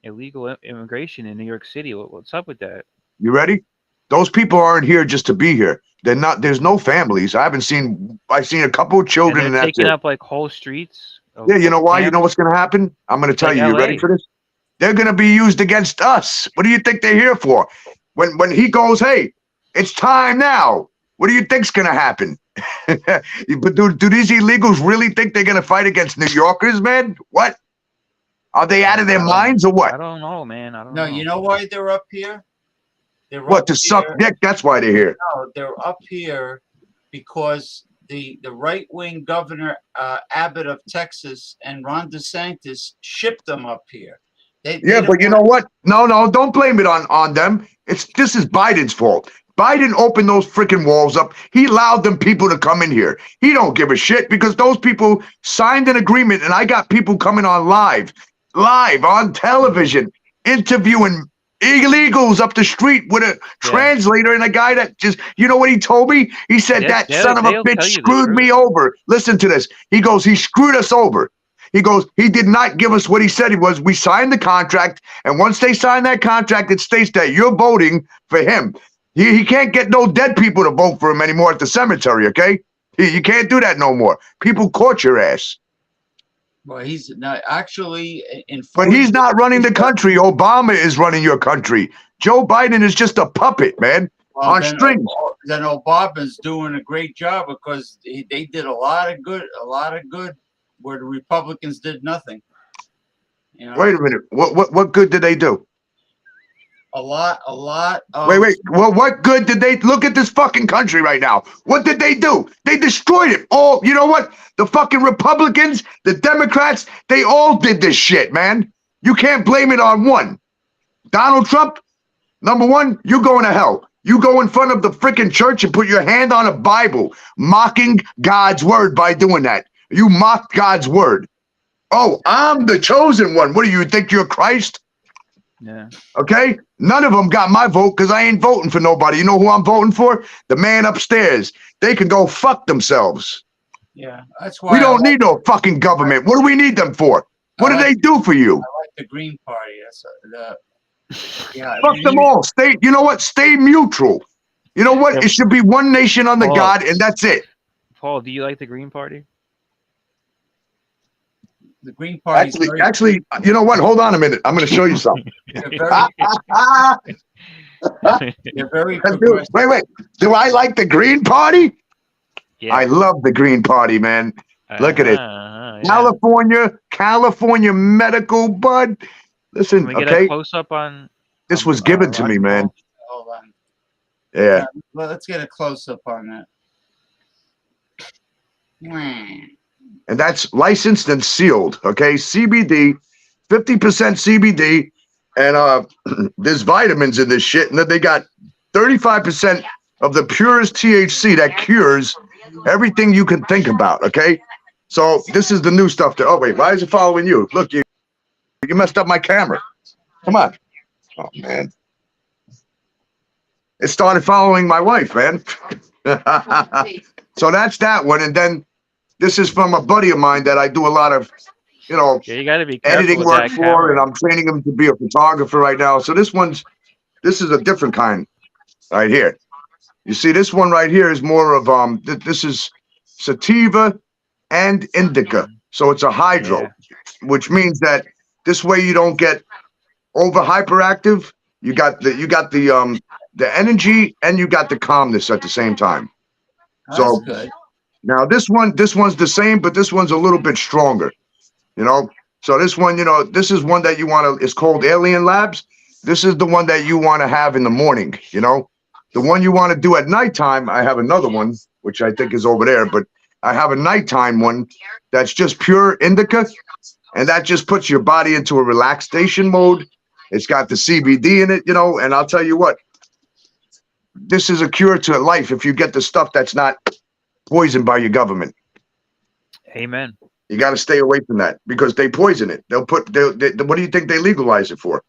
illegal immigration in New York City? What's up with that? You ready? Those people aren't here just to be here. They're not. There's no families. I've seen a couple of children, and that's taking up like whole streets. Yeah, you know why? You know what's going to happen? I'm going to tell you. You ready for this? They're going to be used against us. What do you think they're here for? When he goes, hey, it's time now. What do you think's going to happen? But do these illegals really think they're going to fight against New Yorkers, man? What? Are they out of their minds or what? I don't know, man. I don't know. No, you know why they're up here? What, to suck dick? That's why they're here. No, they're up here because the right-wing governor Abbott of Texas and Ron DeSantis shipped them up here. But you know what? No, don't blame it on them. This is Biden's fault. Biden opened those freaking walls up. He allowed them people to come in here. He don't give a shit because those people signed an agreement, and I got people coming on live on television, interviewing illegals up the street with a translator and a guy that just, you know what he told me? He said, that son of a bitch screwed me over. Listen to this. He goes, he screwed us over. He goes, he did not give us what he said he was. We signed the contract, and once they sign that contract, it states that you're voting for him. He can't get no dead people to vote for him anymore at the cemetery, okay? You can't do that no more. People caught your ass. Well, he's not actually but he's not running the country. Obama is running your country. Joe Biden is just a puppet, man, on strings. Then Obama's doing a great job because they did a lot of good where the Republicans did nothing. You know? Wait a minute. What good did they do? A lot. Wait. Well, what good did they look at this fucking country right now? What did they do? They destroyed it all. You know what? The fucking Republicans, the Democrats, they all did this shit, man. You can't blame it on one. Donald Trump, number one, you're going to hell. You go in front of the freaking church and put your hand on a Bible, mocking God's word by doing that. You mocked God's word. Oh, I'm the chosen one. What do you think you're Christ? Yeah. Okay? None of them got my vote because I ain't voting for nobody. You know who I'm voting for? The man upstairs. They can go fuck themselves. Yeah, that's why we don't need no fucking government. What do we need them for? What do they do for you? I like the Green Party. Fuck them all. Stay. You know what? Stay neutral. You know what? It should be one nation under God, and that's it. Paul, do you like the Green Party? The Green Party. Actually, you know what? Hold on a minute. I'm going to show you something. They're very progressive. Wait. Do I like the Green Party? Yeah. I love the Green Party, man. Look at it. Yeah. California medical, bud. Listen, Can we get a close up on this was given to me, man. Hold on. Yeah. Well, let's get a close up on that. And that's licensed and sealed. Okay, CBD, 50% CBD, and there's vitamins in this shit, and then they got 35% of the purest THC that cures everything you can think about. Okay, so this is the new stuff. Oh wait, why is it following you? Look, you messed up my camera. Come on. Oh man, it started following my wife, man. So that's that one, and then this is from a buddy of mine that I do a lot of, Yeah, you got to be careful editing with work that for, camera. and I'm training him to be a photographer right now. So this is a different kind right here. You see, this one right here is more of this is sativa and indica, so it's a hydro, which means that this way you don't get over hyperactive. You got the energy, and you got the calmness at the same time. That's good. Now this one's the same, but this one's a little bit stronger, you know. So this one, you know, this is one that you want to. It's called Alien Labs. This is the one that you want to have in the morning, you know. The one you want to do at nighttime, I have another one, which I think is over there, but I have a nighttime one that's just pure indica, and that just puts your body into a relaxation mode. It's got the CBD in it, you know, and I'll tell you what, this is a cure to life if you get the stuff that's not poisoned by your government. Amen. You got to stay away from that because they poison it. They'll put, what do you think they legalize it for?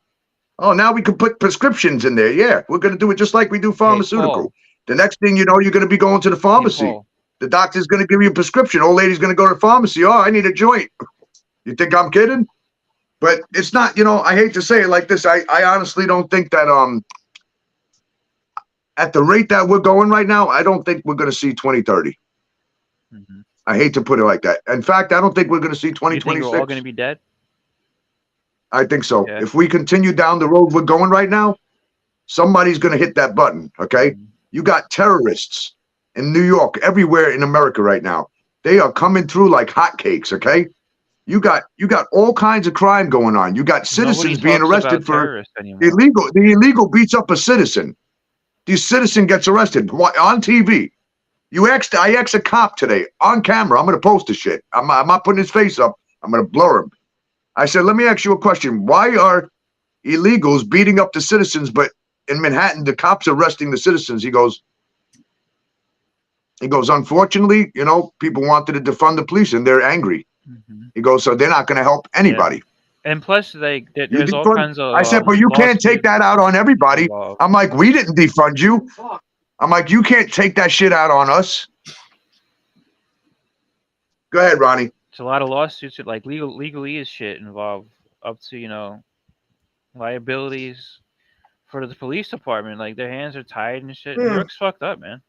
Oh, now we can put prescriptions in there. Yeah, we're going to do it just like we do pharmaceutical. The next thing you know, you're going to be going to the pharmacy. The doctor's going to give you a prescription. Old lady's going to go to the pharmacy. Oh, I need a joint. You think I'm kidding? But it's not, you know, I hate to say it like this. I honestly don't think that, at the rate that we're going right now, I don't think we're going to see 2030. Mm-hmm. I hate to put it like that. In fact, I don't think we're going to see 2026. You think we're all going to be dead? I think so. Yeah. If we continue down the road we're going right now, somebody's going to hit that button, okay? Mm-hmm. You got terrorists in New York, everywhere in America right now. They are coming through like hotcakes, okay? You got all kinds of crime going on. You got citizens being arrested for illegal. The illegal beats up a citizen. The citizen gets arrested on TV. I asked a cop today on camera. I'm going to post the shit. I'm not putting his face up. I'm going to blur him. I said, let me ask you a question. Why are illegals beating up the citizens, but in Manhattan, the cops are arresting the citizens? He goes, unfortunately, you know, people wanted to defund the police and they're angry. Mm-hmm. He goes, so they're not going to help anybody. Yeah. And plus, there's all kinds of. I said, but you can't take that out on everybody. I'm like, we didn't defund you. I'm like, you can't take that shit out on us. Go ahead, Ronnie. It's a lot of lawsuits with like legalese shit involved, up to, you know, liabilities for the police department. Like their hands are tied and shit. New York's fucked up, man.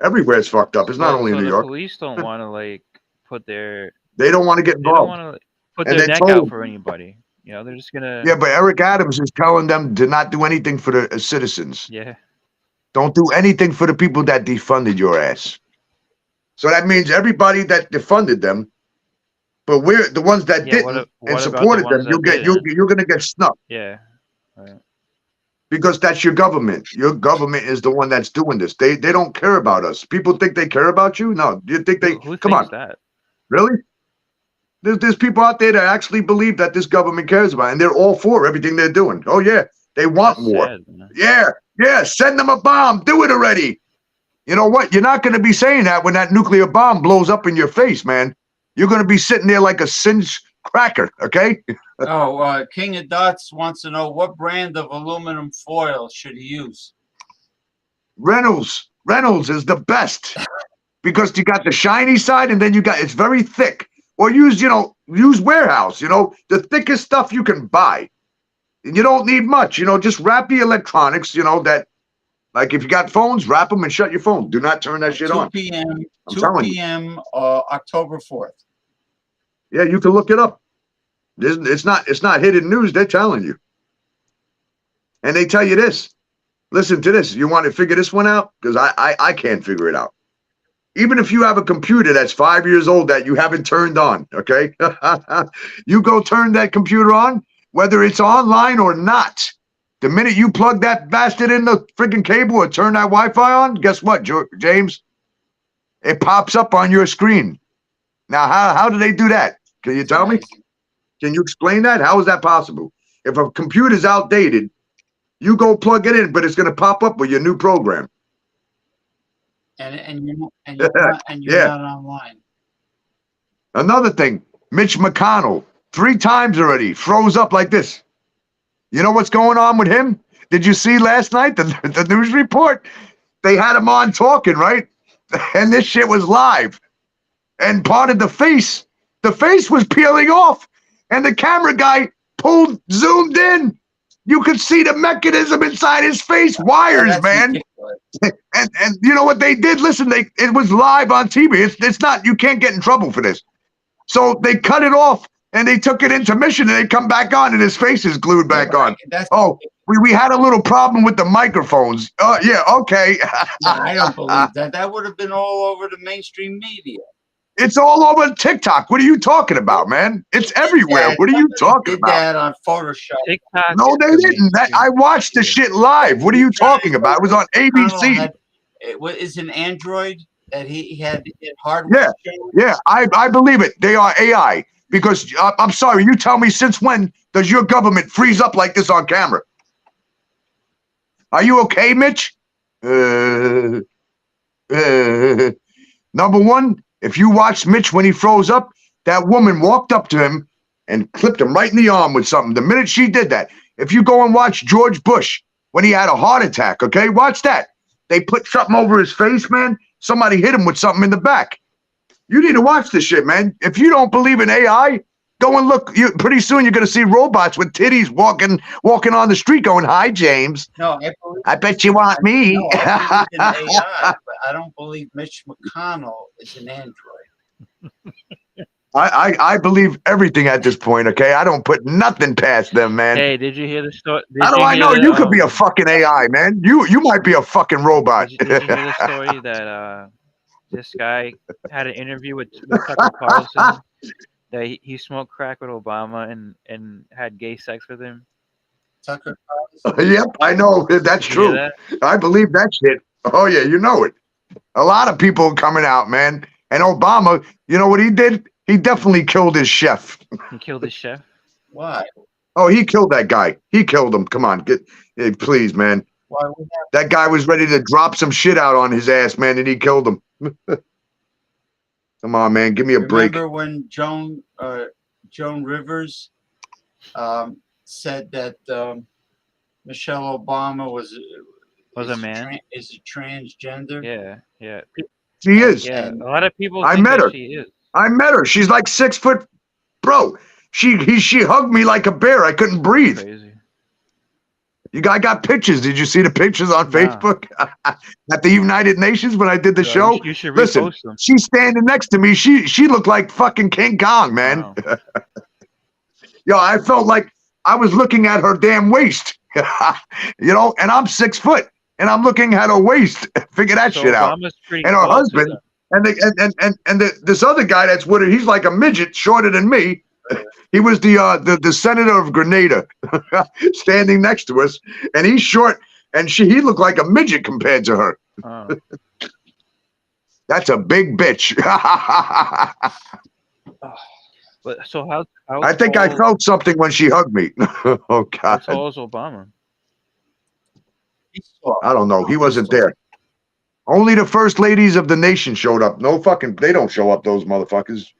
Everywhere's fucked up. It's not only in New York. The police don't want to like put their. They don't want to get involved. They don't want to put their neck out for anybody. You know, they're just gonna. Yeah, but Eric Adams is telling them to not do anything for the citizens. Yeah. Don't do anything for the people that defunded your ass. So that means everybody that defunded them, but we're the ones that didn't and supported them. You're gonna get snubbed. Yeah. Right. Because that's your government. Your government is the one that's doing this. They don't care about us. People think they care about you. No, you think they? Who come on. That? Really? There's people out there that actually believe that this government cares about, and they're all for everything they're doing. Oh yeah, they want more. Sad, yeah. Send them a bomb. Do it already. You know what? You're not going to be saying that when that nuclear bomb blows up in your face, man. You're going to be sitting there like a singed cracker. Okay. King of Dots wants to know what brand of aluminum foil should he use. Reynolds is the best because you got the shiny side and then it's very thick. Or use warehouse, the thickest stuff you can buy. And you don't need much, just wrap the electronics, that, like if you got phones, wrap them and shut your phone. Do not turn that shit on. 2 p.m. October 4th. Yeah, you can look it up. It's not hidden news. They're telling you. And they tell you this. Listen to this. You want to figure this one out? Because I can't figure it out. Even if you have a computer that's 5 years old that you haven't turned on, okay? You go turn that computer on, whether it's online or not. The minute you plug that bastard in the freaking cable or turn that Wi-Fi on, guess what, James? It pops up on your screen. Now, how do they do that? Can you tell me? Can you explain that? How is that possible? If a computer's outdated, you go plug it in, but it's going to pop up with your new program. And you're not online. Another thing, Mitch McConnell, 3 times already, froze up like this. You know what's going on with him? Did you see last night the news report? They had him on talking, right? And this shit was live. And part of the face was peeling off. And the camera guy zoomed in. You could see the mechanism inside his face, wires, man. And you know what they did? Listen, it was live on TV. It's not, you can't get in trouble for this. So they cut it off and they took it intermission and they come back on and his face is glued back on. Oh, we had a little problem with the microphones. Yeah, okay. No, I don't believe that. That would have been all over the mainstream media. It's all over TikTok. What are you talking about, man? It's everywhere. What are you talking about? Did that on Photoshop. TikTok. No, they didn't. I watched the shit live. What are you talking about? It was on ABC. It was an Android that he had hardware. Yeah, I believe it. They are AI. Because I'm sorry, you tell me, since when does your government freeze up like this on camera? Are you okay, Mitch? Number one, if you watched Mitch when he froze up, that woman walked up to him and clipped him right in the arm with something. The minute she did that, if you go and watch George Bush when he had a heart attack, okay, watch that. They put something over his face, man. Somebody hit him with something in the back. You need to watch this shit, man. If you don't believe in AI, go and look. Pretty soon you're going to see robots with titties walking on the street going, "Hi, James." No, I bet you want me. No, I believe in AI, but I don't believe Mitch McConnell is an android. I believe everything at this point, okay? I don't put nothing past them, man. Hey, did you hear the story? How do I know you could be a fucking AI, man? You might be a fucking robot. Did you hear the story that this guy had an interview with Tucker Carlson that he smoked crack with Obama and had gay sex with him? Tucker Carlson? Yep, I know. That's true. That? I believe that shit. Oh, yeah, you know it. A lot of people coming out, man. And Obama, you know what he did? He definitely killed his chef. He killed his chef? Why? Oh, he killed that guy. He killed him. Come on, please, man. Why would that guy was ready to drop some shit out on his ass, man, and he killed him. Come on, man, give me a break. Remember when Joan Rivers said that Michelle Obama was a man? Is a transgender? Yeah. She is. Yeah, a lot of people I think met her. She is. I met her. She's like 6 foot. Bro, she hugged me like a bear. I couldn't breathe. Crazy. I got pictures. Did you see the pictures on Facebook at the United Nations when I did the show? You should listen. Them. She's standing next to me. She looked like fucking King Kong, man. Wow. Yo, I felt like I was looking at her damn waist. You know, and I'm 6 foot, and I'm looking at her waist. Figure that shit out. And her husband, and this other guy that's with her, he's like a midget, shorter than me. He was the senator of Grenada, standing next to us, and he's short, and he looked like a midget compared to her. Oh. That's a big bitch. But so how I think I felt something when she hugged me. Oh God! How tall is Obama? I don't know. He wasn't there. Only the first ladies of the nation showed up. No fucking, they don't show up. Those motherfuckers.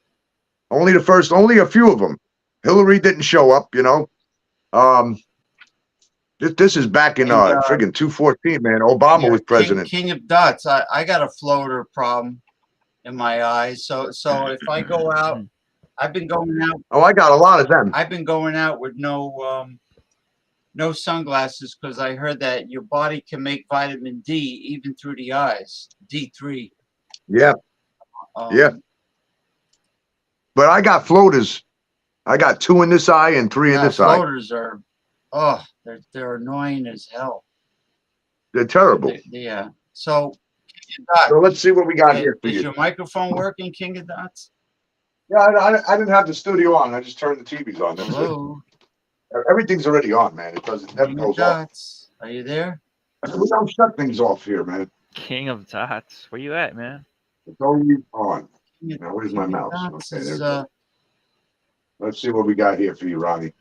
Only a few of them. Hillary didn't show up, you know. This is back in friggin' 2014, man. Obama was president. King of Dots. I got a floater problem in my eyes. So if I go out, I've been going out. Oh, I got a lot of them. I've been going out with no sunglasses because I heard that your body can make vitamin D even through the eyes. D3. Yeah. Yeah. But I got floaters. I got 2 in this eye and 3 in this eye. Floaters are, they're annoying as hell. They're terrible. Yeah. So let's see what we got here for you. Is your microphone working, King of Dots? Yeah, I didn't have the studio on. I just turned the TVs on. Hello. Everything's already on, man. It never King of goes off. Dots. Are you there? We don't shut things off here, man. King of Dots. Where you at, man? It's always on. King Now, where's my of mouse? Dots Okay, is, there we go. Let's see what we got here for you, Ronnie.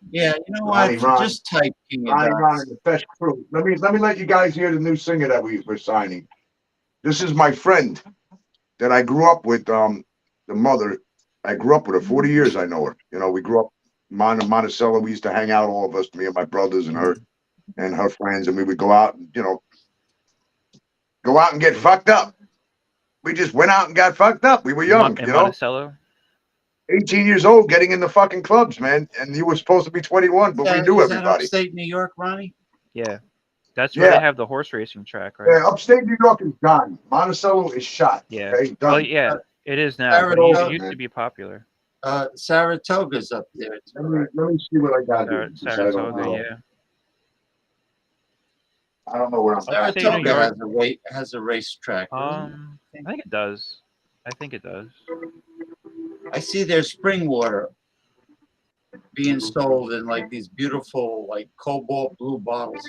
yeah, you know what? Just type King of Ronnie Dots. and the Fresh Crew. Let me let you guys hear the new singer that we're signing. This is my friend that I grew up with. The mother, I grew up with her. 40 years I know her. You know, we grew up Monticello. We used to hang out, all of us, me and my brothers and her and her friends, and we would go out and go out and get fucked up. We just went out and got fucked up. We were young, In Monticello? 18 years old, getting in the fucking clubs, man. And you were supposed to be 21, but we knew Is that everybody. upstate New York, Ronnie? Yeah. That's where they have the horse racing track, right? Yeah, upstate New York is gone. Monticello is shot. Yeah. Okay, done. Well, yeah, it is now, but it used to be popular. Saratoga's up there. Let me see what I got here. Saratoga, yeah. I don't know where I'm at. Saratoga has a racetrack. I think it does. I see there's spring water being sold in like these beautiful, like cobalt blue bottles.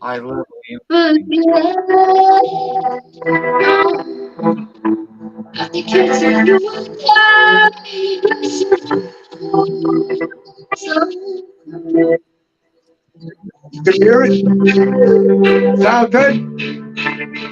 I love you. You can hear it? Sound good?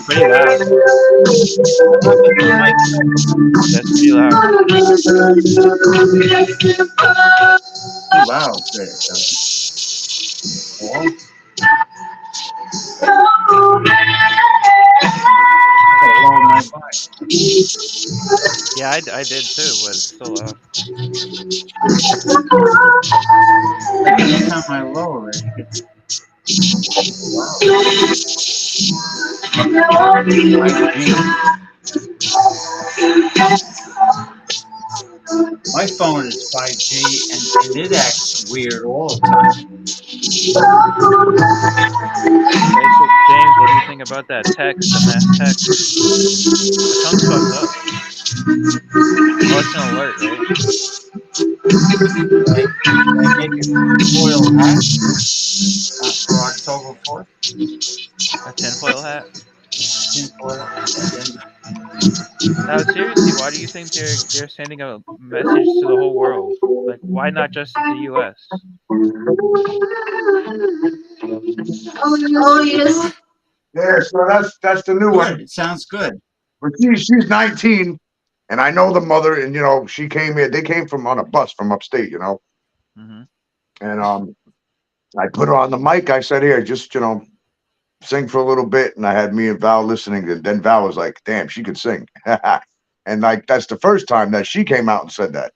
Pretty loud. That's pretty loud. Wow, Yeah, I did too, but it's still loud. Anytime I lower it, my phone is 5G and it acts weird all the time. Okay, so James, what do you think about that text, the mass text? That sounds fucked up. Oh, it's an alert, right? I make a foil hat for October 4th. A tinfoil hat? Tinfoil. Now, seriously, why do you think they're sending a message to the whole world? Like, why not just the U.S.? Yeah, so that's the new one. It sounds good. But she's 19, and I know the mother, and she came here. They came from on a bus from upstate, Mm-hmm. And I put her on the mic. I said, "Here, just sing for a little bit." And I had me and Val listening, and then Val was like, "Damn, she could sing." And like that's the first time that she came out and said that,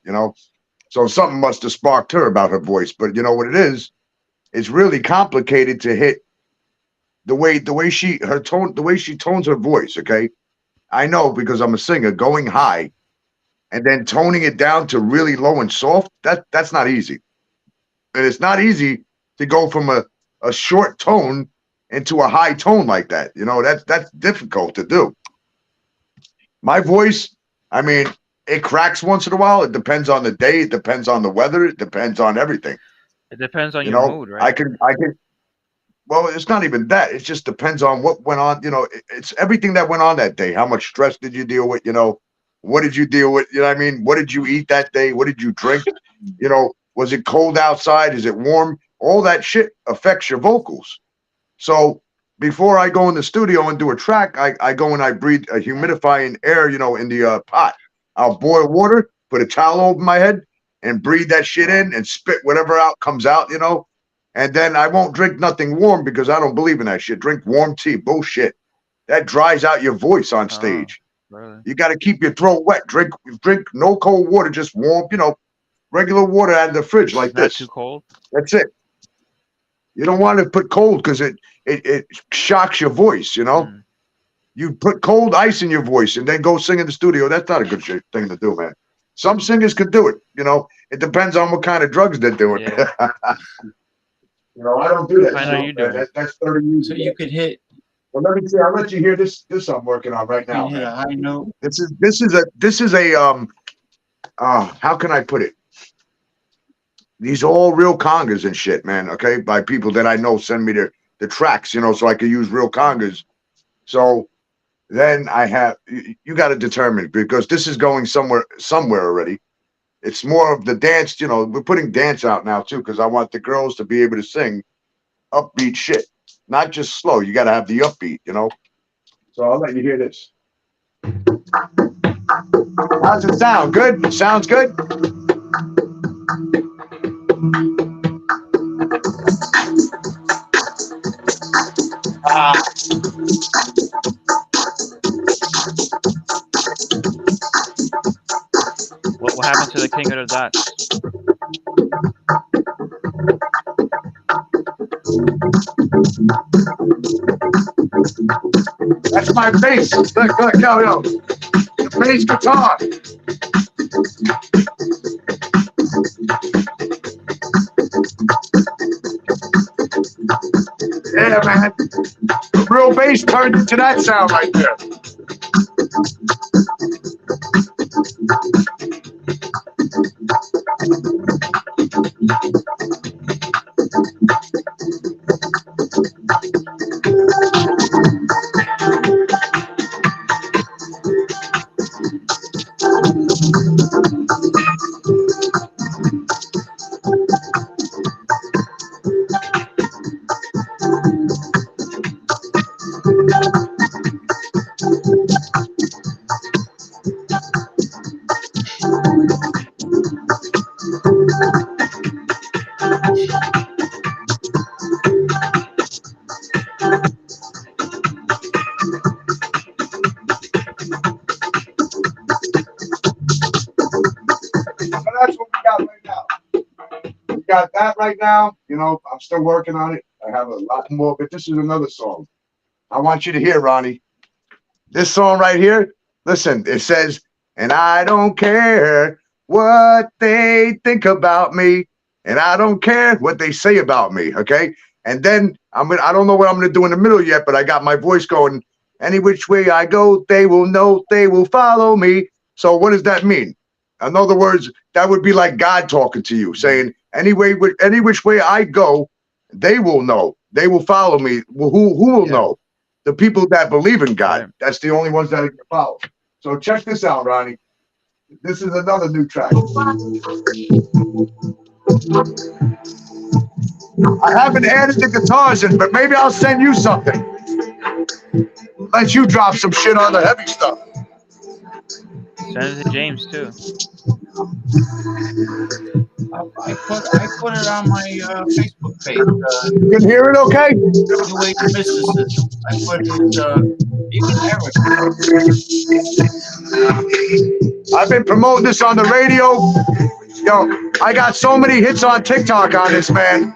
So something must have sparked her about her voice. But you know what it is? It's really complicated to hit the way she tones her voice. Okay, I know because I'm a singer. Going high and then toning it down to really low and soft. That's not easy, and it's not easy to go from a short tone into a high tone like that. That's difficult to do. My voice, I mean, it cracks once in a while. It depends on the day. It depends on the weather. It depends on everything. It depends on You your know, mood, right? I can. Well, it's not even that. It just depends on what went on. You know, it's everything that went on that day. How much stress did you deal with? You know, what did you deal with? You know what I mean? What did you eat that day? What did you drink? You know, was it cold outside? Is it warm? All that shit affects your vocals. So before I go in the studio and do a track, I go and I breathe a humidifying air, you know, in the pot. I'll boil water, put a towel over my head, and breathe that shit in and spit whatever out comes out, you know. And then I won't drink nothing warm because I don't believe in that shit. Drink warm tea, bullshit. That dries out your voice on stage. Really? You got to keep your throat wet. Drink no cold water, just warm, you know, regular water out of the fridge like Not this. too cold. That's it. You don't want to put cold because it shocks your voice, you know. You put cold ice in your voice and then go sing in the studio. That's not a good thing to do, man. Some singers could do it, you know. It depends on what kind of drugs they're doing. Yeah. You know, I don't do that. What kind are you doing? That's 30 years So ago. you could hit, Well, let me see. I'll let you hear this. This I'm working on right you now. can hit a Man. high note. This is a how can I put it? These are all real congas and shit, man. Okay, by people that I know send me the tracks, you know, so I can use real congas. So then I have you got to determine because this is going somewhere already. It's more of the dance, you know. We're putting dance out now too because I want the girls to be able to sing upbeat shit, not just slow. You got to have the upbeat, you know. So I'll let you hear this. How's it sound? Good? Sounds good? What happened to the King of the Dots? That's my bass. Look, yo. The bass guitar. Yeah, man. The real bass turned into that sound right there. So that's what we got right now. We got that right now. You know, I'm still working on it. I have a lot more, but this is another song. I want you to hear, Ronnie. This song right here, listen, it says, and I don't care what they think about me, and I don't care what they say about me, okay? And then I don't know what I'm gonna do in the middle yet, but I got my voice going, any which way I go, they will know, they will follow me. So what does that mean? In other words, that would be like God talking to you, saying, any which way I go, they will know, they will follow me. Well, who will know? The people that believe in God. Right. That's the only ones that can follow. So check this out, Ronnie. This is another new track. I haven't added the guitars in, but maybe I'll send you something. Let you drop some shit on the heavy stuff. Send it to James too. I put it on my Facebook page. You can hear it okay? New Age Mysticism. I put it. You can hear it. I've been promoting this on the radio. Yo, I got so many hits on TikTok on this, man.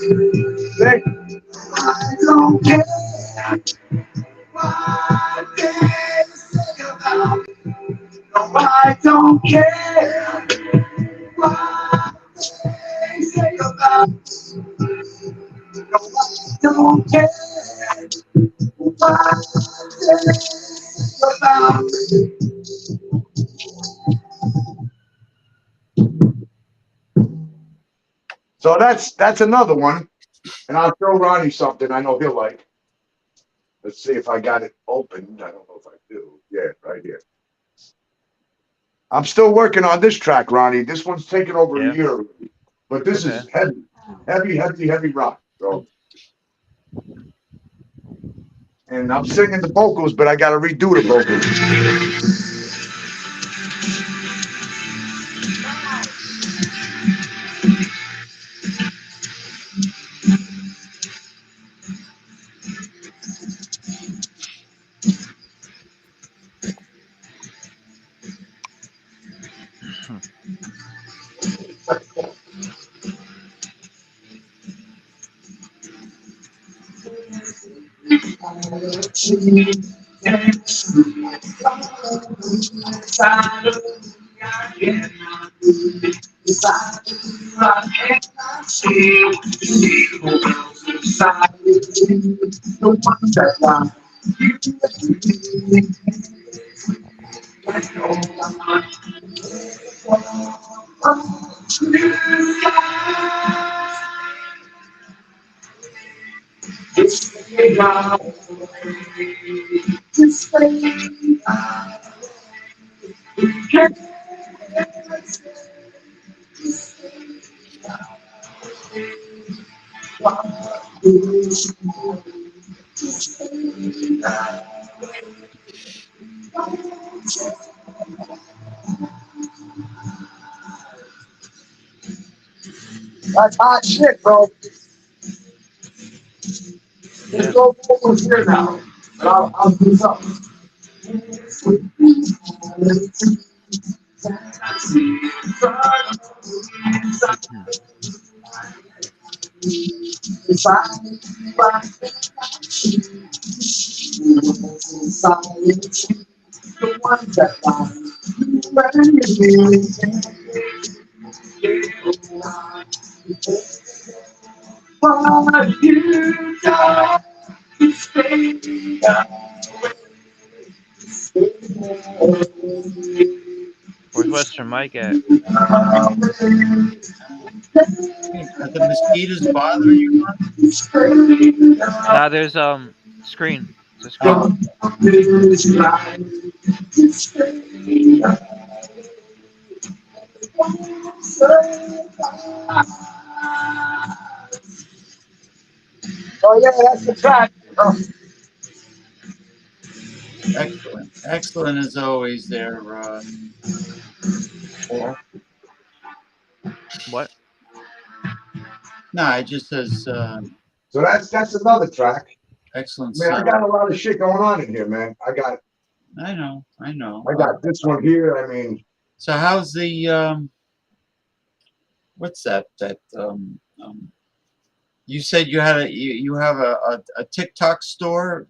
I don't care what they say about me. No, I don't care what they say about me. No, I don't care what they say about me. So that's another one. And I'll show Ronnie something I know he'll like. Let's see if I got it opened. I don't know if I do. Yeah, right here. I'm still working on this track, Ronnie. This one's taken over Yeah. a year already. But this Okay. is heavy rock. So, and I'm singing the vocals, but I got to redo the vocals. That's hot shit, bro. There's no vocals here now. But I'll do something. Where's Western Mike at? Are the mosquitoes bothering you, Ron? Nah, there's screen. It's a screen. Oh, Oh yeah, that's the track. excellent. Excellent as always there, Paul. What? No, it just says So that's another track. excellent Man, I sound. got a lot of shit going on in here, man. I got I know. this one here. I mean, So how's the what's that you said you had you have a TikTok store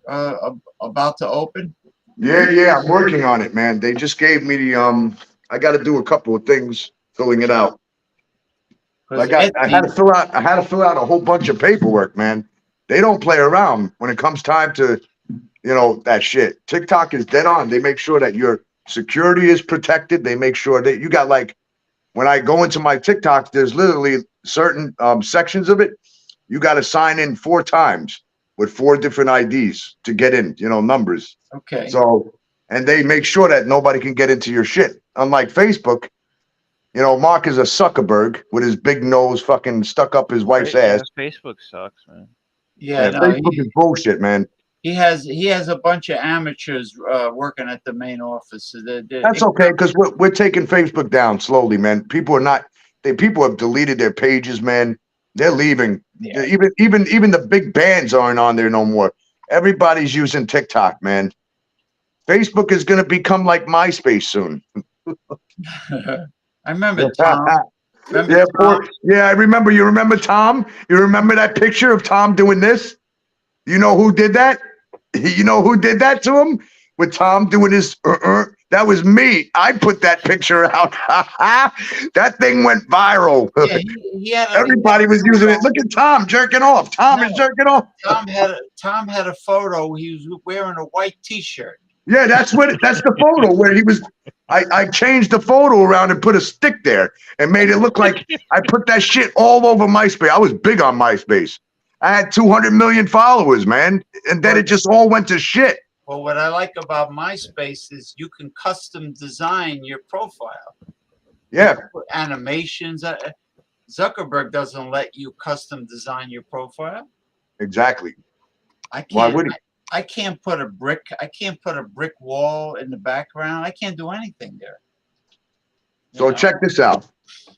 about to open? yeah, I'm working on it, man. They just gave me the I got to do a couple of things filling it out. I Because had to fill out a whole bunch of paperwork, man. They don't play around when it comes time to, that shit. TikTok is dead on. They make sure that your security is protected. They make sure that you got when I go into my TikTok, there's literally certain sections of it. You got to sign in 4 times with 4 different IDs to get in, numbers. Okay. So, and they make sure that nobody can get into your shit. Unlike Facebook, Mark is a Zuckerberg with his big nose fucking stuck up his wife's ass. Facebook sucks, man. Yeah, no, Facebook is bullshit, man. he has a bunch of amateurs working at the main office. So That's okay, because we're taking Facebook down slowly, man. People have deleted their pages, man. They're leaving. Yeah. Even the big bands aren't on there no more. Everybody's using TikTok, man. Facebook is going to become like MySpace soon. I remember Tom. Remember Yeah, Tom? I remember. You remember Tom? You remember that picture of Tom doing this? You know who did that? You know who did that to him? With Tom doing his That was me. I put that picture out. That thing went viral. Yeah, he had Everybody a was using it. photo. Look at Tom jerking off. Tom is No, jerking off. Tom had a photo. He was wearing a white T-shirt. Yeah, that's the photo where he was. I changed the photo around and put a stick there and made it look like I put that shit all over MySpace. I was big on MySpace. I had 200 million followers, man. And then it just all went to shit. Well, what I like about MySpace is you can custom design your profile. Yeah. Animations. Zuckerberg doesn't let you custom design your profile. Exactly. I can't. Why would he? I can't put a brick. I can't put a brick wall in the background. I can't do anything there. So check this out.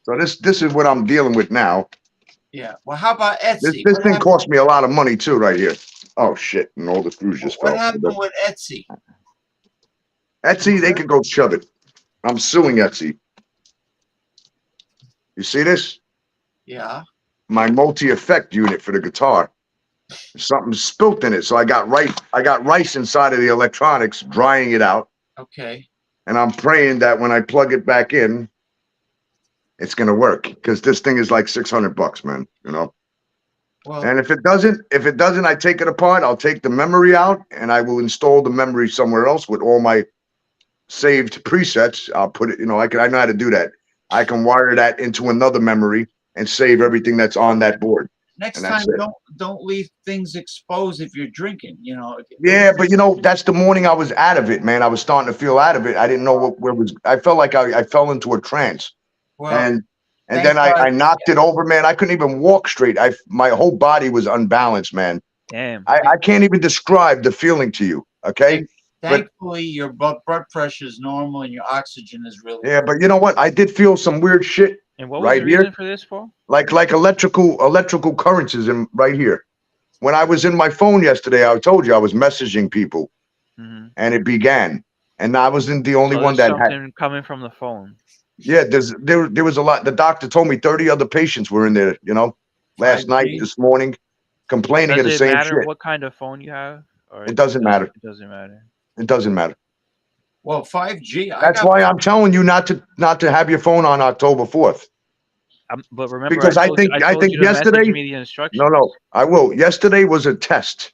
So this is what I'm dealing with now. Yeah. Well, how about Etsy? This thing cost me a lot of money too, right here. Oh shit! And all the screws just fell. What happened with Etsy? Etsy, they can go shove it. I'm suing Etsy. You see this? Yeah. My multi-effect unit for the guitar. Something spilt in it, so I got rice inside of the electronics, drying it out. Okay. And I'm praying that when I plug it back in, it's gonna work. Because this thing is like $600, man. You know. Well, and if it doesn't, I take it apart. I'll take the memory out, and I will install the memory somewhere else with all my saved presets. I'll put it. You know, I know how to do that. I can wire that into another memory and save everything that's on that board. Next time, don't leave things exposed if you're drinking. You know. Yeah, but you know, that's the morning I was out of it, man. I was starting to feel out of it. I didn't know where was. I felt like I fell into a trance, Well, and then I knocked it over, man. I couldn't even walk straight. My whole body was unbalanced, man. Damn. I can't even describe the feeling to you. Okay. Thankfully, your blood pressure is normal and your oxygen is really. Yeah, but you know what? I did feel some weird shit. And what was the reason for this, Paul? Like electrical currents is in right here. When I was in my phone yesterday, I told you I was messaging people, and it began. And I wasn't the only one that something coming from the phone. Yeah, there was a lot. The doctor told me 30 other patients were in there. You know, last night, this morning, complaining of the same shit. Does it matter what kind of phone you have? Or it doesn't matter. It doesn't matter. It doesn't matter. Well, 5G. That's why I'm telling you not to have your phone on October 4th. But remember, because I think yesterday. No, I will. Yesterday was a test.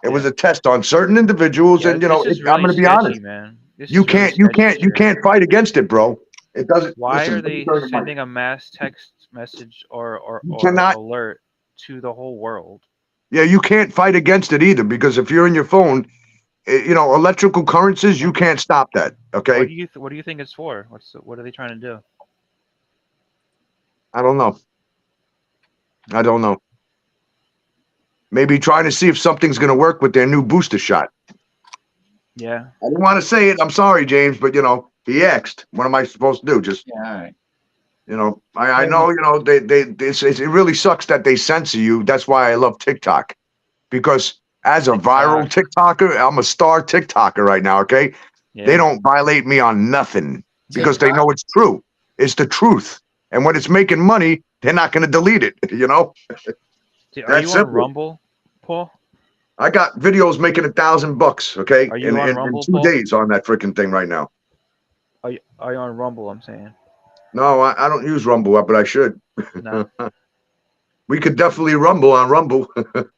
It was a test on certain individuals, and you know, really I'm going to be honest. Man. You can't fight against it, bro. It doesn't. Why are they sending a mass text message or alert to the whole world? Yeah, you can't fight against it either, because if you're in your phone, you know, electrical currents, you can't stop that. Okay. What do you think it's for? What are they trying to do? I don't know. Maybe trying to see if something's going to work with their new booster shot. Yeah. I didn't want to say it. I'm sorry, James, but you know, he asked. What am I supposed to do? Just, all right. You know, I know, you know, it really sucks that they censor you. That's why I love TikTok, because as a viral TikToker, I'm a star TikToker right now. Okay. Yeah. They don't violate me on nothing because they know it's true. It's the truth. And when it's making money, they're not going to delete it, you know? Are you on Rumble, Paul? I got videos making $1,000, okay? Are you on Rumble, in 2 days on that freaking thing right now. Are you on Rumble, I'm saying? No, I don't use Rumble, but I should. No. We could definitely rumble on Rumble. You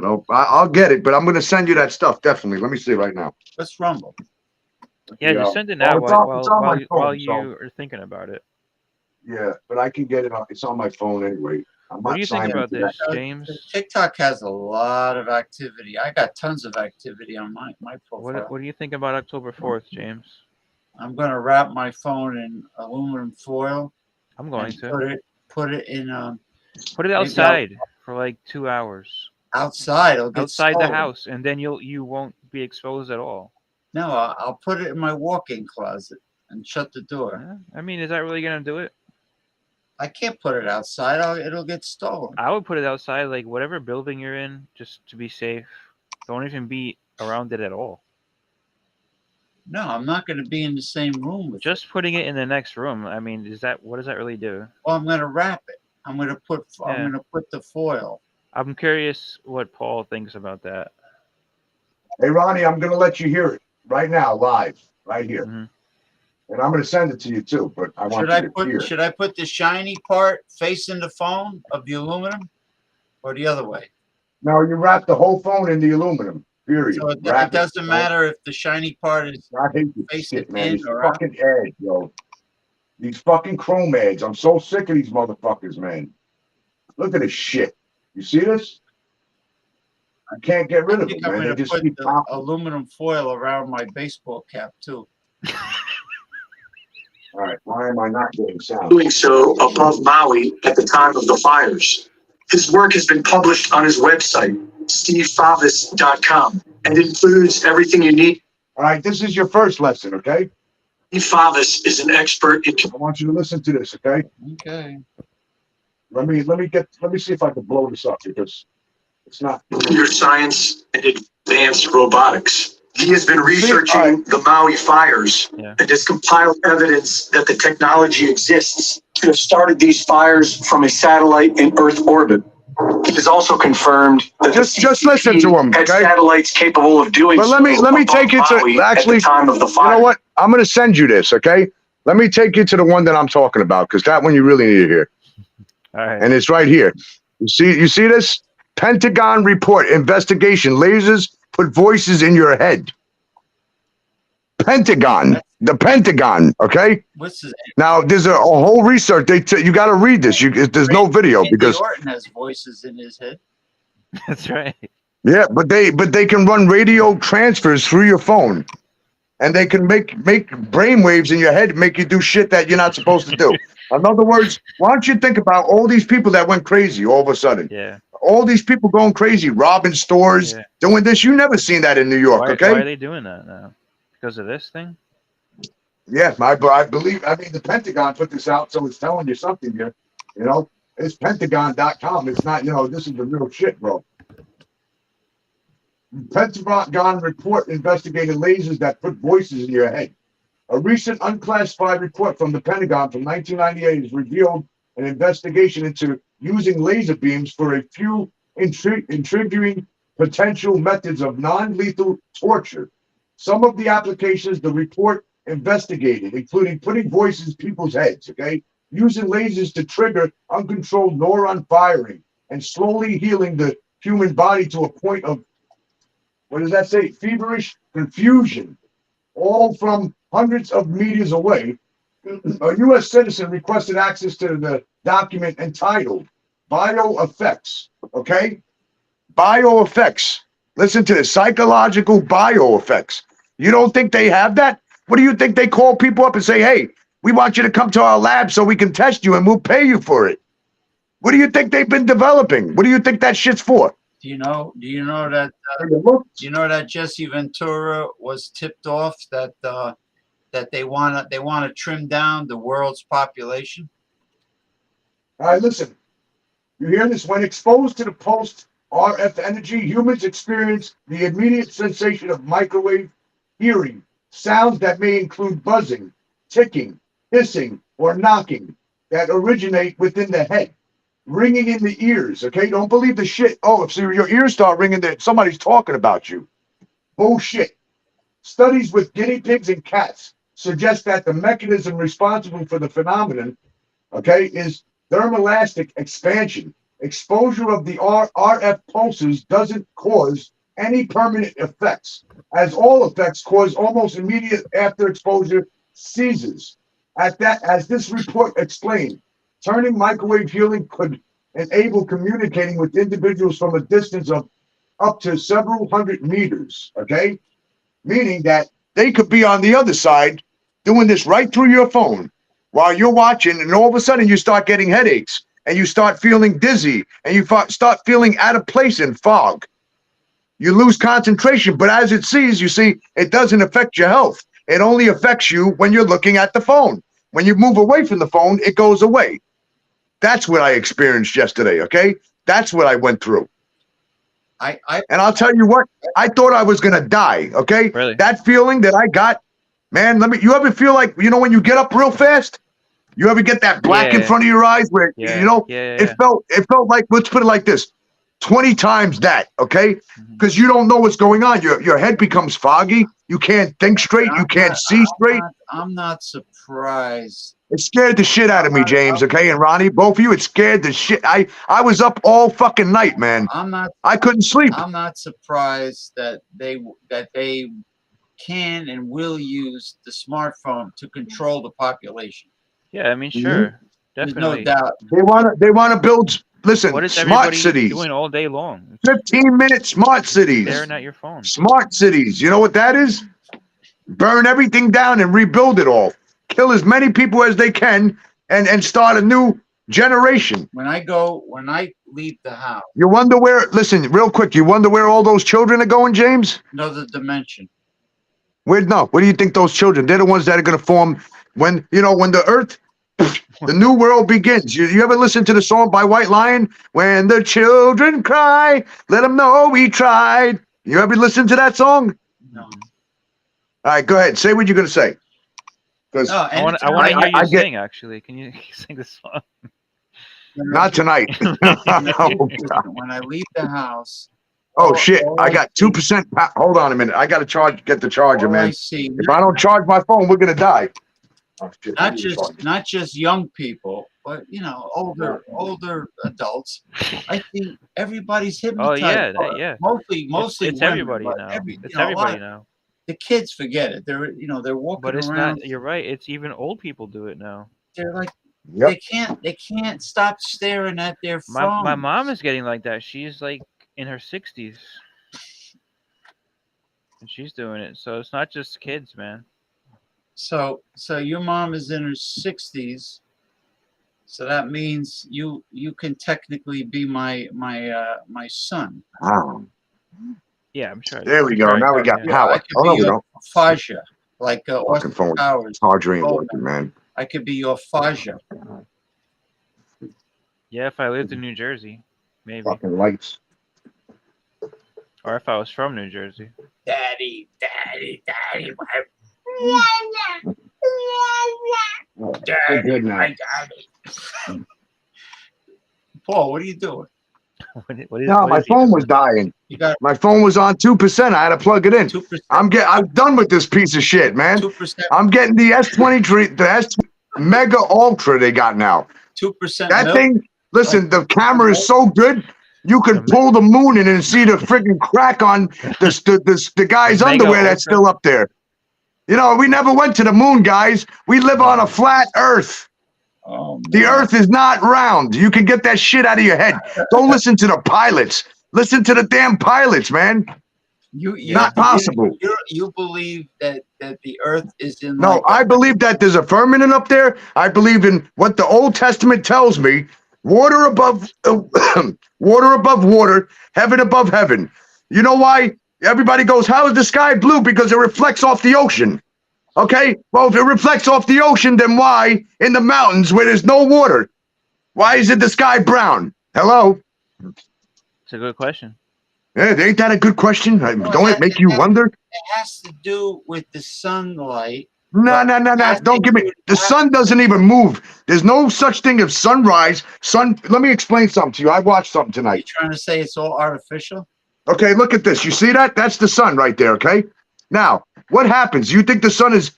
know, I'll get it, but I'm going to send you that stuff, definitely. Let me see right now. Let's Rumble. Yeah, just send it now while you are thinking about it. Yeah, but I can get it on. It's on my phone anyway. What do you think about this, James? TikTok has a lot of activity. I got tons of activity on my profile. What do you think about October 4th, James? I'm going to wrap my phone in aluminum foil. I'm going to put it in. Put it outside for like 2 hours. Outside, it'll get outside stolen. The house, and then you won't be exposed at all. No, I'll put it in my walk-in closet and shut the door. Yeah. I mean, is that really gonna do it? I can't put it outside. It'll get stolen. I would put it outside, like whatever building you're in, just to be safe. Don't even be around it at all. No, I'm not going to be in the same room with Just putting it in the next room. I mean, what does that really do? Well, I'm going to wrap it. I'm going to put the foil. I'm curious what Paul thinks about that. Hey, Ronnie, I'm going to let you hear it right now, live, right here. Mm-hmm. And I'm going to send it to you too, but I want you to hear it. Should I put the shiny part facing the phone of the aluminum or the other way? No, you wrap the whole phone in the aluminum, period. So it Wrap doesn't matter if the shiny part is I hate this facing shit, man. in These or out. fucking ads, yo. These fucking chrome ads. I'm so sick of these motherfuckers, man. Look at this shit. You see this? I can't get rid of them, I'm man. They going to just put keep the popping. aluminum foil around my baseball cap too. All right, why am I not getting sound? Doing so above Maui at the time of the fires. His work has been published on his website, stevefavis.com, and includes everything you need. All right, this is your first lesson, okay? Steve Favis is an expert in I want you to listen to this, okay? Okay. Let me see if I can blow this up because it's not. computer science and advanced robotics. He has been researching the Maui fires and has compiled evidence that the technology exists to have started these fires from a satellite in Earth orbit. He has also confirmed that just listen to him, had okay? satellites capable of doing But let me take you to actually. at the time of the fire. You know what? I'm going to send you this, okay? Let me take you to the one that I'm talking about because that one you really need to hear. All right. And it's right here. You see this? Pentagon report investigation. Lasers put voices in your head. Pentagon. The Pentagon. Okay. What's his Now there's a whole research. You got to read this. There's no video because Orton has voices in his head. That's right. yeah, but they can run radio transfers through your phone, and they can make brain waves in your head, make you do shit that you're not supposed to do. In other words, why don't you think about all these people that went crazy all of a sudden? Yeah. All these people going crazy, robbing stores, doing this. You never seen that in New York, okay? Why are they doing that now? Because of this thing? Yeah, I believe. I mean, the Pentagon put this out, so it's telling you something here. You know, it's Pentagon.com. It's not. You know, this is the real shit, bro. Pentagon report investigated lasers that put voices in your head. A recent unclassified report from the Pentagon from 1998 has revealed an investigation into using laser beams for a few intriguing potential methods of non-lethal torture. Some of the applications the report investigated, including putting voices in people's heads, okay, using lasers to trigger uncontrolled neuron firing, and slowly healing the human body to a point of, what does that say, feverish confusion, all from hundreds of meters away. A U.S. citizen requested access to the document entitled Bioeffects, okay? Bioeffects. Listen to this, psychological bioeffects. You don't think they have that? What do you think they call people up and say, hey, we want you to come to our lab so we can test you and we'll pay you for it? What do you think they've been developing? What do you think that shit's for? Do you know that Jesse Ventura was tipped off that they want to trim down the world's population? All right, listen. You hear this? When exposed to the pulsed RF energy, humans experience the immediate sensation of microwave hearing, sounds that may include buzzing, ticking, hissing, or knocking that originate within the head, ringing in the ears. Okay, don't believe the shit. Oh, if your ears start ringing, that somebody's talking about you. Bullshit. Studies with guinea pigs and cats suggest that the mechanism responsible for the phenomenon, okay, is thermoelastic expansion. Exposure of the RF pulses doesn't cause any permanent effects, as all effects cause almost immediate after exposure seizures. As this report explained, turning microwave healing could enable communicating with individuals from a distance of up to several hundred meters, okay? Meaning that they could be on the other side doing this right through your phone while you're watching, and all of a sudden you start getting headaches and you start feeling dizzy and you start feeling out of place in fog. You lose concentration, but as it sees, you see, it doesn't affect your health. It only affects you when you're looking at the phone. When you move away from the phone, it goes away. That's what I experienced yesterday, okay? That's what I went through. And I'll tell you what, I thought I was going to die, okay? Really? That feeling that I got, Man, you ever feel like, when you get up real fast, you ever get that black in front of your eyes where, it felt like, let's put it like this, 20 times that, okay? Because you don't know what's going on. Your head becomes foggy. You can't think straight. You can't see straight. I'm not surprised. It scared the shit out of me, James, okay? And Ronnie, both of you, it scared the shit. I was up all fucking night, man. I couldn't sleep. I'm not surprised that they can and will use the smartphone to control the population. Yeah, I mean, sure, definitely. There's no doubt. They want to build. Listen, what is smart cities doing all day long? 15-minute smart cities. Staring at your phone. Smart cities. You know what that is? Burn everything down and rebuild it all. Kill as many people as they can and start a new generation. When I leave the house. You wonder where. Listen, real quick. You wonder where all those children are going, James? Another dimension. Where do you think those children? They're the ones that are going to form when the earth, the new world begins. You ever listen to the song by White Lion? When the children cry, let them know we tried. You ever listen to that song? No. All right, go ahead. Say what you're going to say. No, I want to hear you sing, actually. Can you sing the song? Not tonight. When I leave the house. Oh shit! I got 2%. Hold on a minute. I got to get the charger, man. If I don't charge my phone, we're gonna die. Oh, shit. Not just young people, but older adults. I think everybody's hypnotized. Oh yeah. Mostly it's women, everybody now. It's everybody now. The kids forget it. They're walking But it's around. not. You're right. It's even old people do it now. They're like. Yep. They can't stop staring at their phone. My mom is getting like that. She's like in her 60s. And she's doing it. So it's not just kids, man. So your mom is in her 60s. So that means you can technically be my son. Wow. Yeah, I'm sure. There we go. Now we got power. I could be your Faja, like Austin phone Powers. Charger ain't working, man. I could be your Faja. Yeah, if I lived in New Jersey, maybe. Fucking lights. Or if I was from New Jersey. Daddy. We're good now. Daddy. Paul, what are you doing? My phone was dying. My phone was on 2%. I had to plug it in. 2%. I'm done with this piece of shit, man. 2%. I'm getting the S23, the S Mega Ultra they got now. 2%. That thing, listen, the camera is so good, you can pull the moon in and see the freaking crack on the guy's underwear that's still up there. We never went to the moon, guys. We live on a flat Earth. The Earth is not round. You can get that shit out of your head. Don't listen to the pilots. Listen to the damn pilots, man. Not possible. You believe that the Earth is in? No, I believe that there's a firmament up there. I believe in what the Old Testament tells me: water above water, heaven above heaven. You know why everybody goes, "How is the sky blue?" Because it reflects off the ocean. Okay, well, if it reflects off the ocean, then why in the mountains where there's no water, why is the sky brown? Hello? It's a good question. Yeah, ain't that a good question? Don't it make you wonder? It has to do with the sunlight. No. Don't give me. The sun doesn't even move. There's no such thing as sunrise. Let me explain something to you. I watched something tonight. You're trying to say it's all artificial? Okay, look at this. You see that? That's the sun right there, okay? Now, what happens? You think the sun is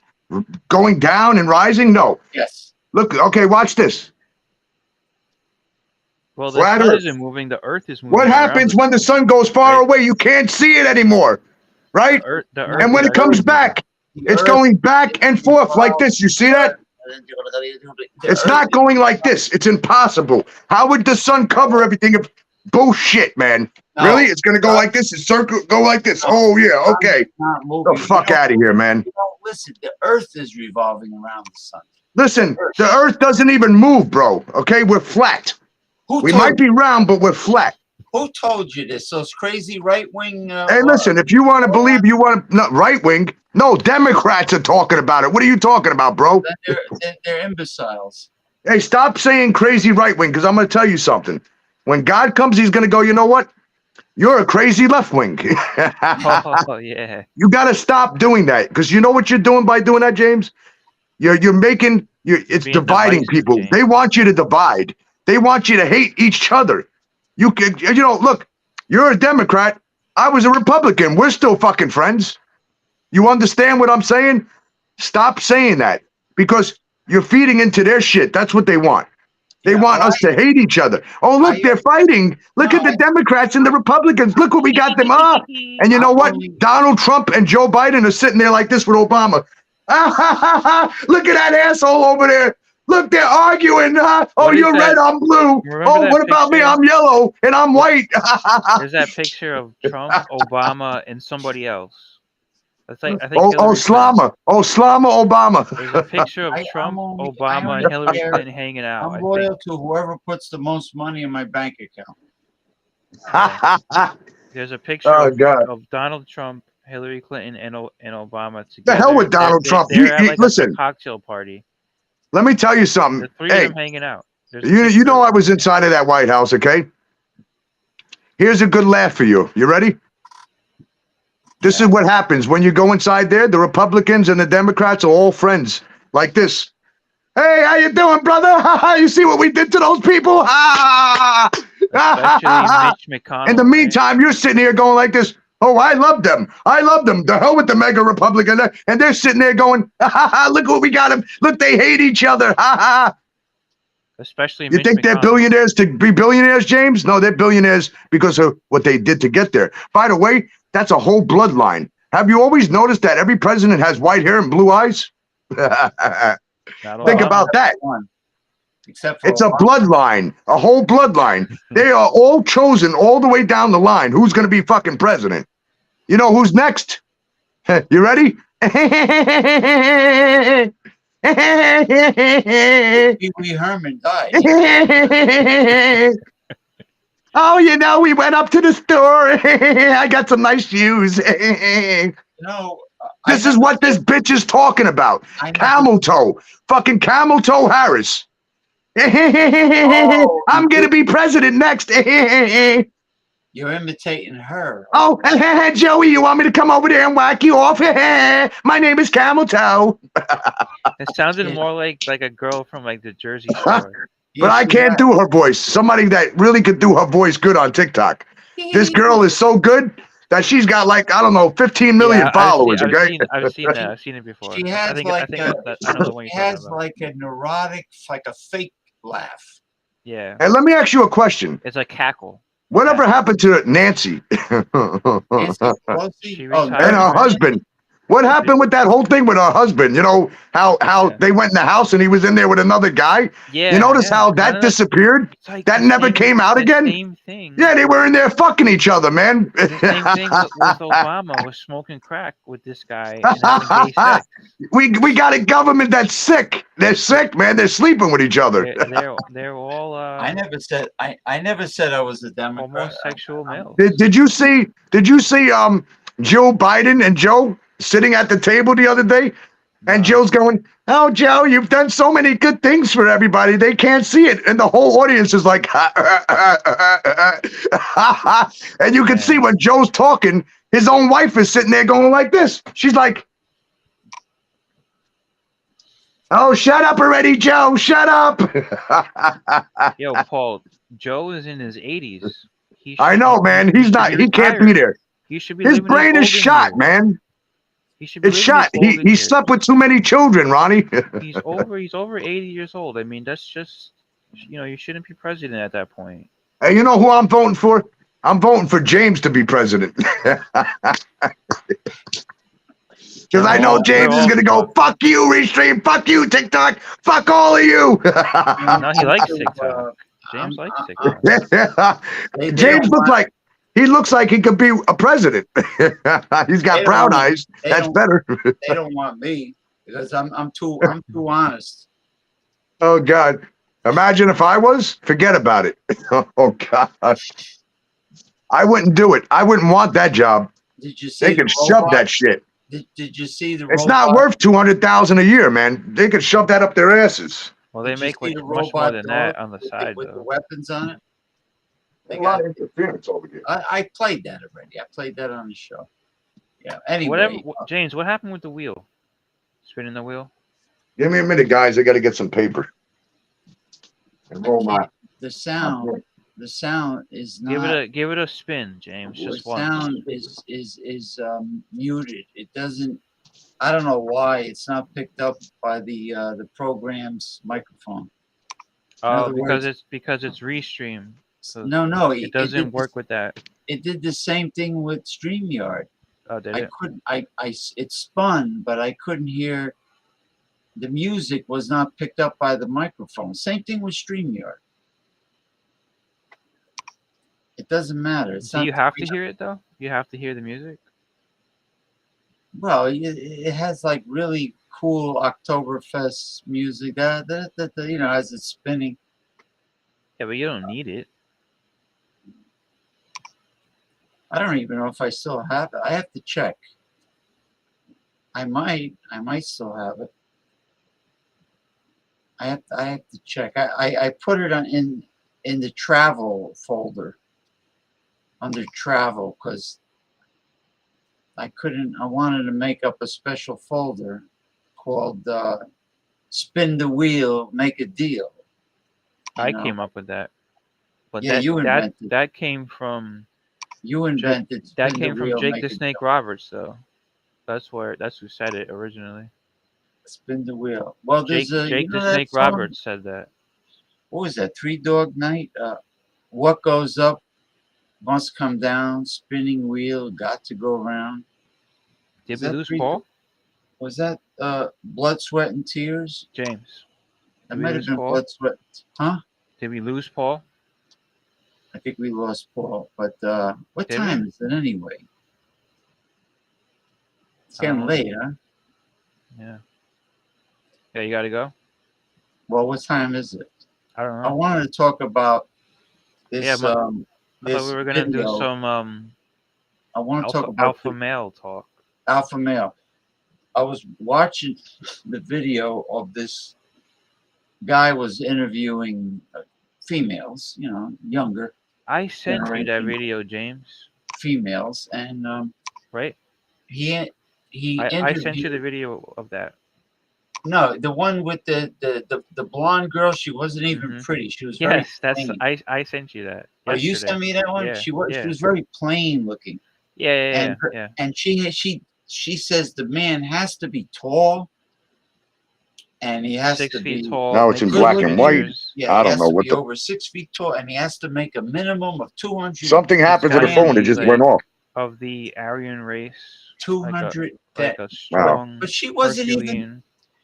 going down and rising? No. Yes. Look, okay, watch this. Well, the sun isn't moving. The Earth is moving. What happens when the sun goes far away? You can't see it anymore, right? The Earth, and when it comes back, it's going back and forth like this. You see that? It's not going like this. It's impossible. How would the sun cover everything? Bullshit, man. No, really? It's going to go like this? It's go like this? Oh, yeah, okay. The fuck out of here, man. Listen, the Earth is revolving around the sun. Listen, the Earth doesn't even move, bro. Okay? We're flat. We might be round, but we're flat. Who told you this? Those crazy right-wing... hey, listen, if you want to believe right-wing, no, Democrats are talking about it. What are you talking about, bro? They're imbeciles. Hey, stop saying crazy right-wing, because I'm going to tell you something. When God comes, he's going to go, you know what? You're a crazy left wing. Oh yeah. You got to stop doing that because you know what you're doing by doing that, James. It's Being dividing divisive, people. James. They want you to divide. They want you to hate each other. Look, you're a Democrat. I was a Republican. We're still fucking friends. You understand what I'm saying? Stop saying that because you're feeding into their shit. That's what they want. They want us to hate each other. Oh, look, they're fighting. Look at the Democrats and the Republicans. Look what we got them up. And you know what? Donald Trump and Joe Biden are sitting there like this with Obama. Look at that asshole over there. Look, they're arguing. Oh, you're red, I'm blue. Oh, what about me? I'm yellow and I'm white. There's that picture of Trump, Obama, and somebody else. That's like I think. Slama Obama. There's a picture of Trump, Obama, and Hillary Clinton hanging out. I'm loyal to whoever puts the most money in my bank account. Yeah. There's a picture of Donald Trump, Hillary Clinton, and Obama together. The hell with Donald Trump. They're at like a cocktail party. Let me tell you something. The three of them hanging out. You know I was inside of that White House, okay? Here's a good laugh for you. You ready? This is what happens when you go inside there. The Republicans and the Democrats are all friends like this. Hey, how you doing, brother? You see what we did to those people? Especially Mitch McConnell. In the meantime, you're sitting here going like this. Oh, I love them. I love them. The hell with the mega Republican. And they're sitting there going, look what we got them. Look, they hate each other. Especially you think they're billionaires to be billionaires, James? No, they're billionaires because of what they did to get there. By the way, that's a whole bloodline. Have you always noticed that every president has white hair and blue eyes? Think about that. Except for it's a bloodline, a whole bloodline. They are all chosen all the way down the line. Who's going to be fucking president? You know who's next? You ready? Pee Wee Herman died. Oh, you know, we went up to the store. I got some nice shoes. This is what this bitch is talking about. Camel toe. Fucking camel toe Harris. I'm going to be president next. You're imitating her. Oh, Joey, you want me to come over there and whack you off? My name is Camel Toe. It sounded more like a girl from like the Jersey Shore. But I can't do her voice. Somebody that really could do her voice good on TikTok. This girl is so good that she's got like, I don't know, 15 million followers. I've seen that. I've seen it before. She has like a neurotic, like a fake laugh. Yeah. And let me ask you a question. It's a cackle. Whatever happened to Nancy? Nancy and her husband. What happened with that whole thing with her husband? You know, how they went in the house and he was in there with another guy? Yeah. You notice how that disappeared? Like that never came out again? Same thing. Yeah, they were in there fucking each other, man. The same thing with Obama was smoking crack with this guy and having gay sex. We got a government that's sick. They're sick, man. They're sleeping with each other. They're all I never said I was a Democrat. Homosexual male. Did you see Joe Biden and Joe sitting at the table the other day? And Joe's going, "Oh, Joe, you've done so many good things for everybody. They can't see it." And the whole audience is like, and you can see when Joe's talking, his own wife is sitting there going like this. She's like, "Oh, shut up already, Joe. Shut up." Yo, Paul, Joe is in his 80s. I know, man. He can't be there. He should be. His brain is shot, man. It's shot. He slept with too many children, Ronnie. He's over 80 years old. I mean, that's just, you shouldn't be president at that point. Hey, you know who I'm voting for? I'm voting for James to be president. Because I know James is going to go, "Fuck you, Restream. Fuck you, TikTok. Fuck all of you." No, he likes TikTok. James likes TikTok. James looks like he could be a president. He's got brown eyes. That's better. They don't want me because I'm too honest. Oh God! Imagine if I was. Forget about it. Oh God! I wouldn't do it. I wouldn't want that job. Did you see? They could shove that shit. Did you see the? It's not worth $200,000 a year, man. They could shove that up their asses. Well, they make much more than that on the side, with though. the weapons on it. A lot of interference over here. I played that already. I played that on the show. Yeah. Anyway, Whatever, James. What happened with the wheel? Spinning the wheel. Give me a minute, guys. I got to get some paper. And roll my. the sound is Give not. it a spin, James. The Just once. sound is muted. It doesn't. I don't know why it's not picked up by the program's microphone. Oh, words, because it's restream. So no, it doesn't work with that. It did the same thing with StreamYard. Oh, did it? It spun, but I couldn't hear. The music was not picked up by the microphone. Same thing with StreamYard. It doesn't matter. Do you have to hear it though? You have to hear the music. Well, it has like really cool Oktoberfest music. You know, as it's spinning. Yeah, but you don't need it. I don't even know if I still have it. I have to check. I might still have it. I have to check. I put it in the travel folder under travel because I wanted to make up a special folder called Spin the Wheel, Make a Deal. I came up with that. But yeah, you invented that came from. You invented. That came from Jake the Snake Roberts, though. That's who said it originally. Spin the wheel. Well, Jake the Snake Roberts said that. What was that? Three Dog Night. What goes up must come down. Spinning wheel got to go around. Did we lose Paul? Was that Blood, Sweat, and Tears? James. That might have been Blood, Sweat. Huh? Did we lose Paul? I think we lost Paul. But what time is it anyway? It's getting late, huh? Yeah. Yeah, you got to go? Well, what time is it? I don't know. I wanted to talk about this. Yeah, I thought we were going to do some I want to talk about alpha male talk. Alpha male. I was watching the video of this guy was interviewing females, you know, younger. I sent you that video, James. Females, and right. I sent you the video of that. No, the one with the blonde girl. She wasn't even pretty. She was very plain. I sent you that. Oh, you sent me that one. Yeah, she was very plain looking. Yeah. And she says the man has to be tall, and he has 6 to feet be tall. Now it's in black and white. Yeah, I don't know what over 6 feet tall, and he has to make a minimum of 200. Something happened to the phone. It just went off. Of the Aryan race. 200. Like a strong. But she wasn't even.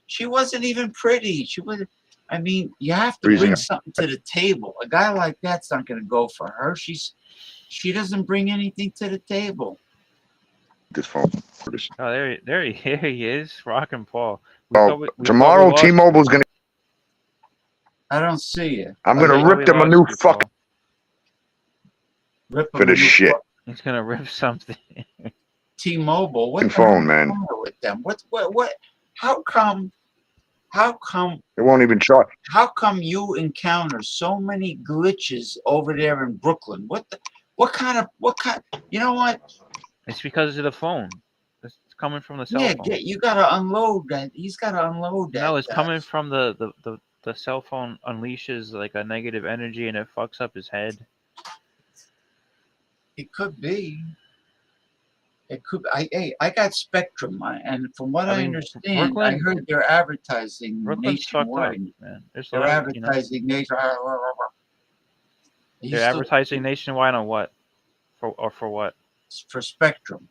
She wasn't even pretty. She wasn't. I mean, you have to bring something to the table. A guy like that's not going to go for her. She doesn't bring anything to the table. This phone. Oh, there he is, rocking Paul. Tomorrow T-Mobile's going to. I don't see you. I'm going to rip them a new fuck. Rip for the shit. He's going to rip something. T-Mobile. What phone, man? With them? What? How come it won't even charge? How come you encounter so many glitches over there in Brooklyn? What kind? You know what? It's because of the phone. It's coming from the cell phone. Yeah, you gotta unload that. He's gotta unload that. No, it's coming from the cell phone unleashes like a negative energy and it fucks up his head. It could be. It could. I got Spectrum, and from what I understand, I heard they're advertising nationwide. Man. They're advertising nationwide. They're advertising nationwide on what? For what? For Spectrum.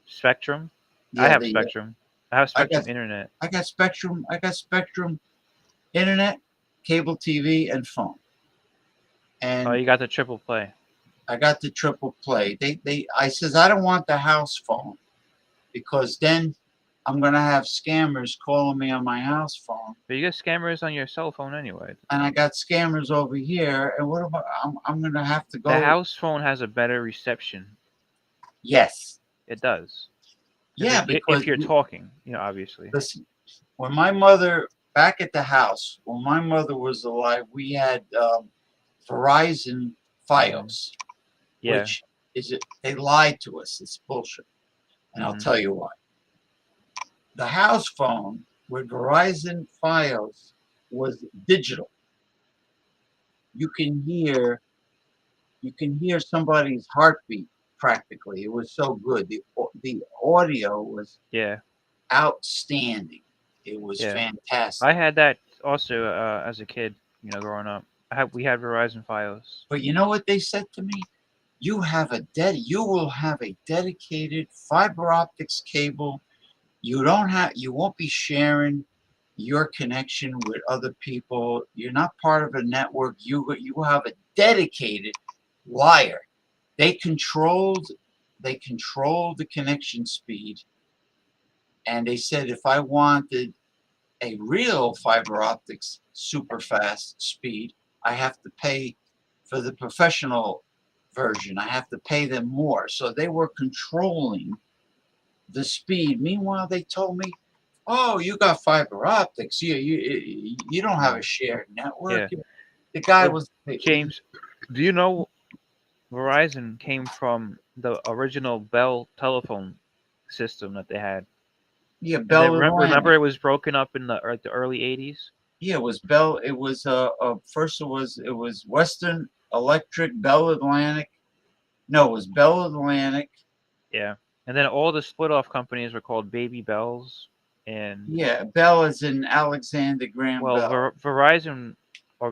Spectrum? Yeah, I have Spectrum. I have Spectrum Internet. I got Spectrum. I got Spectrum Internet, cable TV, and phone. And you got the triple play. I got the triple play. I says I don't want the house phone because then I'm gonna have scammers calling me on my house phone. But you got scammers on your cell phone anyway. And I got scammers over here. And what about? I'm gonna have to go. The house phone has a better reception. Yes, it does. Yeah, because if you're talking, obviously. Listen, when my mother back at the house, when my mother was alive, we had Verizon Fios. Yeah. which is it? They lied to us. It's bullshit. And I'll tell you why. The house phone with Verizon Fios was digital. You can hear somebody's heartbeat practically. It was so good. The audio was Yeah. outstanding. It was Yeah. fantastic. I had that also as a kid, growing up. We had Verizon Fios. But you know what they said to me? You will have a dedicated fiber optics cable. You won't be sharing your connection with other people. You're not part of a network. You have a dedicated wire. They controlled the connection speed, and they said if I wanted a real fiber optics super fast speed, I have to pay for the professional version. I have to pay them more. So they were controlling the speed. Meanwhile, they told me, "Oh, you got fiber optics. You don't have a shared network." Yeah. The guy Well, was James, do you know Verizon came from the original Bell telephone system that they had? yeah, And then Bell remember Atlantic. it was broken up in the early 80s? Yeah, it was Bell. It was first it was Western Electric, Bell Atlantic. No, it was Bell Atlantic. Yeah. And then all the split off companies were called Baby Bells. And Yeah, Bell is in Alexander Graham well, Bell. Verizon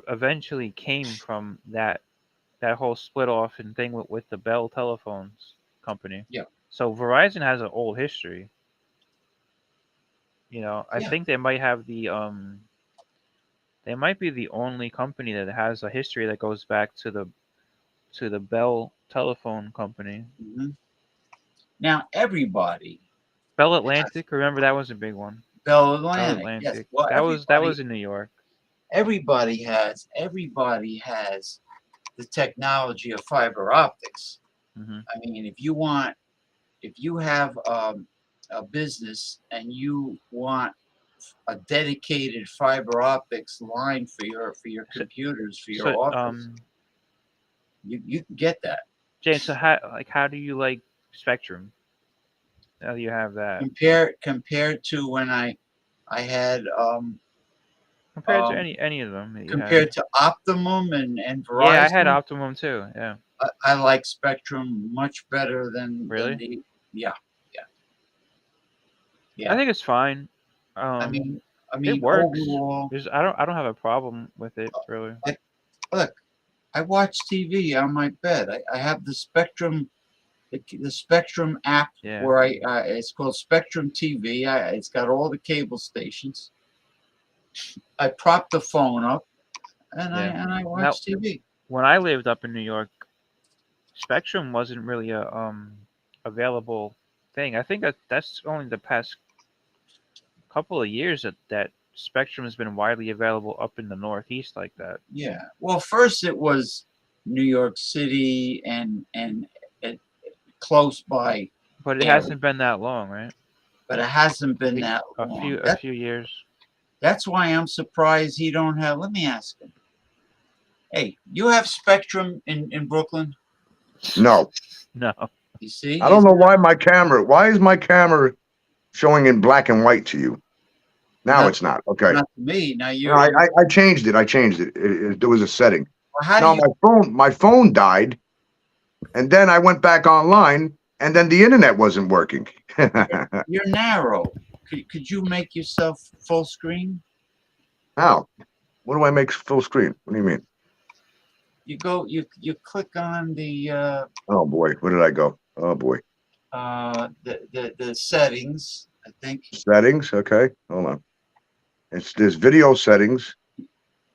eventually came from that whole split off and thing with the Bell telephones company. Yeah, So Verizon has an old history. I yeah. think they might have they might be the only company that has a history that goes back to the Bell telephone company. hmm Now everybody Bell has Atlantic, remember that was a big one. Bell Bell Atlantic. Yes. Atlantic. Well, That was in New York. everybody has the technology of fiber optics. Hmm. I mean, if you have a business and you want a dedicated fiber optics line for your So, computers for your so office, you can get that. James, so how do you like Spectrum? Now that you have that, Compared to when I had compared to um, any of them that you had. compared to Optimum and Yeah, I had Verizon, Optimum too. Yeah, I like Spectrum much better than really. the yeah yeah I yeah. think it's fine. I Um, mean I it mean works. overall, I don't have a problem with it really. I, look, I watch TV on my bed. I have the Spectrum app Yeah, where it's called Spectrum TV. It's got all the cable stations. I prop the phone up and yeah. I Now, watch TV. when I lived up in New York, Spectrum wasn't really a available thing. I think that's only the past couple of years that Spectrum has been widely available up in the Northeast like that. Yeah. Well, first it was New York City and it, close by But it area, hasn't been that long, right? but it hasn't been Maybe that a long. few years. That's why I'm surprised he don't have. Let me ask him. Hey, you have Spectrum in Brooklyn? No, No. You see, I don't know why is my camera showing in black and white to you? Now not it's not. Okay. not to me. Now No, I changed it. There was a setting. well, how do No, you? my phone died, and then I went back online, and then the internet wasn't working. You're narrow. Could you make yourself full screen? How? What do I make full screen? What do you mean? You click on Oh boy, where did I go? Oh boy, the settings. I think. settings. Okay, hold on. There's video settings.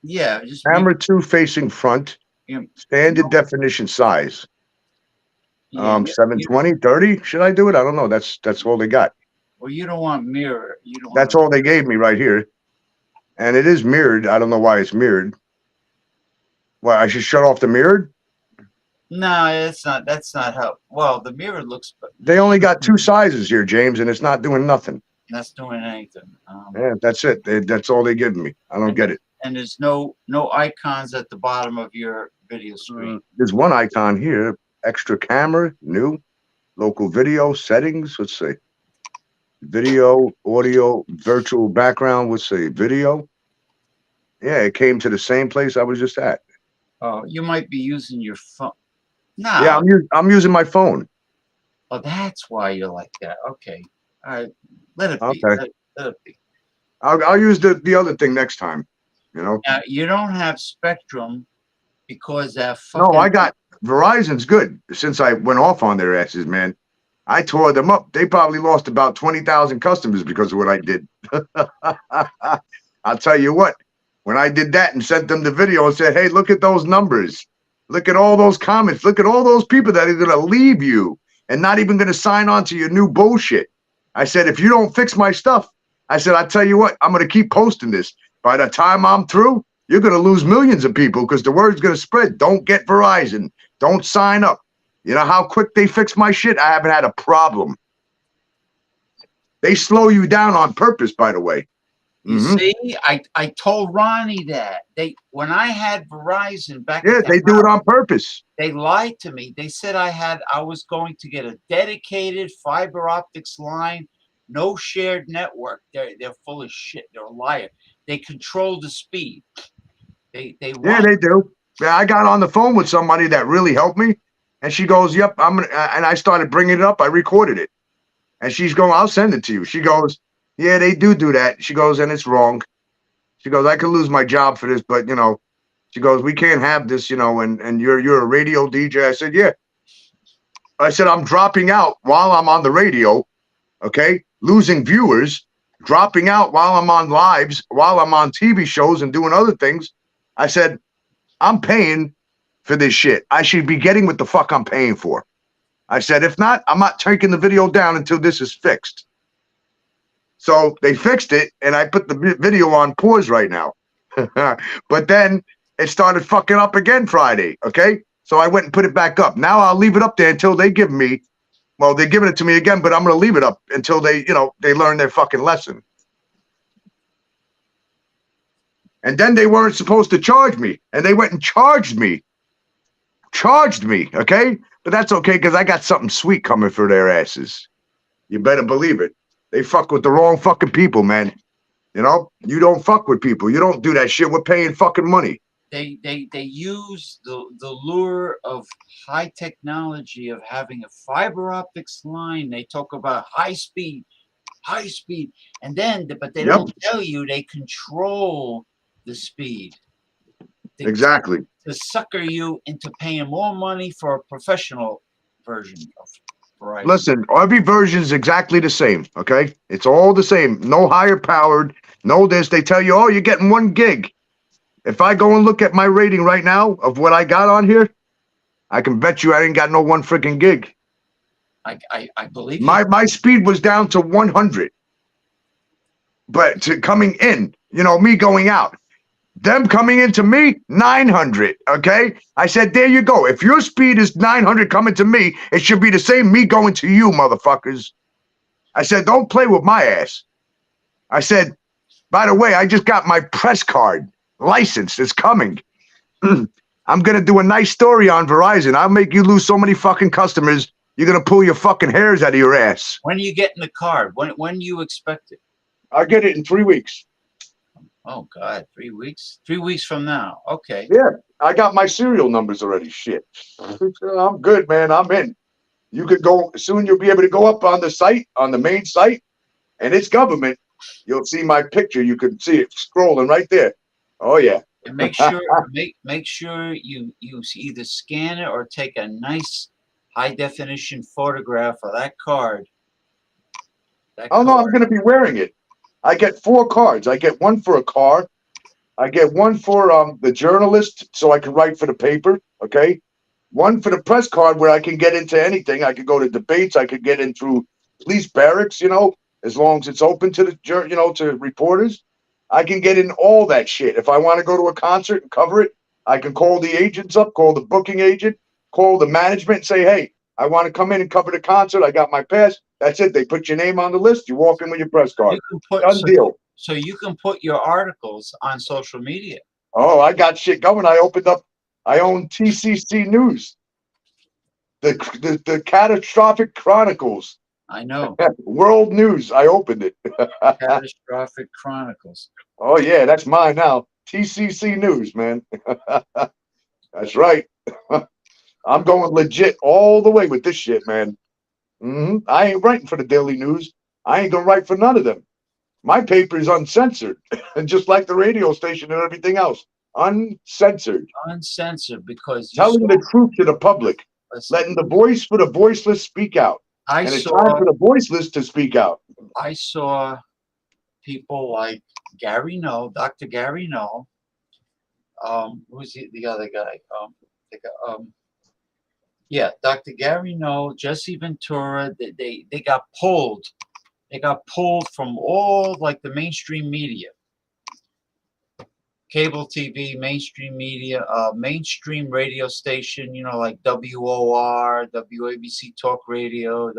Yeah, just make Camera 2 facing front. you Standard know, definition size. yeah, 720, 30. Should I do it? I don't know. That's all they got. well, you don't want mirror. You don't want That's all they gave me right here. And it is mirrored. I don't know why it's mirrored. Well, I should shut off the mirrored? No, it's not. That's not how. Well, the mirror looks, but They only got 2 sizes here, James, and it's not doing nothing. that's doing anything. Yeah, that's it. That's all they give me. I don't get it. And there's no icons at the bottom of your video screen. There's one icon here. extra camera, new, local video settings. Let's see. Video, audio, virtual background. Let's see. Video. Yeah, it came to the same place I was just at. Oh, you might be using your phone. Yeah, No. I'm using my phone. Oh, that's why you're like that. Okay. All right. Let it be. Okay. Let it be. I'll use the other thing next time. You know. Now, you don't have Spectrum because that No, fucking. I got Verizon's good. Since I went off on their asses, man, I tore them up. They probably lost about 20,000 customers because of what I did. I'll tell you what. When I did that and sent them the video and said, "Hey, look at those numbers. Look at all those comments. Look at all those people that are going to leave you and not even going to sign on to your new bullshit." I said, "If you don't fix my stuff," I said, "I'll tell you what. I'm going to keep posting this. By the time I'm through, you're going to lose millions of people because the word's going to spread. Don't get Verizon. Don't sign up." You know how quick they fix my shit? I haven't had a problem. They slow you down on purpose, by the way. You see, I told Ronnie that when I had Verizon back. Yeah, at the they do it on purpose. They lied to me. They said I was going to get a dedicated fiber optics line, no shared network. They're full of shit. They're a liar. They control the speed. Yeah, they do. Yeah, I got on the phone with somebody that really helped me, and she goes, "Yep, I'm gonna," and I started bringing it up. I recorded it, and she's going, "I'll send it to you." She goes, "Yeah, they do that." She goes, "And it's wrong." She goes, "I could lose my job for this, but you know," she goes, "we can't have this, you know." And you're a radio DJ. I said, "Yeah." I said, "I'm dropping out while I'm on the radio, okay? Losing viewers, dropping out while I'm on lives, while I'm on TV shows and doing other things." I said, "I'm paying for this shit. I should be getting what the fuck I'm paying for." I said, "If not, I'm not taking the video down until this is fixed." So they fixed it, and I put the video on pause right now. But then it started fucking up again Friday, okay? So I went and put it back up. Now I'll leave it up there until they give me, well, they're giving it to me again, but I'm going to leave it up until they, you know, they learn their fucking lesson. And then they weren't supposed to charge me, and they went and charged me, okay? But that's okay, because I got something sweet coming for their asses. You better believe it. They fuck with the wrong fucking people, man. You know, you don't fuck with people. You don't do that shit. We're paying fucking money. They use the lure of high technology of having a fiber optics line. They talk about high speed, and then but they don't tell you they control the speed. Exactly. To sucker you into paying more money for a professional version of Verizon. Listen, every version is exactly the same, okay? It's all the same. No higher powered, no this. They tell you, "Oh, you're getting 1 gig. If I go and look at my rating right now of what I got on here, I can bet you I ain't got no 1 freaking gig. I believe my speed was down to 100. But to coming in, you know, me going out. Them coming into me, 900, okay? I said, there you go. If your speed is 900 coming to me, it should be the same me going to you, motherfuckers. I said, don't play with my ass. I said, by the way, I just got my press card license. It's coming. I'm going to do a nice story on Verizon. I'll make you lose so many fucking customers, you're going to pull your fucking hairs out of your ass. When are you getting the card? When do you expect it? I'll get it in 3 weeks. Oh, God, 3 weeks? 3 weeks from now. Okay. Yeah, I got my serial numbers already. Shit. I'm good, man. I'm in. You could go, soon you'll be able to go up on the site, on the main site, and it's government. You'll see my picture. You can see it scrolling right there. Oh, yeah. And make sure make sure you either scan it or take a nice high-definition photograph of that card. Oh, no, I'm going to be wearing it. I get 4 cards. I get one for a car. I get one for the journalist so I can write for the paper, okay? One for the press card where I can get into anything. I could go to debates. I could get in through police barracks, you know, as long as it's open to the, you know, to reporters. I can get in all that shit. If I want to go to a concert and cover it, I can call the agents up, call the booking agent, call the management and say, "Hey, I want to come in and cover the concert. I got my pass." That's it. They put your name on the list. You walk in with your press card. Done deal. So you can put your articles on social media. Oh, I got shit going. I own TCC News. The catastrophic chronicles. I know. World news. I opened it. Catastrophic Chronicles. Oh yeah, that's mine now. TCC News, man. That's right. I'm going legit all the way with this shit, man. I ain't writing for the Daily News. I ain't gonna write for none of them. My paper is uncensored, and just like the radio station and everything else, uncensored. Uncensored, because you Telling saw, the truth to the public, listen, letting the voice for the voiceless speak out. I And it's saw time for the voiceless to speak out. I saw people like Gary Null, Dr. Gary Null. Who's the other guy? Yeah, Dr. Gary Null, Jesse Ventura. They got pulled. They got pulled from all like the mainstream media, cable TV, mainstream media, mainstream radio station. You know, like WOR, WABC Talk Radio,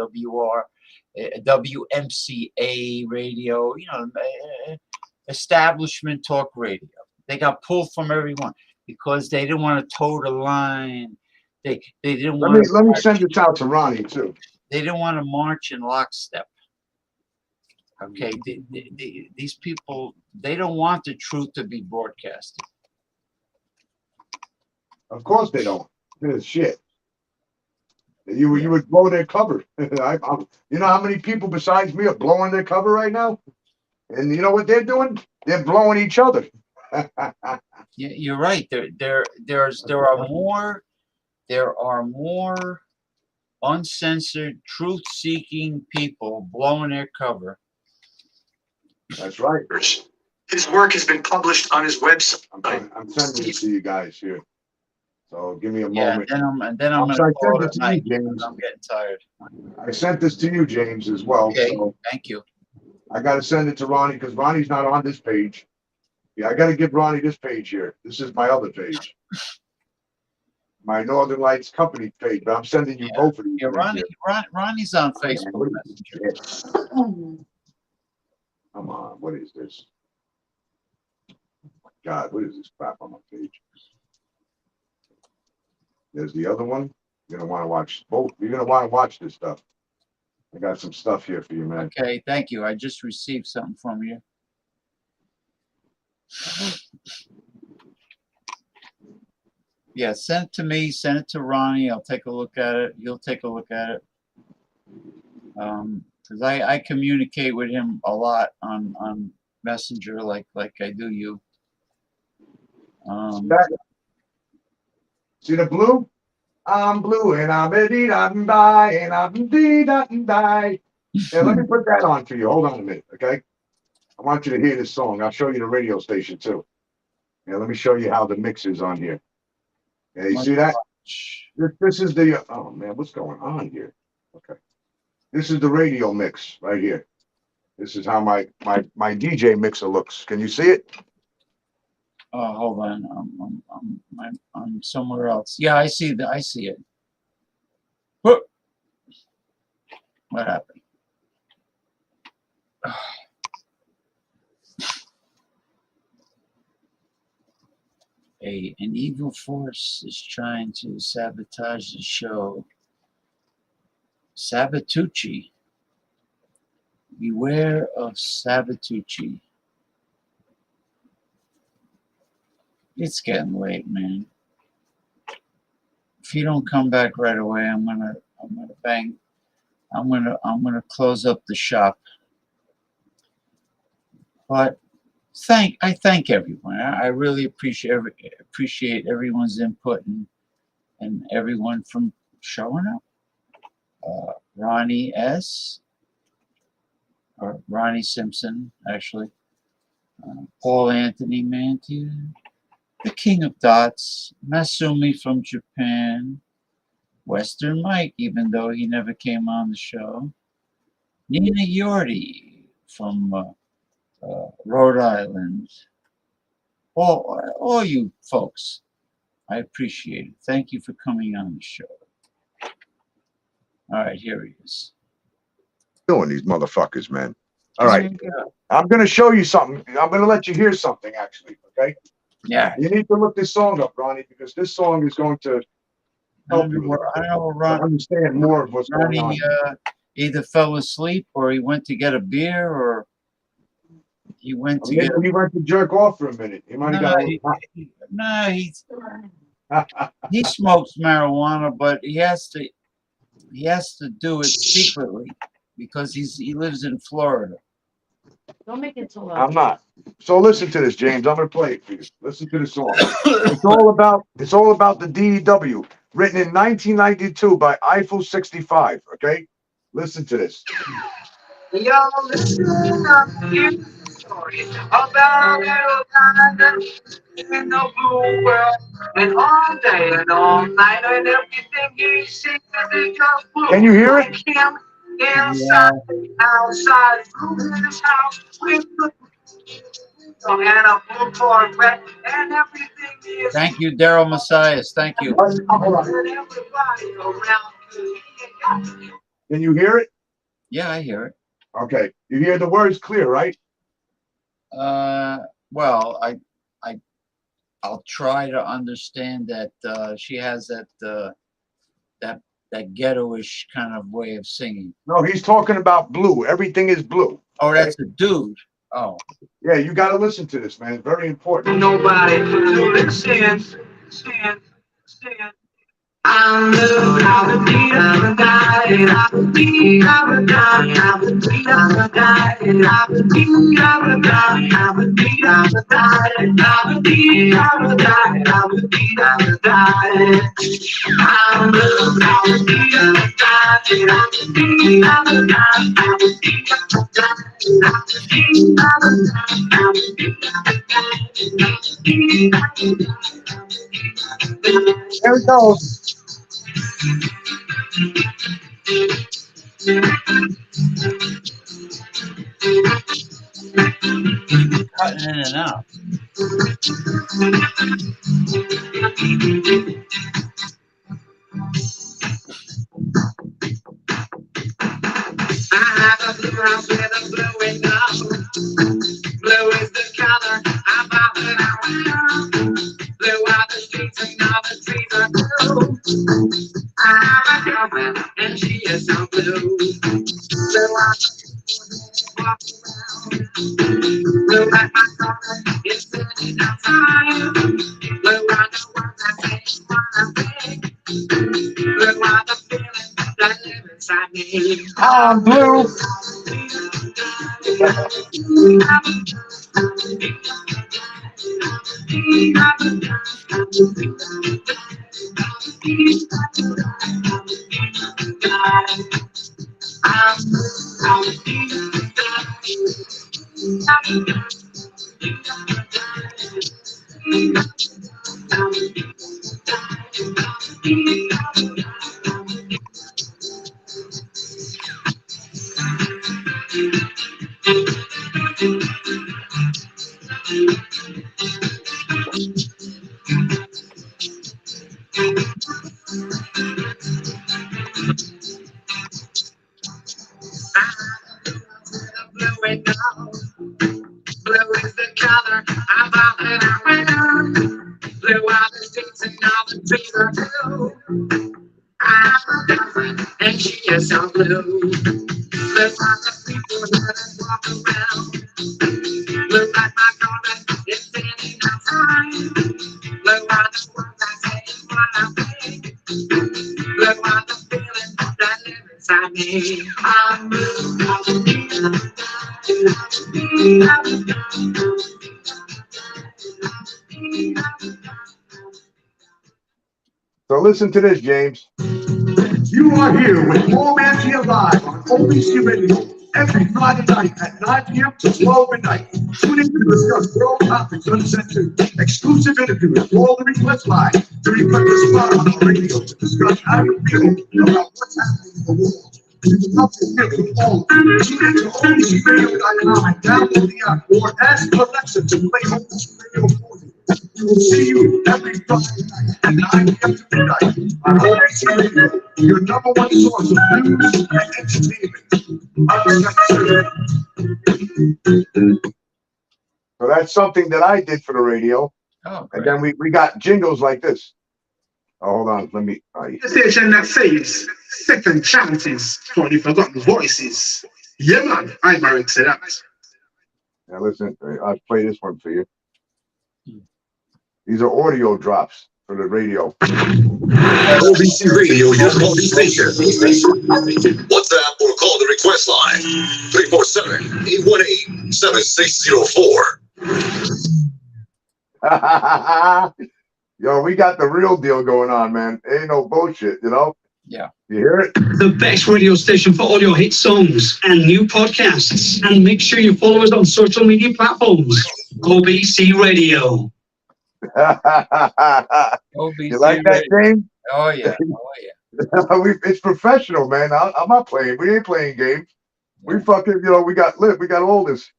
WMCA Radio. You know, establishment talk radio. They got pulled from everyone because they didn't want to toe the line. They didn't want Let me send this out to Ronnie too. They didn't want to march in lockstep. Okay, these people, they don't want the truth to be broadcasted. Of course they don't. It's shit. You would blow their cover. You know how many people besides me are blowing their cover right now? And you know what they're doing? They're blowing each other. Yeah, you're right. There are more uncensored, truth-seeking people blowing their cover. That's right. His work has been published on his website. I'm sending it to you guys here. So give me a Yeah, moment. and then I'm gonna call it at night because I'm getting tired. I sent this to you, James, as well. Okay, so thank you. I got to send it to Ronnie because Ronnie's not on this page. Yeah, I got to give Ronnie this page here. This is my other page. My Northern Lights Company page, but I'm sending you both of these. Yeah, Ronnie's on Facebook Messenger. Come on, what is this? God, what is this crap on my page? There's the other one. You're gonna want to watch both. You're gonna want to watch this stuff. I got some stuff here for you, man. Okay, thank you. I just received something from you. Yeah, send it to me, send it to Ronnie. I'll take a look at it. You'll take a look at it. Because I communicate with him a lot on Messenger, like I do you. See the blue? I'm blue and I'm a dee dotting die and I'm dee dotting die. Yeah, let me put that on for you. Hold on a minute, okay? I want you to hear this song. I'll show you the radio station too. Yeah, let me show you how the mix is on here. Yeah, you see that? This is the oh man, what's going on here? Okay. This is the radio mix right here. This is how my DJ mixer looks. Can you see it? Oh, hold on. I'm somewhere else. Yeah, I see that. I see it. What happened? An evil force is trying to sabotage the show. Sabatucci. Beware of Sabatucci. It's getting late, man. If you don't come back right away, I'm gonna close up the shop. But I thank everyone. I really appreciate everyone's input and everyone from showing up. Ronnie S. or Ronnie Simpson, actually. Paul Anthony Mantia, the King of Dots, Masumi from Japan, Western Mike, even though he never came on the show, Nina Yordi from Rhode Island. All you folks, I appreciate it. Thank you for coming on the show. All right, here he is. Doing these motherfuckers, man. All right. I'm going to show you something. I'm going to let you hear something, actually. Okay. Yeah. You need to look this song up, Ronnie, because this song is going to help you I don't know where to understand more of what's going on. Ronnie either fell asleep or he went to get a beer or he went to get. He went to jerk off for a minute. He might have got. He smokes marijuana, but he has to do it secretly because he lives in Florida. Don't make it so loud. I'm not. So listen to this, James. I'm gonna play it for you. Listen to the song. It's all about the DEW, written in 1992 by Eiffel 65. Okay, listen to this. Y'all listen up, here's the story about a little guy that lives in the blue world. And all day and all night and everything he sees is just blue. Can you hear it? Like him, inside, outside, through his house with the and a blue Corvette and everything is. Thank you, Daryl Messias. Thank you. And everybody around. Can you hear it? Yeah, I hear it. Okay. You hear the words clear, right? Well, I'll try to understand that she has that ghettoish kind of way of singing. No, he's talking about blue. Everything is blue. Oh, that's a dude. Oh. Yeah, you got to listen to this, man. It's very important. Nobody to listen. I'm blue, I'm the beat of the guy, I'm the beat of the guy, I'm the beat of the guy, I'm the beat of the guy, I'm the beat of the guy, I'm the beat of the guy, I'm the beat of the guy. I'm blue, I'm the beat of the guy, I'm the beat of the guy, I'm the beat of the guy, I'm the beat of the guy, I'm the beat of the guy, I'm the beat of the guy. Here it goes. Cutting in and out. I have a blue house with a blue window. Blue is the color I'm out and I wear. Blue are the streets and all the trees are blue. I have a girlfriend and she is so blue. Blue are the people walk around. Blue like my girlfriend is sitting outside. Blue are the ones that say what I think. Blue are the feelings that live inside me. I'm blue. Blue is the color I'm out and I wear. Blue are the streets and all the trees are blue. I have a girlfriend and she is so blue. Blue are the people that walk around. Blue like my girlfriend is standing outside. Blue are the ones that say what I think. Blue are the feelings that live inside me. I'm blue, I'm blue. So listen to this, James. You are here with Paul Mantia Live on OBC Radio every Friday night at 9 p.m. to 12 midnight. Tune in to discuss world topics uncensored, exclusive interviews, all the request line to request a spot on our radio to discuss how you feel about what's happening in the world. You can help us get with all. Tune in to OBCRadio.com and download the app or ask Alexa to play OBC Radio for you. We will see you every Friday night at 9 p.m. to midnight on OBC Radio, your number one source of news and entertainment. So that's something that I did for the radio. Oh, And great. then we got jingles like this. Oh, hold on. Let me. The station that saves second chances for the forgotten voices. Yeah, man. I'm Marek said that. Now listen, I'll play this one for you. These are audio drops for the radio. OBC Radio, your quality station. WhatsApp or call the request line 347-818-7604. Yo, we got the real deal going on, man. Ain't no bullshit, you know? Yeah. You hear it? The best radio station for all your hit songs and new podcasts. And make sure you follow us on social media platforms. OBC Radio. OBC You like that, Radio. James? Oh yeah. Oh yeah. It's professional, man. I'm not playing. We ain't playing games. We fucking, you know, we got all this.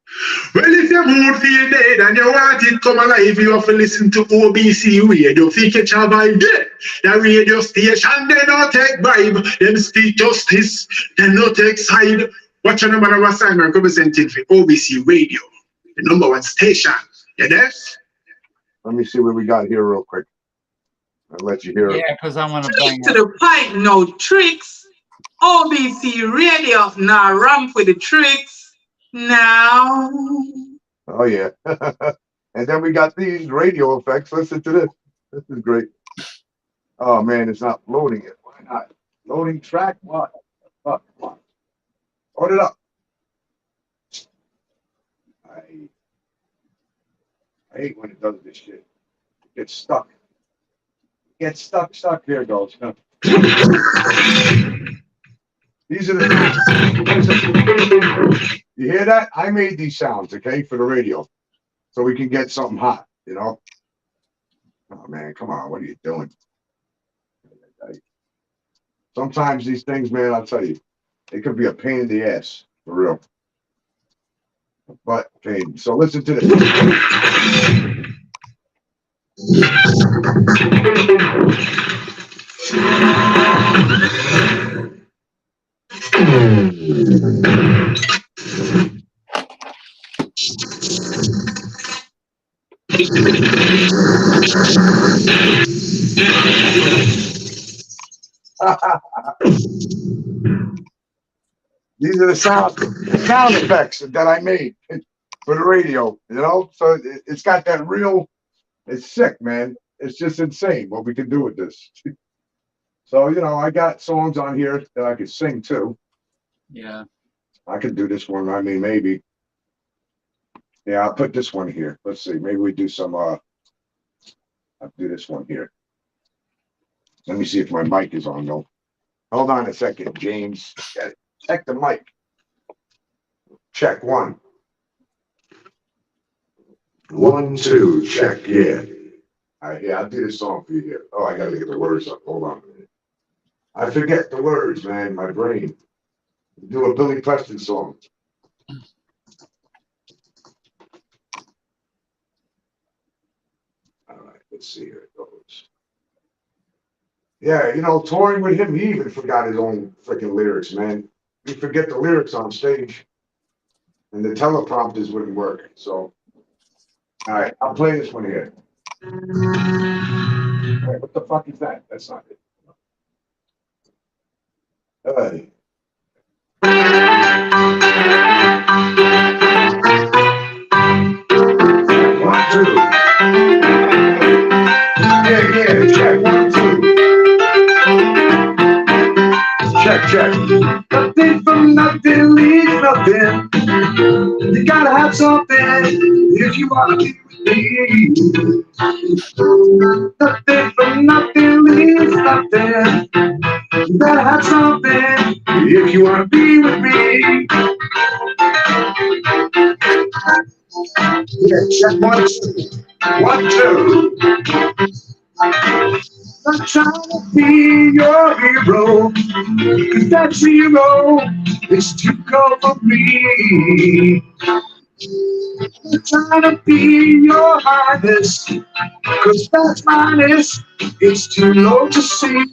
Well, if your mood feel dead and you want it come alive, you have to listen to OBC Radio. If you catch a vibe there, the radio station, they don't take bribe. Them speak justice, they don't take side. Watch your number one assignment representing for OBC Radio, the number one station. You there? Let me see what we got here real quick. I'll let you hear it. Yeah, because I want to bang To the pipe, no tricks. OBC Radio, now ramp with the tricks. Now. Oh, yeah. And then we got these radio effects. Listen to this. This is great. Oh, man, it's not loading it. Why not? Loading track? What? Fuck. Come on. Hold it up. I hate when it does this shit. It gets stuck. It gets stuck. There it goes. These are the sounds. You hear that? I made these sounds, okay, for the radio. So we can get something hot, you know? Oh, man, come on. What are you doing? Sometimes these things, man, I'll tell you, it could be a pain in the ass, for real. But, okay, so listen to this. These are the sound effects that I made for the radio, you know? So it's got that real, it's sick, man. It's just insane what we can do with this. So, you know, I got songs on here that I could sing too. Yeah. I could do this one. I mean, maybe. Yeah, I'll put this one here. Let's see. Maybe we do some, I'll do this one here. Let me see if my mic is on though. Hold on a second, James. Check the mic. Check one. 1, 2, check, yeah. All right, yeah, I'll do this song for you here. Oh, I gotta get the words up. Hold on a minute. I forget the words, man, my brain. Do a Billy Preston song. All right, let's see here it goes. Yeah, you know, touring with him, he even forgot his own freaking lyrics, man. You forget the lyrics on stage, and the teleprompters wouldn't work. So, all right, I'll play this one here. All right, what the fuck is that? That's not it. Hey. One, two. Yeah, check 1, 2. Check. Nothing from nothing leaves nothing. You gotta have something if you wanna be with me. Nothing from nothing leaves nothing. You gotta have something if you wanna be with me. Yeah, check 1, 2. 1, 2. I'm trying to be your hero, 'cause that zero is too cold for me. I'm trying to be your highness, 'cause that's minus, it's too low to see.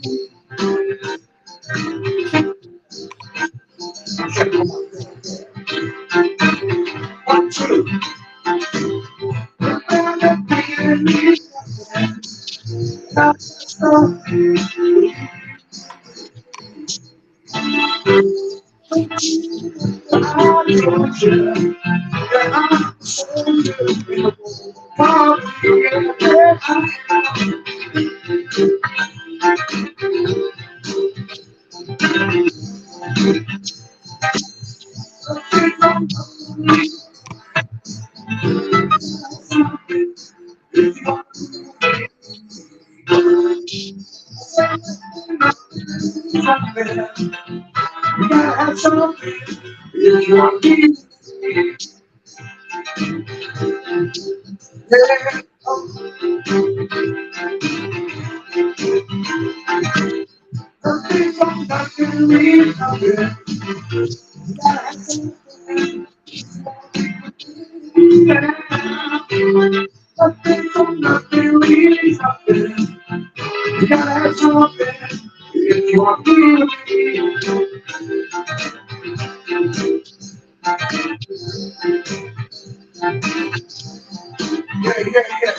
One, two.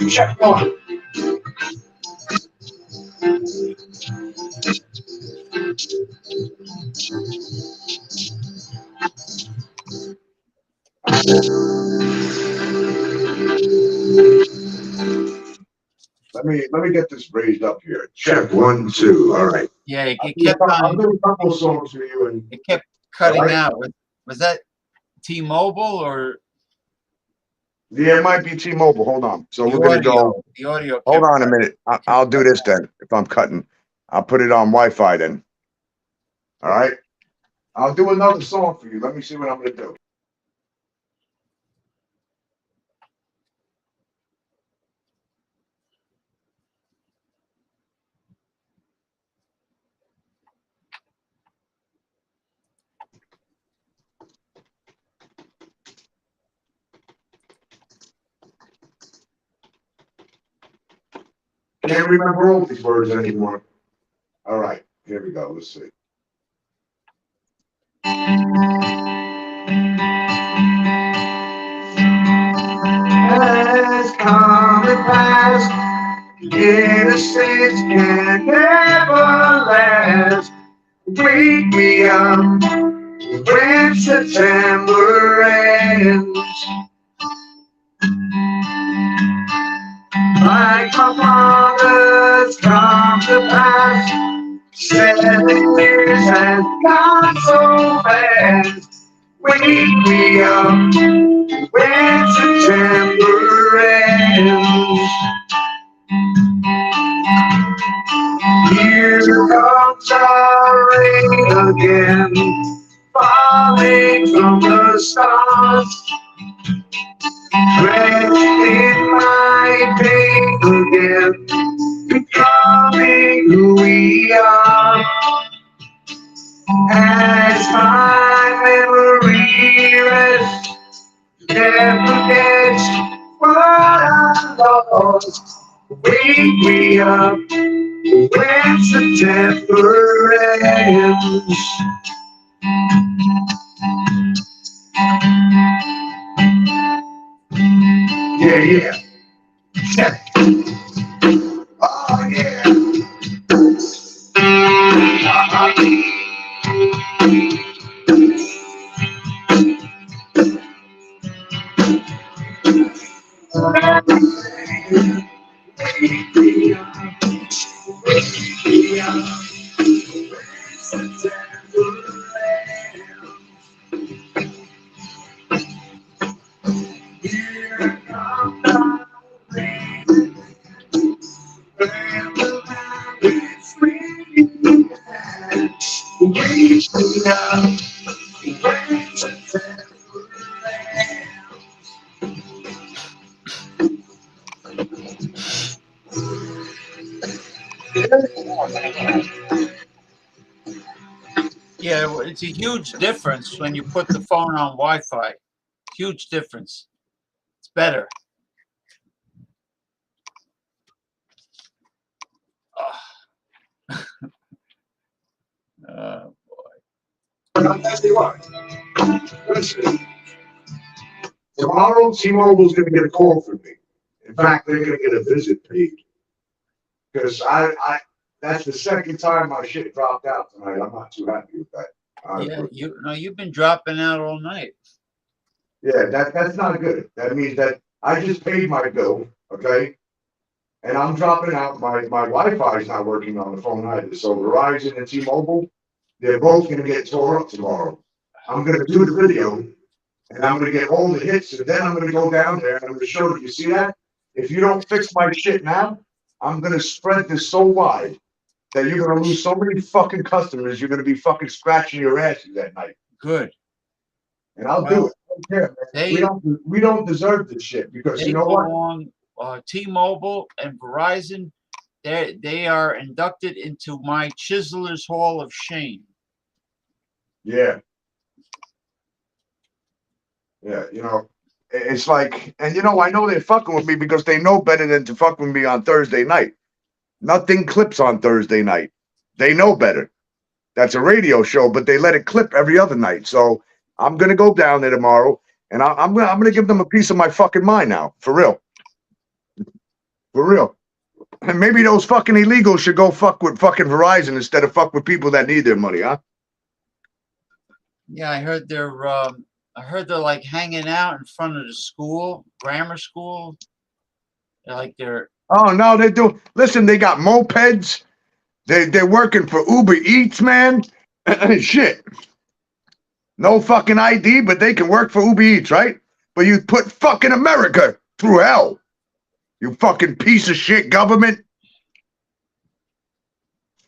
Check one. Let me get this raised up here. Check 1, 2. All right. Yeah, it I'll kept do on. a couple of songs for you, and It kept cutting Alright. out. Was that T-Mobile or Yeah, it might be T-Mobile. Hold on. So the we're gonna audio? go. The audio. Hold kept on a minute. I'll do this then. If I'm cutting, I'll put it on Wi-Fi then. All right. I'll do another song for you. Let me see what I'm gonna do. Can't remember all these words anymore. All right, here we go. Let's see. Has come and passed. Innocence can never last. Wake me up when September ends. Like my father's come to pass. 7 years has gone so fast. Wake me up when September ends. Here comes our rain again, falling from the stars. Drenched in my pain again, becoming who we are. As my memory rests, never forgets what I lost. Wake me up when September ends. Yeah, yeah. Check. Oh, yeah. Yeah, it's a huge difference when you put the phone on Wi-Fi. Huge difference. It's better. Uh, I'll tell you what. Listen. Tomorrow, T-Mobile's going to get a call from me. In fact, they're going to get a visit paid. Because that's the second time my shit dropped out tonight. I'm not too happy with that. Honestly. Yeah, you've been dropping out all night. Yeah, that's not good. That means that I just paid my bill, okay? And I'm dropping out. My Wi-Fi is not working on the phone either. So Verizon and T-Mobile, they're both gonna get tore up tomorrow. I'm gonna do the video, and I'm gonna get all the hits, and then I'm gonna go down there and I'm gonna show you. You see that? If you don't fix my shit now, I'm gonna spread this so wide that you're gonna lose so many fucking customers. You're gonna be fucking scratching your asses at night. Good. And I'll do it. I don't care, man. We don't deserve this shit because you know what? T-Mobile and Verizon, they are inducted into my Chiseler's Hall of Shame. Yeah. Yeah, you know, it's like, and you know, I know they're fucking with me because they know better than to fuck with me on Thursday night. Nothing clips on Thursday night. They know better. That's a radio show, but they let it clip every other night. So I'm gonna go down there tomorrow, and I'm gonna give them a piece of my fucking mind now, for real, for real. And maybe those fucking illegals should go fuck with fucking Verizon instead of fuck with people that need their money, huh? Yeah, I heard they're like hanging out in front of the school, grammar school. They're Oh no, they do. Listen, they got mopeds. They're working for Uber Eats, man. Shit. No fucking ID, but they can work for Uber Eats, right? But you put fucking America through hell. You fucking piece of shit government.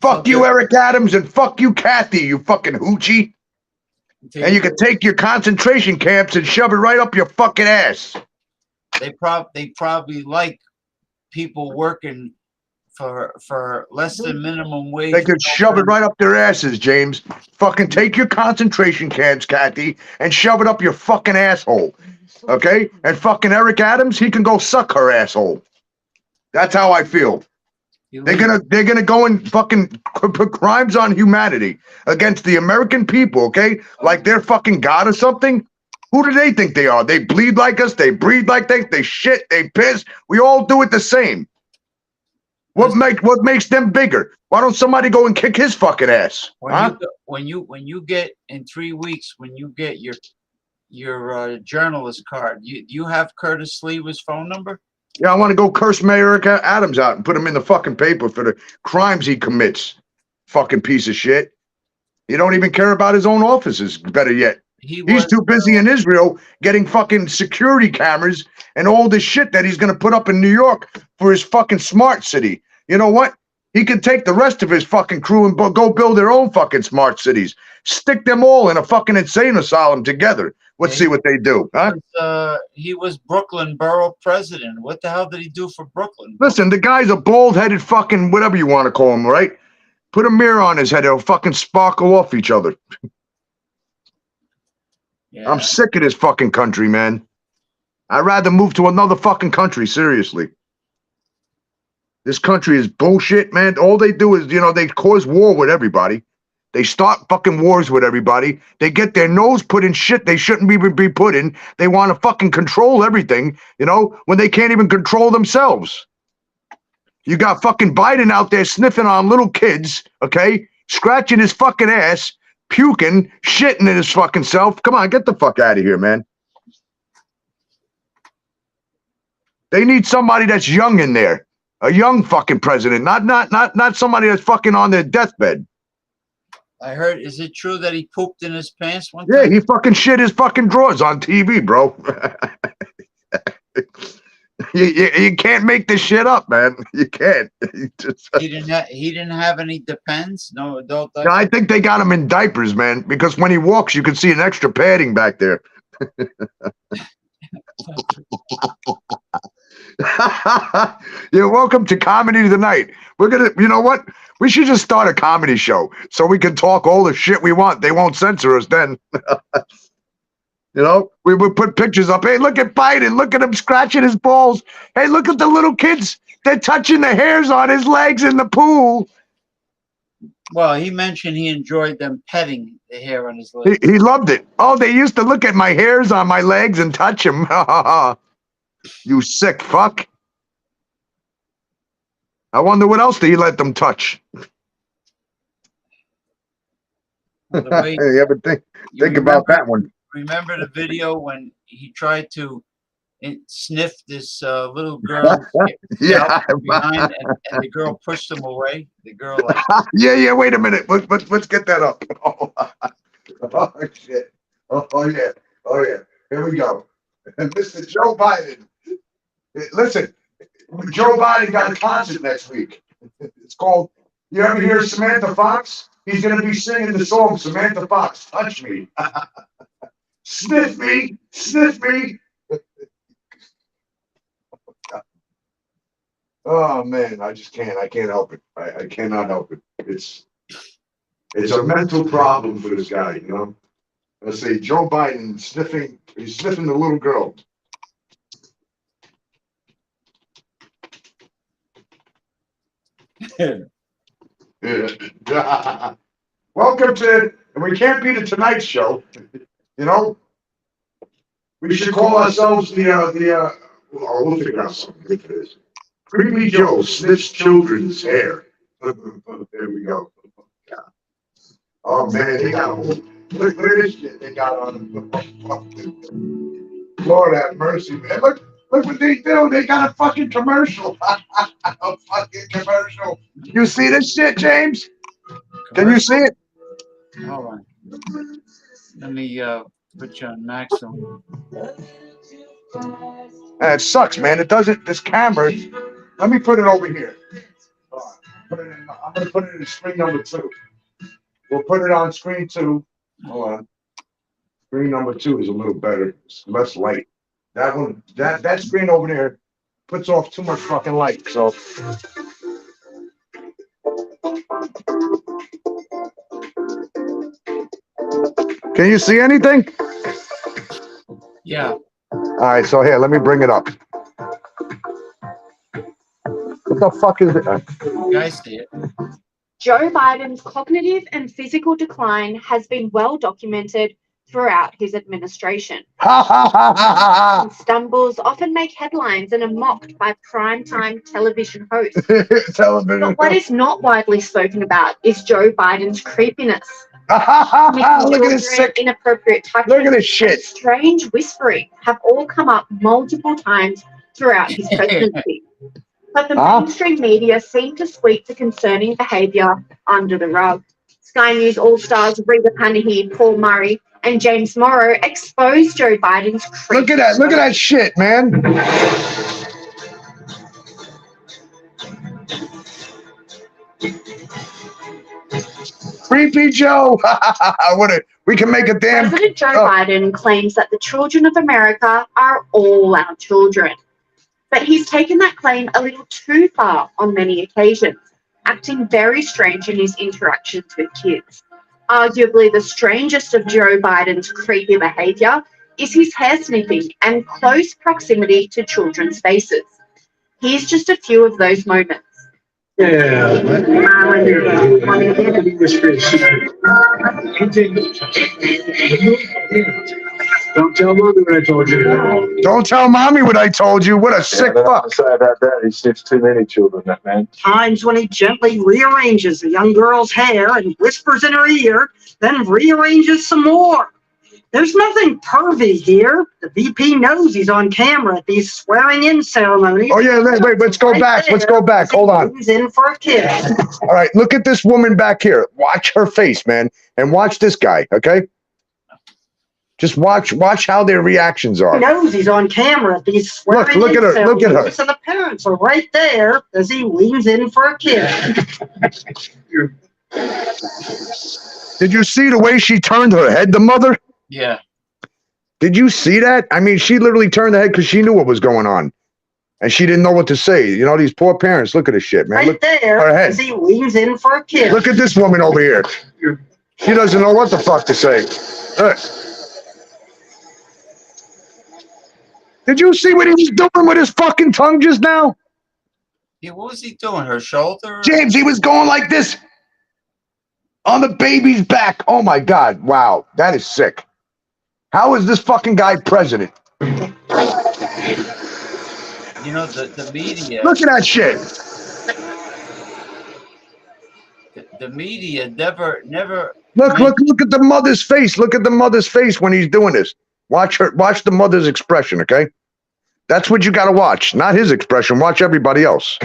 Fuck you, Eric Adams, and fuck you, Kathy, you fucking hoochie. And you can take your concentration camps and shove it right up your fucking ass. They probably like people working for less than minimum wage. They could shove it right up their asses, James. Fucking take your concentration camps, Kathy, and shove it up your fucking asshole. Okay? And fucking Eric Adams, he can go suck her asshole. That's how I feel. They're gonna go and fucking put crimes on humanity against the American people, okay? Like they're fucking God or something. Who do they think they are? They bleed like us. They breathe like they shit. They piss. We all do it the same. What makes them bigger? Why don't somebody go and kick his fucking ass? When you get in 3 weeks, when you get your journalist card, you have Curtis Lever's phone number? Yeah, I want to go curse Mayor Adams out and put him in the fucking paper for the crimes he commits. Fucking piece of shit. He don't even care about his own offices, better yet. He's too busy in Israel getting fucking security cameras and all this shit that he's going to put up in New York for his fucking smart city. You know what? He can take the rest of his fucking crew and go build their own fucking smart cities. Stick them all in a fucking insane asylum together. Let's see what they do, huh? He was Brooklyn borough president. What the hell did he do for Brooklyn? Listen, the guy's a bald-headed fucking whatever you want to call him, right? Put a mirror on his head, it'll fucking sparkle off each other. Yeah. I'm sick of this fucking country, man. I'd rather move to another fucking country, seriously. This country is bullshit, man. All they do is, they cause war with everybody. They start fucking wars with everybody. They get their nose put in shit they shouldn't be put in. They want to fucking control everything, when they can't even control themselves. You got fucking Biden out there sniffing on little kids, okay? Scratching his fucking ass, puking, shitting in his fucking self. Come on, get the fuck out of here, man. They need somebody that's young in there. A young fucking president, not somebody that's fucking on their deathbed. I heard, is it true that he pooped in his pants one time? Yeah, he fucking shit his fucking drawers on TV, bro. you can't make this shit up, man. You can't. He didn't have any Depends? No adult diapers? No, I think they got him in diapers, man, because when he walks, you can see an extra padding back there. You're welcome to Comedy Tonight. We're gonna, you know what? We should just start a comedy show so we can talk all the shit we want. They won't censor us then. We would put pictures up. Hey, look at Biden. Look at him scratching his balls. Hey, look at the little kids. They're touching the hairs on his legs in the pool. Well, he mentioned he enjoyed them petting the hair on his legs. He loved it. Oh, they used to look at my hairs on my legs and touch them. You sick fuck. I wonder what else did he let them touch. Well, the way You ever think about that one? remember the video when he tried to sniff this little girl Yeah. behind, and the girl pushed him away. The girl, like, Yeah. Wait a minute. Let's get that up. Oh shit. Oh yeah. Here we go. Mr. Joe Biden. Listen, Joe Biden got a concert next week. It's called. You ever hear Samantha Fox? He's gonna be singing the song Samantha Fox, "Touch Me." Sniff me, sniff me. Oh man, I just can't. I can't help it. I cannot help it. It's a mental problem for this guy, you know. Let's say Joe Biden sniffing. He's sniffing the little girl. Yeah. Welcome to. And we can't be the Tonight Show. You know. We should call ourselves the. We'll figure out something good for this. Creepy Joe sniffs children's hair. There we go. Oh man, they got look at this shit they got on. Lord have mercy, man. Look what they do. They got a fucking commercial. A fucking commercial. You see this shit, James? Can you see it? hold on. Let me put you on maximum. It sucks, man. It doesn't. This camera. Let me put it over here. I'm gonna put it in screen number 2. We'll put it on screen 2. Hold on. Screen number 2 is a little better. It's less light. That one, that screen over there puts off too much fucking light. So. Can you see anything? Yeah. All right. So here, let me bring it up. What the fuck is it? You guys see it. Joe Biden's cognitive and physical decline has been well documented throughout his administration. Stumbles often make headlines and are mocked by primetime television hosts. But what is not widely spoken about is Joe Biden's creepiness. Look at this sick. Inappropriate touching. Look at this shit. And strange whispering have all come up multiple times throughout his presidency. But the mainstream media seem to sweep the concerning behaviour under the rug. Sky News All-Stars Rita Panahi, Paul Murray, and James Morrow exposed Joe Biden's Look at that! Look at that shit, man! Creepy Joe! We can make a damn. President Joe Biden claims that the children of America are all our children. But he's taken that claim a little too far on many occasions, acting very strange in his interactions with kids. Arguably the strangest of Joe Biden's creepy behaviour is his hair sniffing and close proximity to children's faces. Here's just a few of those moments. Don't tell mommy what I told you. Don't tell mommy what I told you. What a sick fuck. Sorry about that. He sniffs too many children, that man. Times when he gently rearranges a young girl's hair and whispers in her ear, then rearranges some more. There's nothing pervy here. The VP knows he's on camera at these swearing-in ceremonies. Oh yeah, wait, let's go back. Let's go back. Hold on. He's in for a kiss. All right, look at this woman back here. Watch her face, man, and watch this guy. Okay. Just watch how their reactions are. He knows he's on camera at these swearing-in Look at her. Look at her. ceremonies, and the parents are right there as he leans in for a kiss. Did you see the way she turned her head, the mother? Yeah. Did you see that? I mean, she literally turned her head because she knew what was going on. And she didn't know what to say. You know, these poor parents. Look at this shit, man. Right Look there her head. as he leans in for a kiss. Look at this woman over here. She doesn't know what the fuck to say. Did you see what he was doing with his fucking tongue just now? Yeah, what was he doing? Her shoulder? James, he was going like this on the baby's back. Oh my God. Wow. That is sick. How is this fucking guy president? You know, the media. Look at that shit. The media never. Look at the mother's face. Look at the mother's face when he's doing this. Watch the mother's expression, okay? That's what you got to watch, not his expression. Watch everybody else.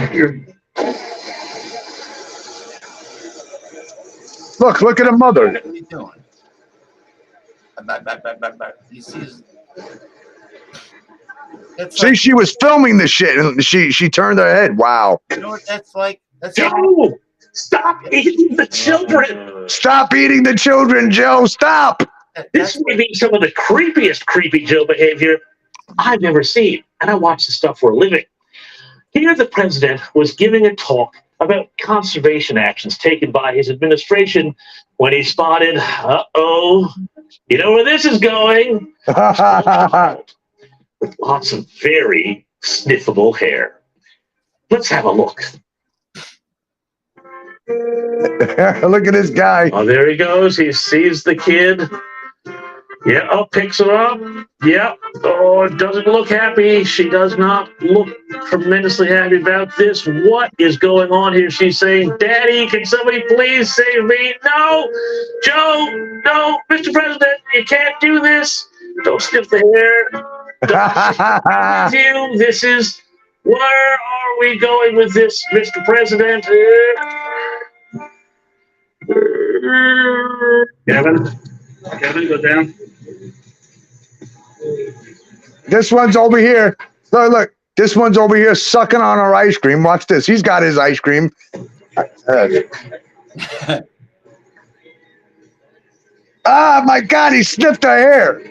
Look at the mother. What are you doing? He sees. See, she was filming the shit, and she turned her head. Wow. You know what that's like? Joe, stop eating the children. Stop eating the children, Joe. Stop. This may be some of the creepiest Creepy Joe behavior I've ever seen, and I watch the stuff for a living. Here, the president was giving a talk about conservation actions taken by his administration when he spotted, you know where this is going? With lots of very sniffable hair. Let's have a look. Look at this guy. Oh, there he goes. He sees the kid. Yeah, picks her up. Yeah. Oh, it doesn't look happy. She does not look tremendously happy about this. What is going on here? She's saying, Daddy, can somebody please save me? No, Joe, no, Mr. President, you can't do this. Don't sniff the hair. Don't you. This is, where are we going with this, Mr. President? Kevin, go down. This one's over here. Look. This one's over here sucking on our ice cream. Watch this. He's got his ice cream. My God, he sniffed her hair.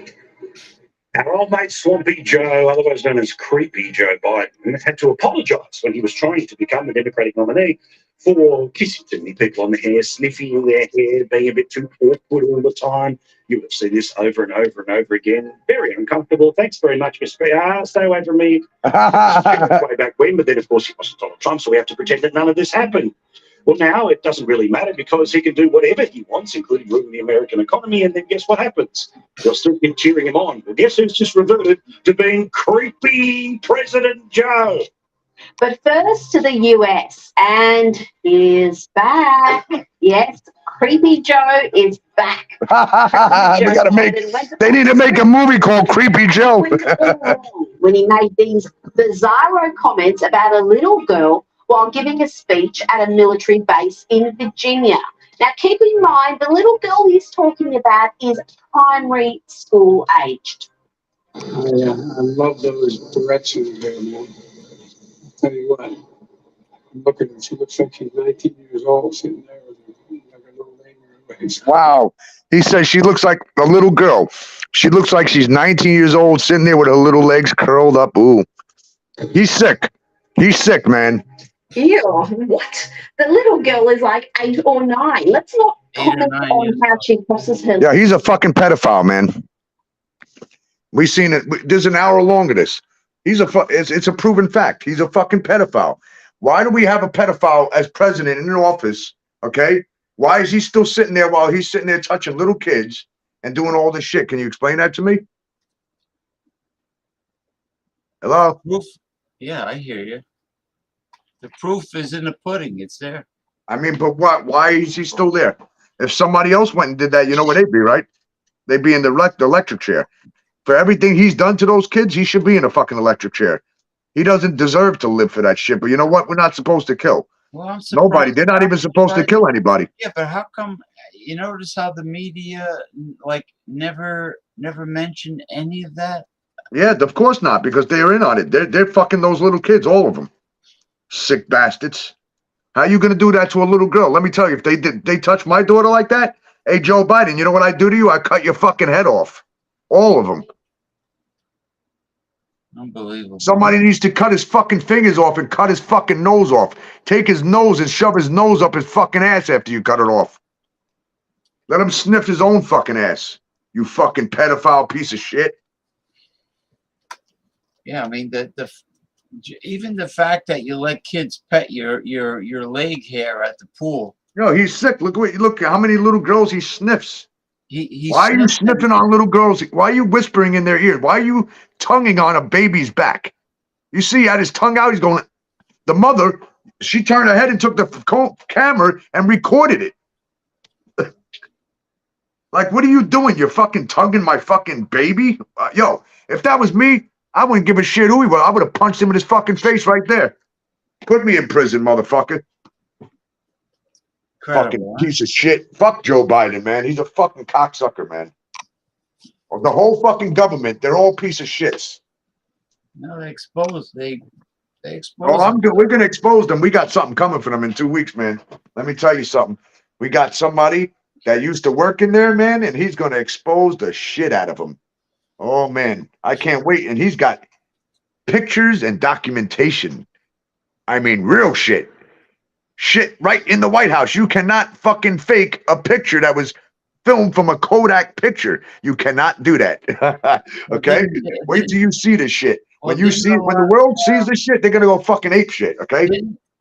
Our old mate Swampy Joe, otherwise known as Creepy Joe Biden, had to apologise when he was trying to become the Democratic nominee for kissing too many people on the hair, sniffing their hair, being a bit too awkward all the time. You would see this over and over and over again. Very uncomfortable. Thanks very much, Mr. Stay away from me. Way back when, but then, of course, he wasn't Donald Trump, so we have to pretend that none of this happened. Well, now it doesn't really matter because he can do whatever he wants, including ruin the American economy, and then guess what happens? They'll still keep cheering him on. Well, guess who's just reverted to being Creepy President Joe? But first to the US, and he's back. Yes, Creepy Joe is back. They need to make a movie called Creepy Joe. When he made these bizarro comments about a little girl while giving a speech at a military base in Virginia. Now, keep in mind, the little girl he's talking about is primary school aged. I love those directions there, man. Tell you what, I'm looking at, she looks like she's 19 years old sitting there with like a little baby in her waist. Wow. He says she looks like a little girl. She looks like she's 19 years old sitting there with her little legs curled up. Ooh. He's sick. He's sick, man. Ew, what? The little girl is like 8 or 9. Let's not comment on how she crosses her. Yeah, he's a fucking pedophile, man. We've seen it. There's an hour long of this. It's a proven fact. He's a fucking pedophile. Why do we have a pedophile as president in an office? Okay. Why is he still sitting there while he's sitting there touching little kids and doing all this shit? Can you explain that to me? Hello? Proof? Yeah, I hear you. The proof is in the pudding. It's there. I mean, but what? Why is he still there? If somebody else went and did that, you know where they'd be, right? They'd be in the electric chair. For everything he's done to those kids, he should be in a fucking electric chair. He doesn't deserve to live for that shit. But you know what? We're not supposed to kill. Well, I'm nobody. They're not even supposed to kill anybody. Yeah, but how come? You notice how the media never mentioned any of that? Yeah, of course not, because they're in on it. They're fucking those little kids, all of them. Sick bastards. How you gonna do that to a little girl? Let me tell you, if they touch my daughter like that, hey Joe Biden, you know what I do to you? I cut your fucking head off. All of them. Unbelievable. Somebody needs to cut his fucking fingers off and cut his fucking nose off. Take his nose and shove his nose up his fucking ass after you cut it off. Let him sniff his own fucking ass. You fucking pedophile piece of shit. Yeah, I mean even the fact that you let kids pet your leg hair at the pool. No, he's sick. Look how many little girls he sniffs. Why are you sniffing on little girls? Why are you whispering in their ears? Why are you tonguing on a baby's back? You see, he had his tongue out. He's going. The mother, she turned her head and took the camera and recorded it. Like, what are you doing? You're fucking tugging my fucking baby? Yo, if that was me, I wouldn't give a shit who he was. I would have punched him in his fucking face right there. Put me in prison, motherfucker. Fucking Incredible, huh? piece of shit. Fuck Joe Biden, man. He's a fucking cocksucker, man. The whole fucking government, they're all piece of shits. No, they expose. They expose. Well, I'm good. We're gonna expose them. We got something coming for them in 2 weeks, man. Let me tell you something. We got somebody that used to work in there, man, and he's gonna expose the shit out of them. Oh man, I can't wait. And he's got pictures and documentation. I mean, real shit. Shit right in the White House. You cannot fucking fake a picture that was filmed from a Kodak picture. You cannot do that. Okay? Wait till you see this shit. When you see, when the world sees this shit, they're gonna go fucking ape shit. Okay?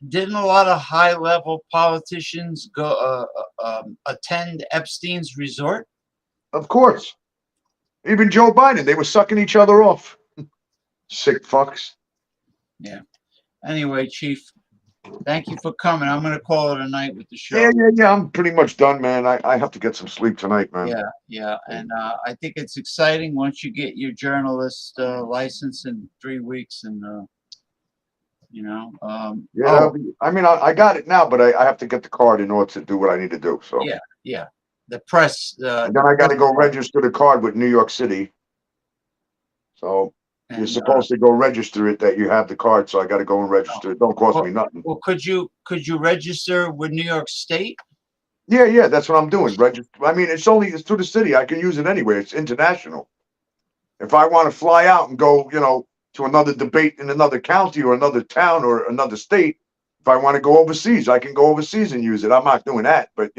Didn't a lot of high-level politicians go attend Epstein's resort? Of course. Even Joe Biden, they were sucking each other off. Sick fucks. Yeah. Anyway, Chief, thank you for coming. I'm gonna call it a night with the show. Yeah. I'm pretty much done, man. I have to get some sleep tonight, man. Yeah. And I think it's exciting once you get your journalist license in 3 weeks, and I mean, I got it now, but I have to get the card in order to do what I need to do. So yeah. The press. And then I got to go register the card with New York City. So you're supposed to go register it that you have the card. So I got to go and register it. Don't cost me nothing. Well, could you register with New York State? Yeah. That's what I'm doing. Register. I mean, it's through the city. I can use it anywhere. It's international. If I want to fly out and go, to another debate in another county or another town or another state, if I want to go overseas, I can go overseas and use it. I'm not doing that, but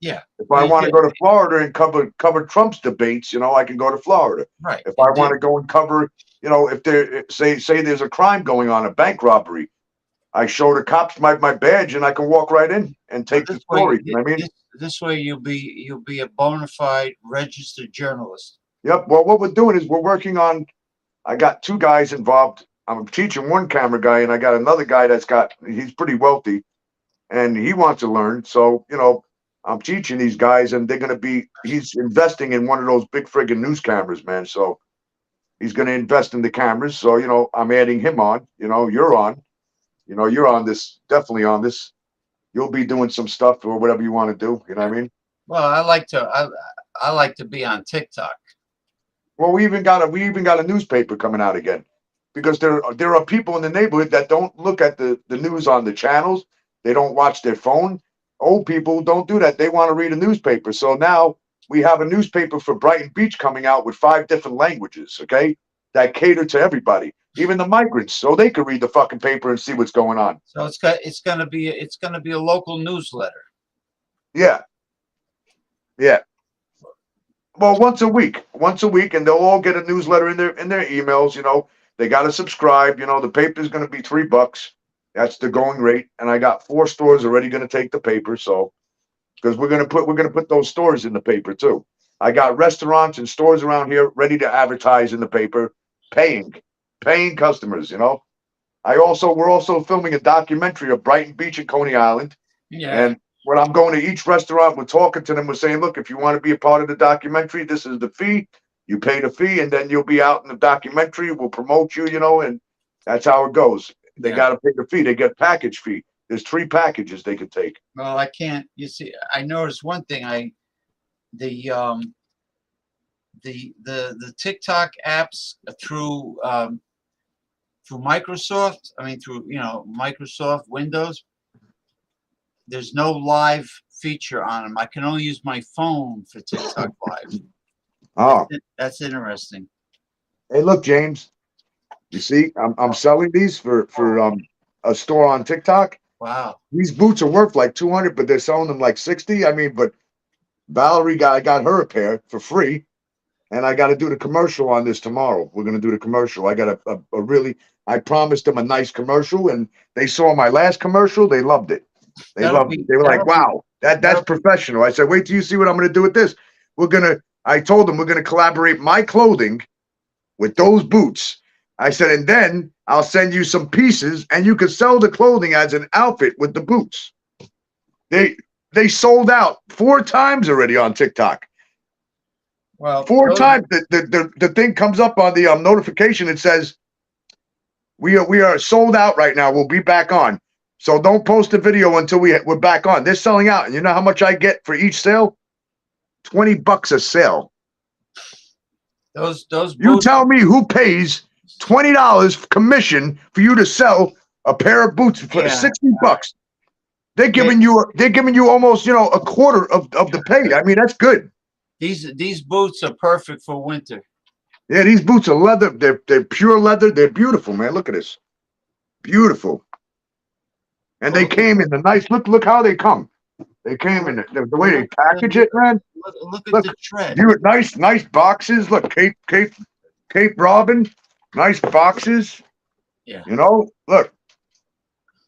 yeah. If I want to go to Florida and cover Trump's debates, I can go to Florida. Right. If I want to go and cover, if there say there's a crime going on, a bank robbery, I show the cops my badge and I can walk right in and take the story. I mean, this way you'll be a bona fide registered journalist. Yep. Well, what we're doing is we're working on. I got 2 guys involved. I'm teaching one camera guy, and I got another guy he's pretty wealthy, and he wants to learn. So I'm teaching these guys, and he's investing in one of those big friggin' news cameras, man. So he's going to invest in the cameras. So, I'm adding him on, you're on, you're on this, definitely on this. You'll be doing some stuff or whatever you want to do. You know what I mean? Well, I like to be on TikTok. Well, we even got a newspaper coming out again, because there are people in the neighborhood that don't look at the news on the channels. They don't watch their phone. Old people don't do that. They want to read a newspaper. So now we have a newspaper for Brighton Beach coming out with 5 different languages, okay, that cater to everybody, even the migrants, so they could read the fucking paper and see what's going on. So it's gonna be a local newsletter. Yeah. Well, once a week, and they'll all get a newsletter in their emails. They got to subscribe. The paper's going to be $3. That's the going rate. And I got 4 stores already going to take the paper. So, because we're going to put those stores in the paper too. I got restaurants and stores around here ready to advertise in the paper, paying customers. We're also filming a documentary of Brighton Beach and Coney Island. Yeah. And when I'm going to each restaurant, we're talking to them. We're saying, look, if you want to be a part of the documentary, this is the fee. You pay the fee, and then you'll be out in the documentary. We'll promote you, and that's how it goes. They got to pay the fee. They get package fee. There's 3 packages they could take. Well, I can't. You see, I noticed one thing. The TikTok apps through Microsoft. I mean, through Microsoft Windows. There's no live feature on them. I can only use my phone for TikTok Live. Oh, that's interesting. Hey, look, James. You see, I'm selling these for a store on TikTok. Wow. These boots are worth like 200, but they're selling them like 60. I mean, but Valerie I got her a pair for free, and I got to do the commercial on this tomorrow. We're gonna do the commercial. I got a really. I promised them a nice commercial, and they saw my last commercial. They loved it. They loved it. They were like, wow, that's professional. I said, wait till you see what I'm going to do with this. I told them we're going to collaborate my clothing with those boots. I said, and then I'll send you some pieces and you can sell the clothing as an outfit with the boots. They sold out 4 times already on TikTok. Well, 4 times the thing comes up on the notification. It says we are sold out right now. We'll be back on. So don't post a video until we're back on. They're selling out, and you know how much I get for each sale? $20 a sale. Those You boots, tell me who pays $20 commission for you to sell a pair of boots for $60. They're giving you almost a quarter of the pay. I mean, that's good. these boots are perfect for winter. Yeah, these boots are leather. They're pure leather. They're beautiful, man. Look at this. Beautiful. And they came in the nice look how they come. They came in the way they package it, man. Look at the tread. Nice boxes. Look, Cape Robin, nice boxes. Yeah. Look,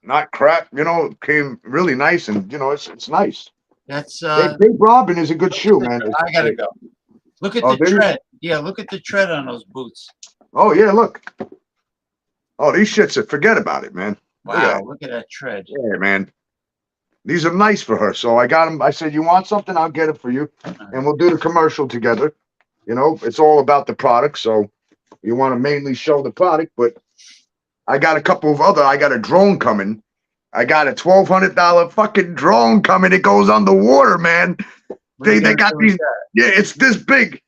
not crap. Came really nice, and it's nice. That's Cape Robin is a good shoe, man. I gotta go. Look at the tread. Yeah, look at the tread on those boots. Oh yeah, look. Oh, these shits. Forget about it, man. Wow, look at that tread. Yeah, man. These are nice for her. So I got them. I said, you want something? I'll get it for you. And we'll do the commercial together. It's all about the product. So you want to mainly show the product. But I got a couple of I got a drone coming. I got a $1,200 fucking drone coming. It goes underwater, man. They got these. Yeah, it's this big.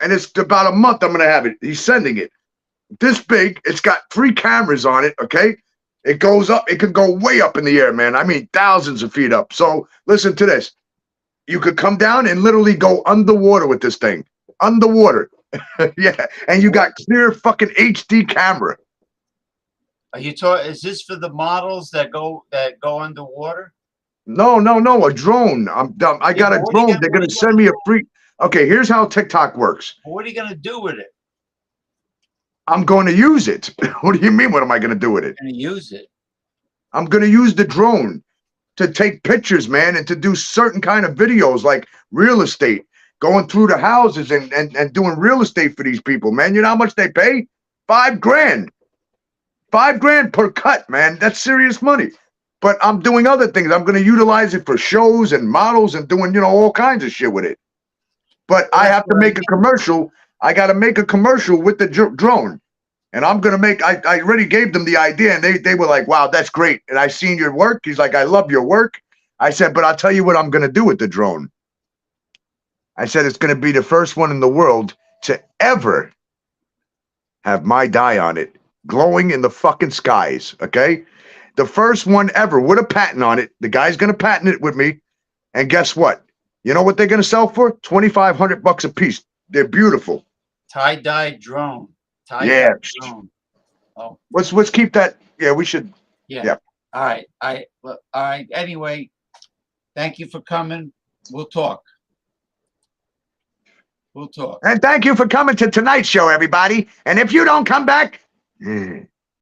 And it's about a month I'm going to have it. He's sending it. This big. It's got 3 cameras on it, okay? It goes up. It could go way up in the air, man. I mean, thousands of feet up. So listen to this. You could come down and literally go underwater with this thing. Underwater. Yeah. And you got clear fucking HD camera. Are you talking? Is this for the models that go underwater? No. A drone. I got a drone. They're going to send me a free. Okay, here's how TikTok works. What are you going to do with it? I'm going to use it. What do you mean? What am I going to do with it? Going to use it. I'm going to use the drone to take pictures, man, and to do certain kind of videos like real estate, going through the houses and doing real estate for these people, man. You know how much they pay? $5,000. $5,000 per cut, man. That's serious money. But I'm doing other things. I'm going to utilize it for shows and models and doing, all kinds of shit with it. But I have to make a commercial. I got to make a commercial with the drone. And I'm going to make, I already gave them the idea, and they were like, wow, that's great. And I seen your work. He's like, I love your work. I said, but I'll tell you what I'm going to do with the drone. I said, it's going to be the first one in the world to ever have my dye on it, glowing in the fucking skies, okay? The first one ever with a patent on it. The guy's going to patent it with me. And guess what? You know what they're going to sell for? $2,500 a piece. They're beautiful. Tie-dye drone. Yeah. Drone. Oh. Let's keep that. Yeah, we should. Yeah. All right. All right. Anyway, thank you for coming. We'll talk. We'll talk. And thank you for coming to tonight's show, everybody. And if you don't come back,